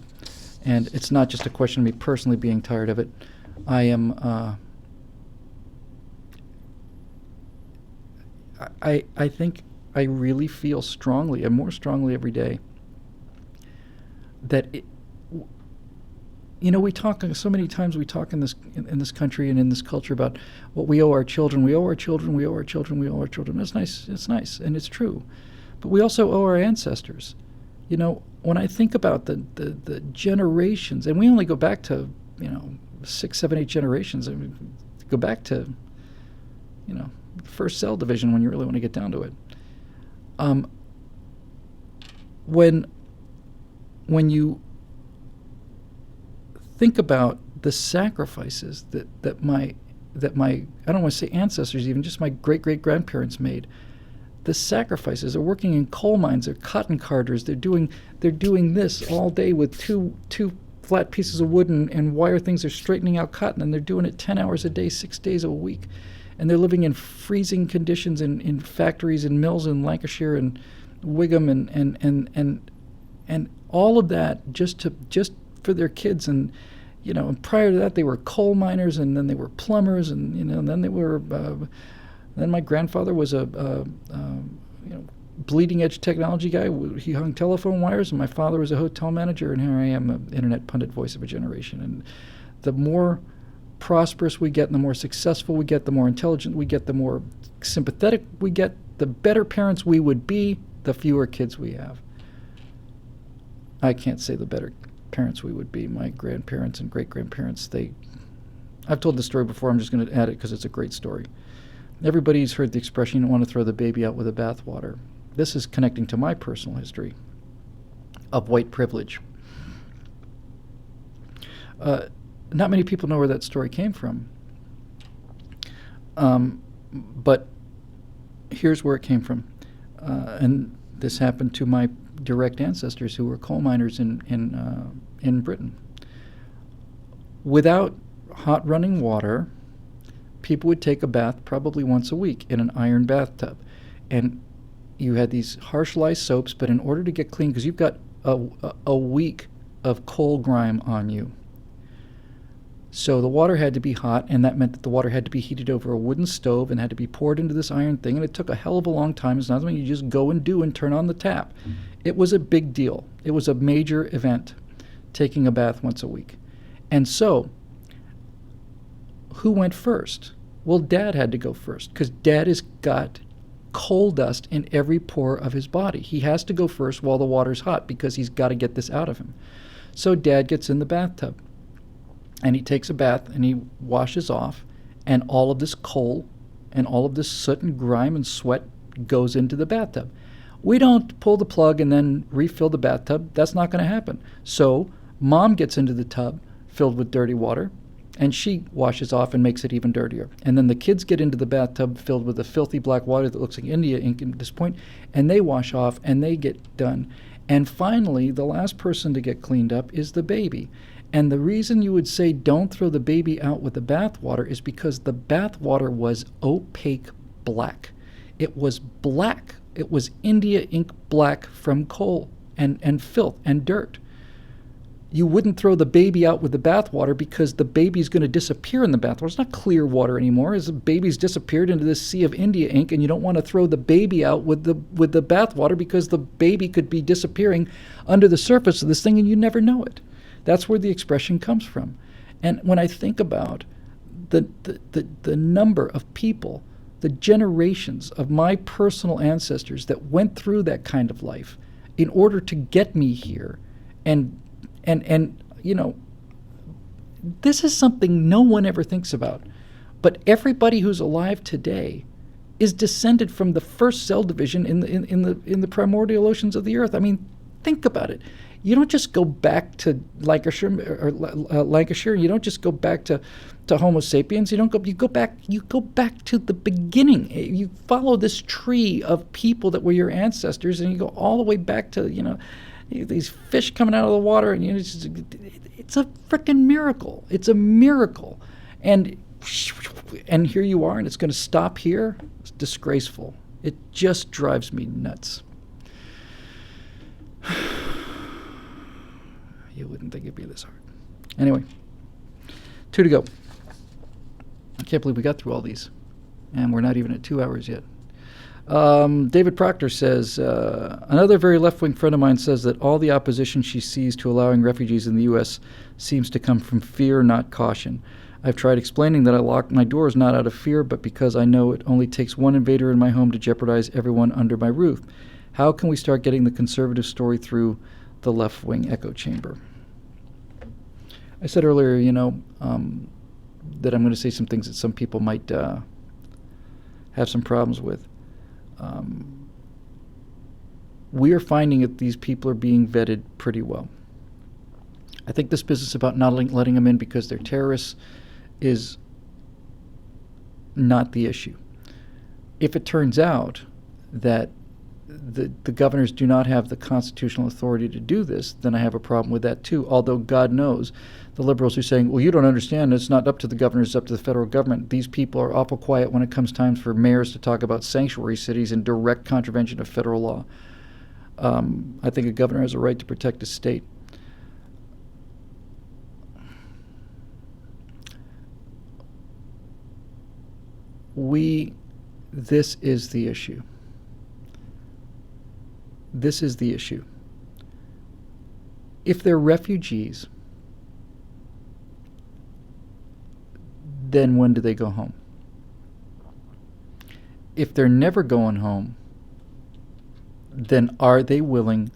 And it's not just a question of me personally being tired of it. I am, I think I really feel strongly, and more strongly every day, that we talk so many times. We talk in this country and in this culture about what we owe our children. We owe our children. We owe our children. We owe our children. It's nice. It's nice, and it's true. But we also owe our ancestors. When I think about the generations, and we only go back to 6, 7, 8 generations. I mean, go back to the first cell division when you really want to get down to it. When you think about the sacrifices that my I don't want to say ancestors, even just my great-great-grandparents made. The sacrifices. They're working in coal mines. They're cotton carters. They're doing this all day with two flat pieces of wood and wire things. They're straightening out cotton, and they're doing it 10 hours a day, 6 days a week. And they're living in freezing conditions in factories and mills in Lancashire and Wigham and all of that just for their kids. And and prior to that, they were coal miners, and then they were plumbers, and and then they were. Then my grandfather was a bleeding edge technology guy. He hung telephone wires, and my father was a hotel manager, and here I am, an internet pundit, voice of a generation. And the more prosperous we get, and the more successful we get, the more intelligent we get, the more sympathetic we get, the better parents we would be, the fewer kids we have. I can't say the better parents we would be. My grandparents and great-grandparents, I've told this story before. I'm just going to add it because it's a great story. Everybody's heard the expression, you don't want to throw the baby out with the bathwater. This is connecting to my personal history of white privilege. Not many people know where that story came from. But here's where it came from. And this happened to my direct ancestors who were coal miners in Britain. Without hot running water, people would take a bath probably once a week in an iron bathtub. And you had these harsh lye soaps, but in order to get clean, because you've got a week of coal grime on you. So the water had to be hot, and that meant that the water had to be heated over a wooden stove and had to be poured into this iron thing, and it took a hell of a long time. It's not something you just go and do and turn on the tap. It was a big deal. It was a major event, taking a bath once a week. And so, who went first? Well, Dad had to go first, because Dad has got coal dust in every pore of his body. He has to go first while the water's hot, because he's got to get this out of him. So Dad gets in the bathtub, and he takes a bath, and he washes off, and all of this coal and all of this soot and grime and sweat goes into the bathtub. We don't pull the plug and then refill the bathtub. That's not going to happen. So Mom gets into the tub filled with dirty water, And she washes off and makes it even dirtier. And then the kids get into the bathtub filled with the filthy black water that looks like India ink at this point, and they wash off and they get done. And finally, the last person to get cleaned up is the baby. And the reason you would say don't throw the baby out with the bathwater is because the bathwater was opaque black. It was black. It was India ink black from coal and filth and dirt. You wouldn't throw the baby out with the bathwater because the baby's going to disappear in the bathwater. It's not clear water anymore. As the baby's disappeared into this sea of India ink, and you don't want to throw the baby out with the bathwater because the baby could be disappearing under the surface of this thing and you never know it. That's where the expression comes from. And when I think about the number of people, the generations of my personal ancestors that went through that kind of life in order to get me here, and you know, this is something no one ever thinks about. But everybody who's alive today is descended from the first cell division in the primordial oceans of the earth. I mean, think about it. You don't just go back to Lancashire. You don't just go back to Homo sapiens. You go back to the beginning. You follow this tree of people that were your ancestors, and you go all the way back to, you know, these fish coming out of the water, and it's a freaking miracle. It's a miracle, and here you are, and it's going to stop here. It's disgraceful. It just drives me nuts. You wouldn't think it'd be this hard. Anyway, 2 to go. I can't believe we got through all these, and we're not even at 2 hours yet. David Proctor says, another very left-wing friend of mine says that all the opposition she sees to allowing refugees in the U.S. seems to come from fear, not caution. I've tried explaining that I lock my doors not out of fear, but because I know it only takes one invader in my home to jeopardize everyone under my roof. How can we start getting the conservative story through the left-wing echo chamber? I said earlier, you know, that I'm going to say some things that some people might have some problems with. We are finding that these people are being vetted pretty well. I think this business about not letting them in because they're terrorists is not the issue. If it turns out that the governors do not have the constitutional authority to do this, then I have a problem with that too. Although God knows the liberals are saying, well, you don't understand, it's not up to the governors, it's up to the federal government. These people are awful quiet when it comes time for mayors to talk about sanctuary cities in direct contravention of federal law. I think a governor has a right to protect his state. This is the issue. This is the issue. If they're refugees, then when do they go home? If they're never going home, then are they willing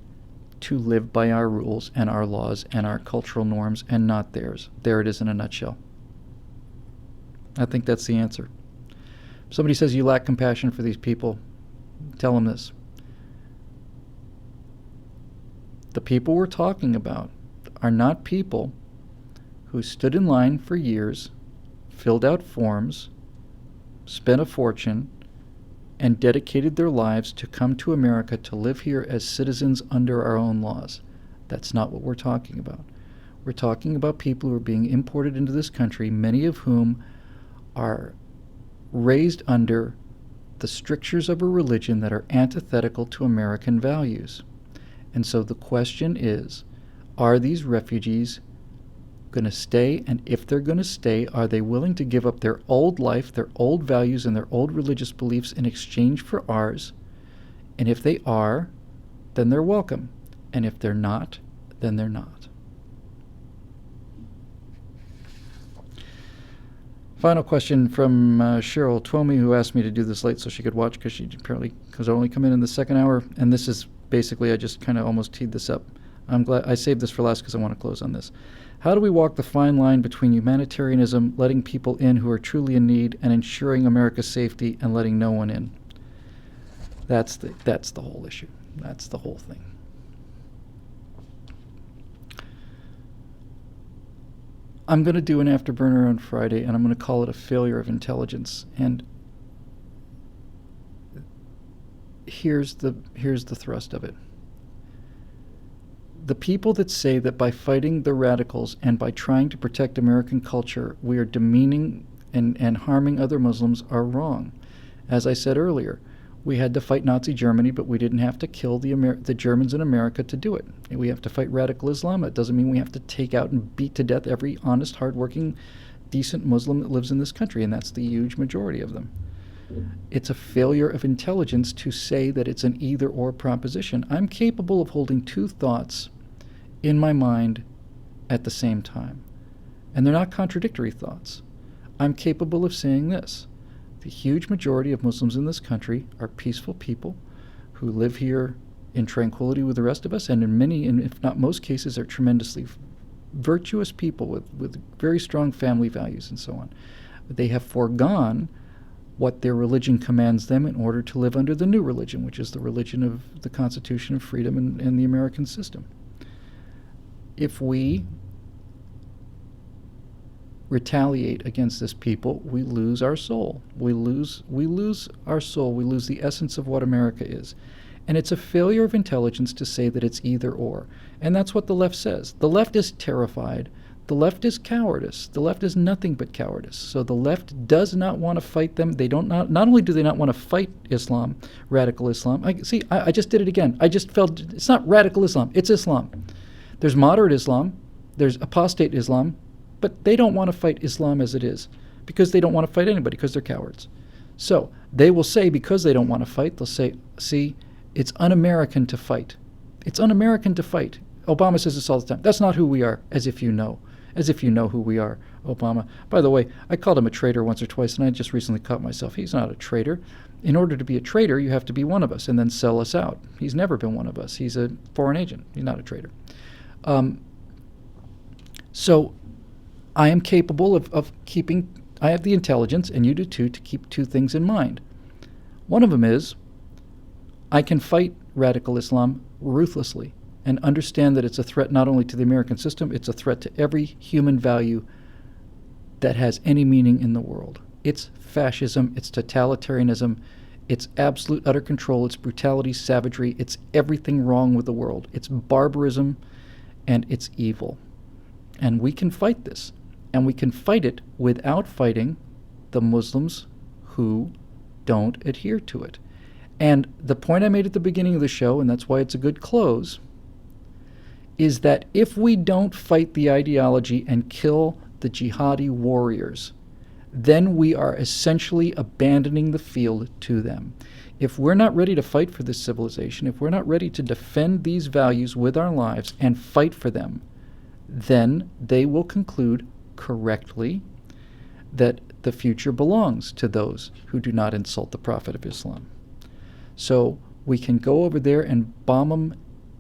to live by our rules and our laws and our cultural norms and not theirs? There it is in a nutshell. I think that's the answer. If somebody says you lack compassion for these people, tell them this. The people we're talking about are not people who stood in line for years, filled out forms, spent a fortune, and dedicated their lives to come to America to live here as citizens under our own laws. That's not what we're talking about. We're talking about people who are being imported into this country, many of whom are raised under the strictures of a religion that are antithetical to American values. And so the question is, are these refugees going to stay? And if they're going to stay, are they willing to give up their old life, their old values, and their old religious beliefs in exchange for ours? And if they are, then they're welcome. And if they're not, then they're not. Final question from Cheryl Twomey, who asked me to do this late so she could watch because she apparently has only come in the second hour. And this is basically, I just kind of almost teed this up. I'm glad I saved this for last because I want to close on this. How do we walk the fine line between humanitarianism, letting people in who are truly in need, and ensuring America's safety and letting no one in? That's the whole issue. That's the whole thing. I'm going to do an afterburner on Friday, and I'm going to call it a failure of intelligence. And here's the thrust of it. The people that say that by fighting the radicals and by trying to protect American culture, we are demeaning and harming other Muslims are wrong. As I said earlier, we had to fight Nazi Germany, but we didn't have to kill the Germans in America to do it. We have to fight radical Islam. It doesn't mean we have to take out and beat to death every honest, hardworking, decent Muslim that lives in this country, and that's the huge majority of them. It's a failure of intelligence to say that it's an either-or proposition. I'm capable of holding two thoughts in my mind at the same time, and they're not contradictory thoughts. I'm capable of saying this. The huge majority of Muslims in this country are peaceful people who live here in tranquility with the rest of us, and in many, and if not most cases, are tremendously virtuous people with very strong family values and so on. They have foregone what their religion commands them in order to live under the new religion, which is the religion of the Constitution of freedom and the American system. If we retaliate against this people, we lose our soul. We lose our soul. We lose the essence of what America is. And it's a failure of intelligence to say that it's either or. And that's what the left says. The left is terrified. The left is cowardice. The left is nothing but cowardice. So the left does not want to fight them. They don't not only do they not want to fight Islam, radical Islam. I just did it again. I just felt it's not radical Islam. It's Islam. There's moderate Islam. There's apostate Islam. But they don't want to fight Islam as it is because they don't want to fight anybody because they're cowards. So they will say, because they don't want to fight, they'll say, see, it's un-American to fight. It's un-American to fight. Obama says this all the time. That's not who we are, as if you know. As if you know who we are, Obama. By the way, I called him a traitor once or twice, and I just recently caught myself. He's not a traitor. In order to be a traitor, you have to be one of us and then sell us out. He's never been one of us. He's a foreign agent. He's not a traitor. So I am capable of keeping, I have the intelligence, and you do too, to keep two things in mind. One of them is I can fight radical Islam ruthlessly and understand that it's a threat not only to the American system, it's a threat to every human value that has any meaning in the world. It's fascism, it's totalitarianism, it's absolute utter control, it's brutality, savagery, it's everything wrong with the world. It's barbarism and it's evil. And we can fight this. And we can fight it without fighting the Muslims who don't adhere to it. And the point I made at the beginning of the show, and that's why it's a good close, is that if we don't fight the ideology and kill the jihadi warriors, then we are essentially abandoning the field to them. If we're not ready to fight for this civilization, if we're not ready to defend these values with our lives and fight for them, then they will conclude correctly that the future belongs to those who do not insult the Prophet of Islam. So we can go over there and bomb them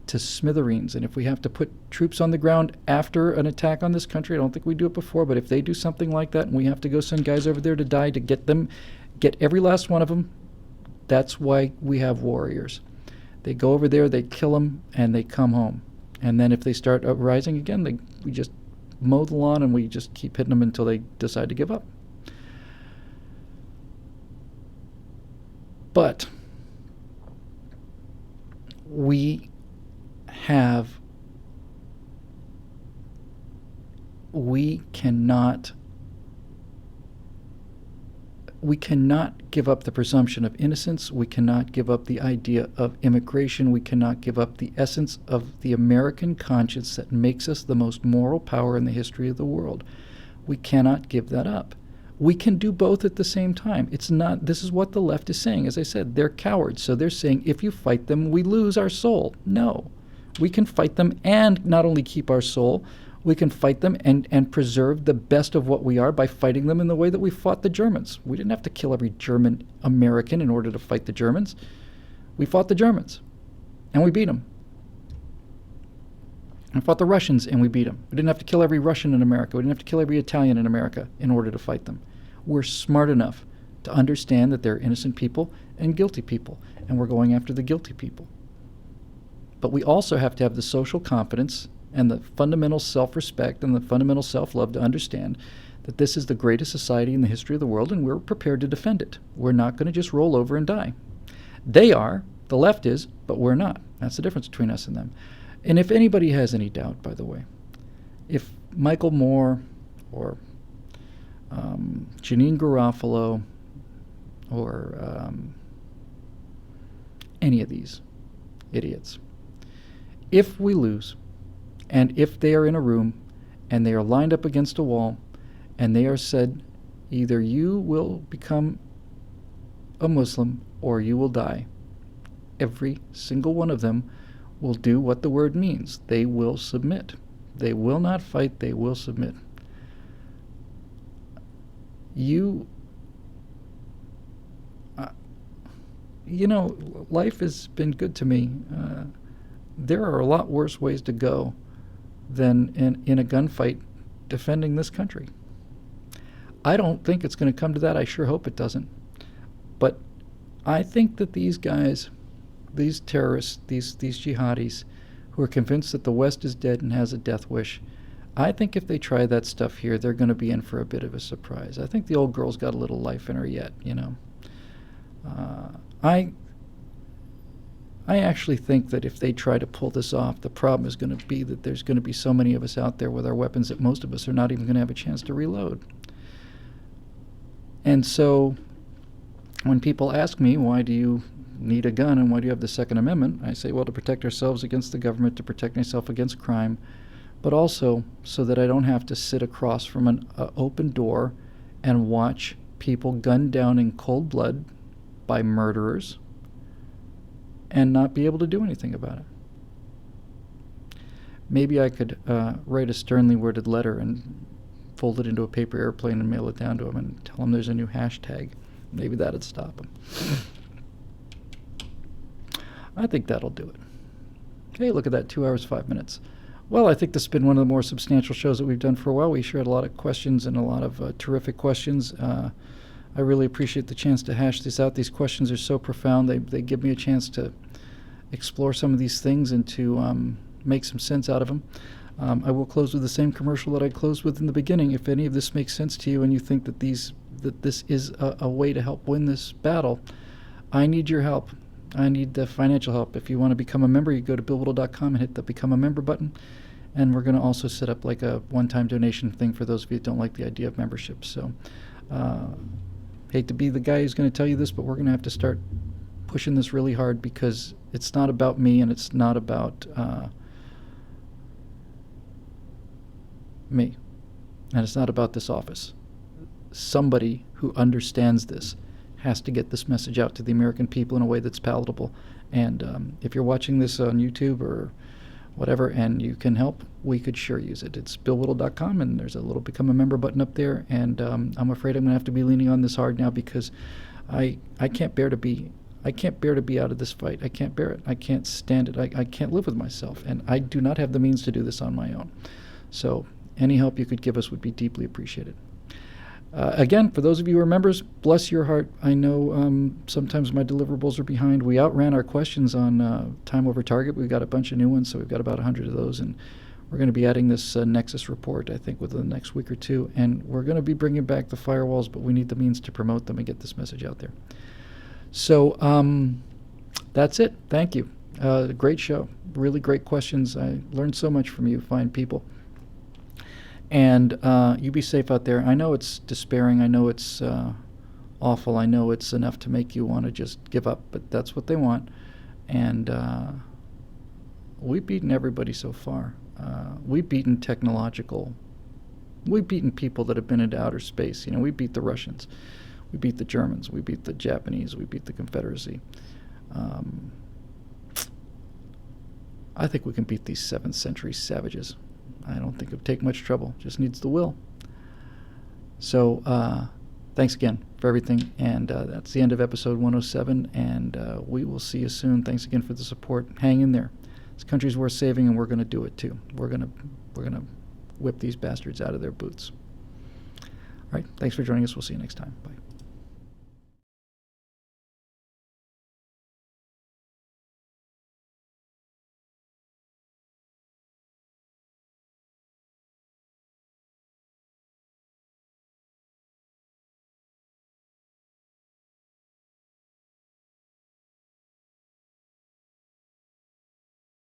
to smithereens, and if we have to put troops on the ground after an attack on this country, I don't think we do it before, but if they do something like that and we have to go send guys over there to die to get every last one of them, that's why we have warriors. They go over there, they kill them, and they come home. And then if they start uprising again, we just mow the lawn and we just keep hitting them until they decide to give up. But we cannot give up the presumption of innocence. We cannot give up the idea of immigration. We cannot give up the essence of the American conscience that makes us the most moral power in the history of the world. We cannot give that up. We can do both at the same time. This is what the left is saying. As I said, they're cowards. So they're saying, if you fight them, we lose our soul. No. We can fight them and not only keep our soul, we can fight them and preserve the best of what we are by fighting them in the way that we fought the Germans. We didn't have to kill every German American in order to fight the Germans. We fought the Germans, and we beat them. We fought the Russians, and we beat them. We didn't have to kill every Russian in America. We didn't have to kill every Italian in America in order to fight them. We're smart enough to understand that there are innocent people and guilty people, and we're going after the guilty people. But we also have to have the social confidence and the fundamental self-respect and the fundamental self-love to understand that this is the greatest society in the history of the world, and we're prepared to defend it. We're not going to just roll over and die. They are, the left is, but we're not. That's the difference between us and them. And if anybody has any doubt, by the way, if Michael Moore or Janine Garofalo or any of these idiots, if we lose, and if they are in a room and they are lined up against a wall and they are said, either you will become a Muslim or you will die, every single one of them will do what the word means. They will submit. They will not fight. They will submit. Life has been good to me. There are a lot worse ways to go than in a gunfight defending this country. I don't think it's going to come to that. I sure hope it doesn't. But I think that these guys, these terrorists, these jihadis who are convinced that the West is dead and has a death wish, I think if they try that stuff here, they're going to be in for a bit of a surprise. I think the old girl's got a little life in her yet, I actually think that if they try to pull this off, the problem is going to be that there's going to be so many of us out there with our weapons that most of us are not even going to have a chance to reload. And so when people ask me, why do you need a gun and why do you have the Second Amendment? I say, well, to protect ourselves against the government, to protect myself against crime, but also so that I don't have to sit across from an open door and watch people gunned down in cold blood by murderers and not be able to do anything about it. Maybe I could write a sternly worded letter and fold it into a paper airplane and mail it down to them and tell them there's a new hashtag. Maybe that'd stop them. I think that'll do it. Hey, look at that, 2 hours, 5 minutes. Well, I think this has been one of the more substantial shows that we've done for a while. We sure had a lot of questions and a lot of terrific questions. I really appreciate the chance to hash this out. These questions are so profound. They give me a chance to explore some of these things and to make some sense out of them. I will close with the same commercial that I closed with in the beginning. If any of this makes sense to you and you think that this is a way to help win this battle, I need your help. I need the financial help. If you want to become a member, you go to BillWhittle.com and hit the Become a Member button. And we're going to also set up like a one-time donation thing for those of you that don't like the idea of membership. So, hate to be the guy who's going to tell you this, but we're going to have to start pushing this really hard because it's not about me and it's not about me. And it's not about this office. Somebody who understands this has to get this message out to the American people in a way that's palatable. And if you're watching this on YouTube or whatever and you can help, we could sure use it. It's BillWhittle.com, and there's a little Become a Member button up there. And I'm afraid I'm going to have to be leaning on this hard now because I can't bear to be out of this fight. I can't bear it. I can't stand it. I can't live with myself. And I do not have the means to do this on my own. So any help you could give us would be deeply appreciated. Again, for those of you who are members, bless your heart. I know sometimes my deliverables are behind. We outran our questions on time over target. We've got a bunch of new ones, so we've got about 100 of those. And we're going to be adding this Nexus report, I think, within the next week or two. And we're going to be bringing back the firewalls, but we need the means to promote them and get this message out there. So that's it. Thank you. Great show. Really great questions. I learned so much from you fine people. And you be safe out there. I know it's despairing. I know it's awful. I know it's enough to make you want to just give up, but that's what they want. And we've beaten everybody so far. We've beaten we've beaten people that have been into outer space. You know, we beat the Russians. We beat the Germans. We beat the Japanese. We beat the Confederacy. I think we can beat these 7th century savages. I don't think it would take much trouble. Just needs the will. So thanks again for everything. And that's the end of episode 107. And we will see you soon. Thanks again for the support. Hang in there. This country's worth saving, and we're going to do it too. We're going to whip these bastards out of their boots. All right. Thanks for joining us. We'll see you next time. Bye.